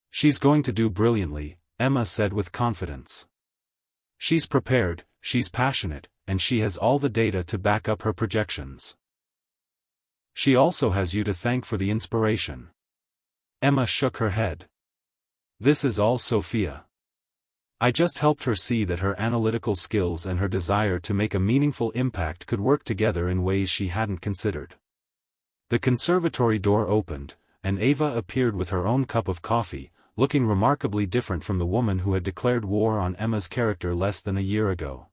"She's going to do brilliantly," Emma said with confidence. "She's prepared, she's passionate, and she has all the data to back up her projections. She also has you to thank for the inspiration." Emma shook her head. "This is all Sophia. I just helped her see that her analytical skills and her desire to make a meaningful impact could work together in ways she hadn't considered." The conservatory door opened, and Ava appeared with her own cup of coffee, looking remarkably different from the woman who had declared war on Emma's character less than a year ago.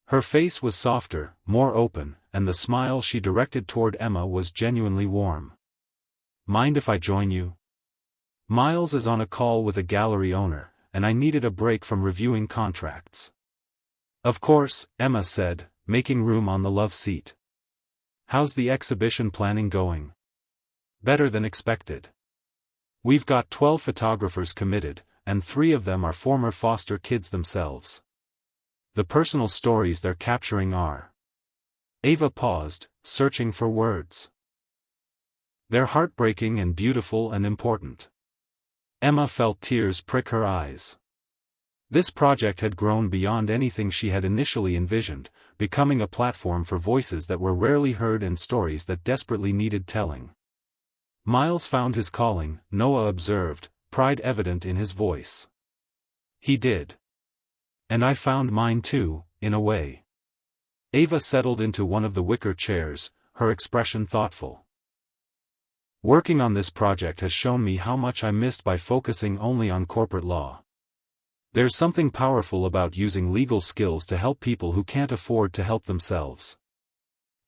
Her face was softer, more open, and the smile she directed toward Emma was genuinely warm. "Mind if I join you? Miles is on a call with a gallery owner, and I needed a break from reviewing contracts." "Of course," Emma said, making room on the love seat. "How's the exhibition planning going?" "Better than expected. We've got 12 photographers committed, and 3 of them are former foster kids themselves. The personal stories they're capturing are..." Ava paused, searching for words. "They're heartbreaking and beautiful and important." Emma felt tears prick her eyes. This project had grown beyond anything she had initially envisioned, becoming a platform for voices that were rarely heard and stories that desperately needed telling. "Miles found his calling," Noah observed, pride evident in his voice. "He did. And I found mine too, in a way." Ava settled into one of the wicker chairs, her expression thoughtful. "Working on this project has shown me how much I missed by focusing only on corporate law. There's something powerful about using legal skills to help people who can't afford to help themselves."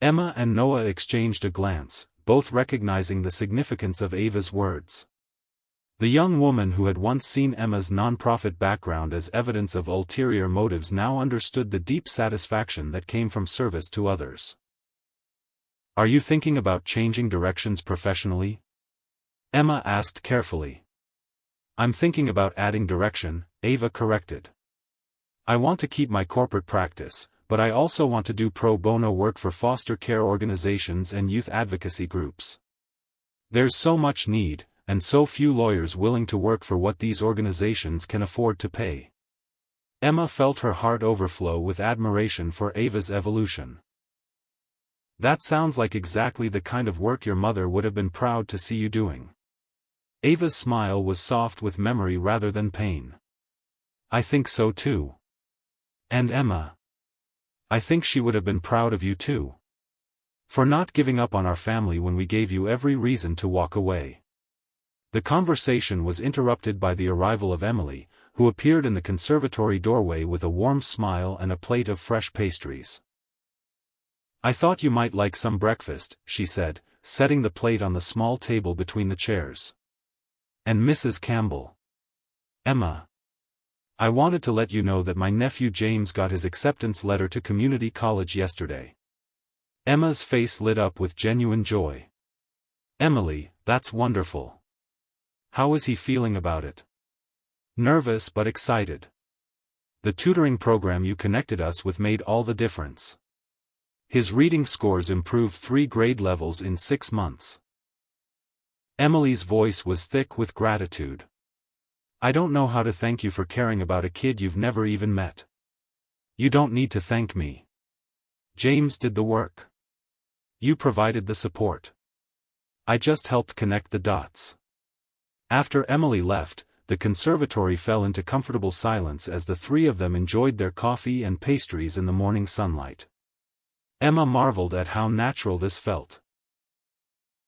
Emma and Noah exchanged a glance, both recognizing the significance of Ava's words. The young woman who had once seen Emma's nonprofit background as evidence of ulterior motives now understood the deep satisfaction that came from service to others. Are you thinking about changing directions professionally? Emma asked carefully. I'm thinking about adding direction, Ava corrected. I want to keep my corporate practice, but I also want to do pro bono work for foster care organizations and youth advocacy groups. There's so much need, and so few lawyers willing to work for what these organizations can afford to pay. Emma felt her heart overflow with admiration for Ava's evolution. That sounds like exactly the kind of work your mother would have been proud to see you doing. Ava's smile was soft with memory rather than pain. I think so too. And Emma. I think she would have been proud of you too. For not giving up on our family when we gave you every reason to walk away. The conversation was interrupted by the arrival of Emily, who appeared in the conservatory doorway with a warm smile and a plate of fresh pastries. I thought you might like some breakfast, she said, setting the plate on the small table between the chairs. And Mrs. Campbell. Emma. I wanted to let you know that my nephew James got his acceptance letter to community college yesterday. Emma's face lit up with genuine joy. Emily, that's wonderful. How is he feeling about it? Nervous but excited. The tutoring program you connected us with made all the difference. His reading scores improved 3 grade levels in 6 months. Emily's voice was thick with gratitude. I don't know how to thank you for caring about a kid you've never even met. You don't need to thank me. James did the work. You provided the support. I just helped connect the dots. After Emily left, the conservatory fell into comfortable silence as the three of them enjoyed their coffee and pastries in the morning sunlight. Emma marveled at how natural this felt.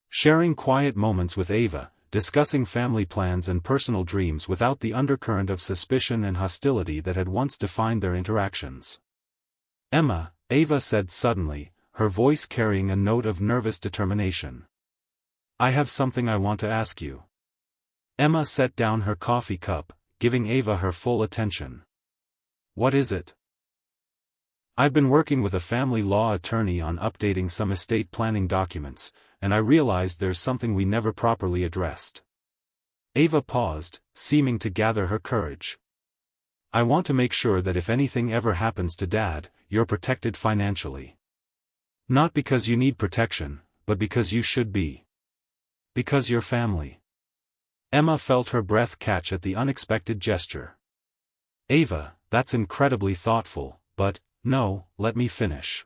Sharing quiet moments with Ava, discussing family plans and personal dreams without the undercurrent of suspicion and hostility that had once defined their interactions. Emma, Ava said suddenly, her voice carrying a note of nervous determination. I have something I want to ask you. Emma set down her coffee cup, giving Ava her full attention. What is it? I've been working with a family law attorney on updating some estate planning documents, and I realized there's something we never properly addressed. Ava paused, seeming to gather her courage. I want to make sure that if anything ever happens to Dad, you're protected financially. Not because you need protection, but because you should be. Because you're family. Emma felt her breath catch at the unexpected gesture. Ava, that's incredibly thoughtful, but, no, let me finish.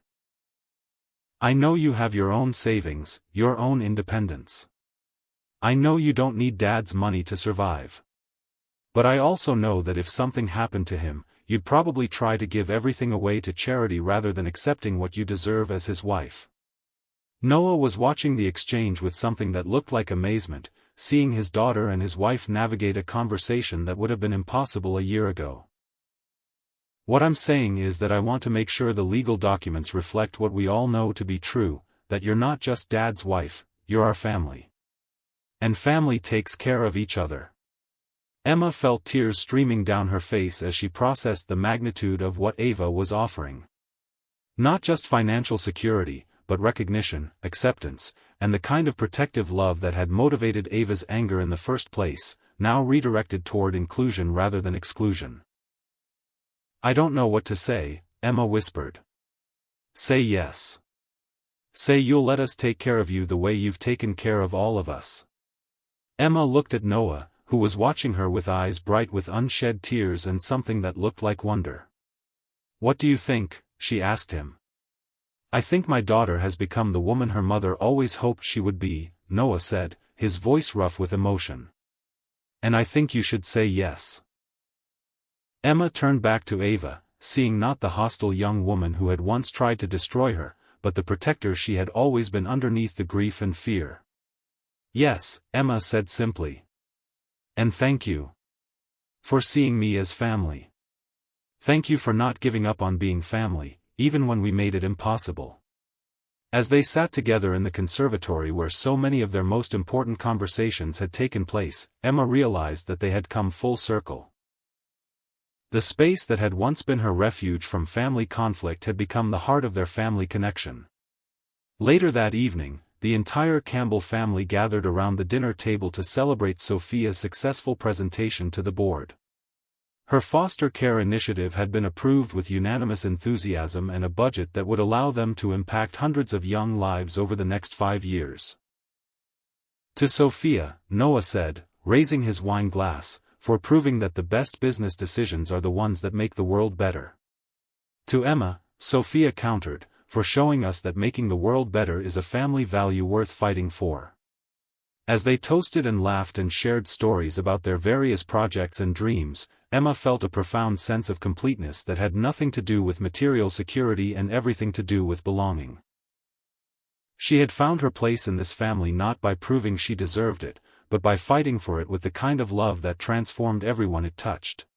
I know you have your own savings, your own independence. I know you don't need Dad's money to survive. But I also know that if something happened to him, you'd probably try to give everything away to charity rather than accepting what you deserve as his wife. Noah was watching the exchange with something that looked like amazement, seeing his daughter and his wife navigate a conversation that would have been impossible a year ago. What I'm saying is that I want to make sure the legal documents reflect what we all know to be true, that you're not just Dad's wife, you're our family. And family takes care of each other. Emma felt tears streaming down her face as she processed the magnitude of what Ava was offering. Not just financial security, but recognition, acceptance, and the kind of protective love that had motivated Ava's anger in the first place, now redirected toward inclusion rather than exclusion. I don't know what to say, Emma whispered. Say yes. Say you'll let us take care of you the way you've taken care of all of us. Emma looked at Noah, who was watching her with eyes bright with unshed tears and something that looked like wonder. What do you think? She asked him. I think my daughter has become the woman her mother always hoped she would be, Noah said, his voice rough with emotion. And I think you should say yes. Emma turned back to Ava, seeing not the hostile young woman who had once tried to destroy her, but the protector she had always been underneath the grief and fear. Yes, Emma said simply. And thank you. For seeing me as family. Thank you for not giving up on being family, even when we made it impossible. As they sat together in the conservatory where so many of their most important conversations had taken place, Emma realized that they had come full circle. The space that had once been her refuge from family conflict had become the heart of their family connection. Later that evening, the entire Campbell family gathered around the dinner table to celebrate Sophia's successful presentation to the board. Her foster care initiative had been approved with unanimous enthusiasm and a budget that would allow them to impact hundreds of young lives over the next 5 years. To Sophia, Noah said, raising his wine glass, for proving that the best business decisions are the ones that make the world better. To Emma, Sophia countered, for showing us that making the world better is a family value worth fighting for. As they toasted and laughed and shared stories about their various projects and dreams, Emma felt a profound sense of completeness that had nothing to do with material security and everything to do with belonging. She had found her place in this family not by proving she deserved it, but by fighting for it with the kind of love that transformed everyone it touched.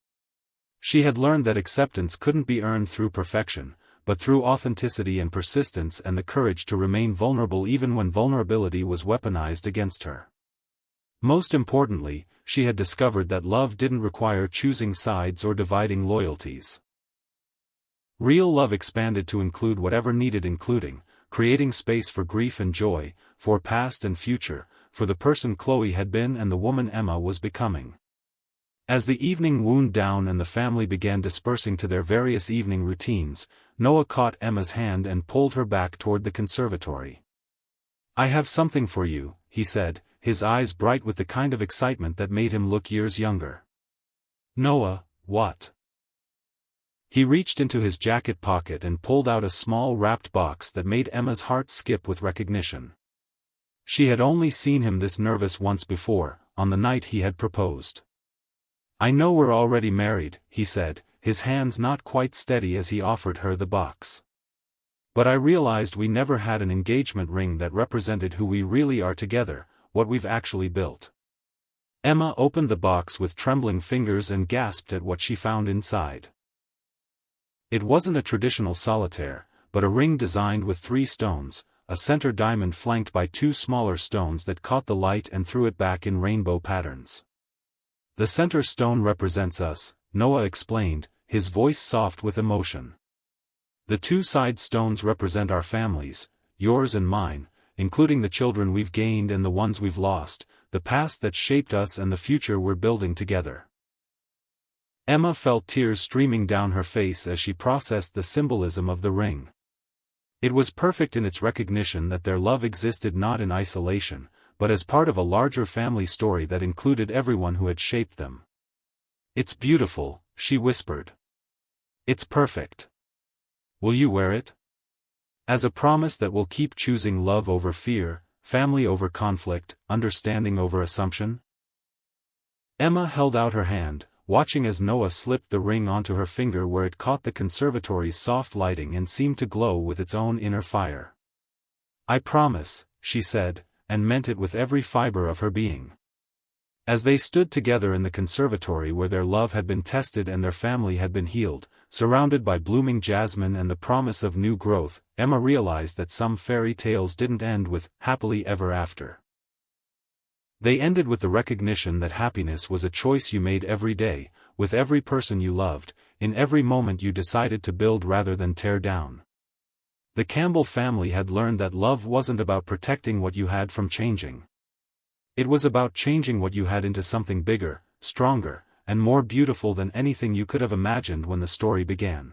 She had learned that acceptance couldn't be earned through perfection, but through authenticity and persistence and the courage to remain vulnerable even when vulnerability was weaponized against her. Most importantly, she had discovered that love didn't require choosing sides or dividing loyalties. Real love expanded to include whatever needed including, creating space for grief and joy, for past and future, for the person Chloe had been and the woman Emma was becoming. As the evening wound down and the family began dispersing to their various evening routines, Noah caught Emma's hand and pulled her back toward the conservatory. "I have something for you," he said, his eyes bright with the kind of excitement that made him look years younger. "Noah, what?" He reached into his jacket pocket and pulled out a small wrapped box that made Emma's heart skip with recognition. She had only seen him this nervous once before, on the night he had proposed. "I know we're already married," he said, his hands not quite steady as he offered her the box. "But I realized we never had an engagement ring that represented who we really are together, what we've actually built." Emma opened the box with trembling fingers and gasped at what she found inside. It wasn't a traditional solitaire, but a ring designed with 3 stones, a center diamond flanked by 2 smaller stones that caught the light and threw it back in rainbow patterns. "The center stone represents us," Noah explained, his voice soft with emotion. "The 2 side stones represent our families, yours and mine, including the children we've gained and the ones we've lost, the past that shaped us and the future we're building together." Emma felt tears streaming down her face as she processed the symbolism of the ring. It was perfect in its recognition that their love existed not in isolation, but as part of a larger family story that included everyone who had shaped them. "It's beautiful," she whispered. "It's perfect. Will you wear it? As a promise that we'll keep choosing love over fear, family over conflict, understanding over assumption?" Emma held out her hand, watching as Noah slipped the ring onto her finger where it caught the conservatory's soft lighting and seemed to glow with its own inner fire. "I promise," she said, and meant it with every fiber of her being. As they stood together in the conservatory where their love had been tested and their family had been healed, surrounded by blooming jasmine and the promise of new growth, Emma realized that some fairy tales didn't end with happily ever after. They ended with the recognition that happiness was a choice you made every day, with every person you loved, in every moment you decided to build rather than tear down. The Campbell family had learned that love wasn't about protecting what you had from changing. It was about changing what you had into something bigger, stronger, and more beautiful than anything you could have imagined when the story began.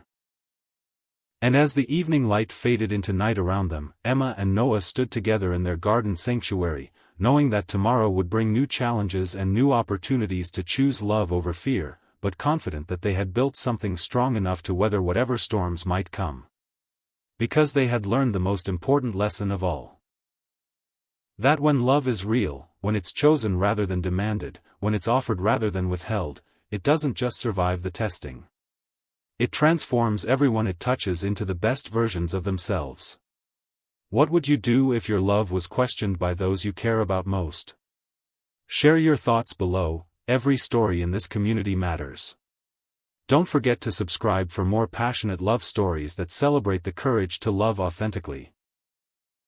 And as the evening light faded into night around them, Emma and Noah stood together in their garden sanctuary, knowing that tomorrow would bring new challenges and new opportunities to choose love over fear, but confident that they had built something strong enough to weather whatever storms might come. Because they had learned the most important lesson of all. That when love is real, when it's chosen rather than demanded, when it's offered rather than withheld, it doesn't just survive the testing. It transforms everyone it touches into the best versions of themselves. What would you do if your love was questioned by those you care about most? Share your thoughts below. Every story in this community matters. Don't forget to subscribe for more passionate love stories that celebrate the courage to love authentically.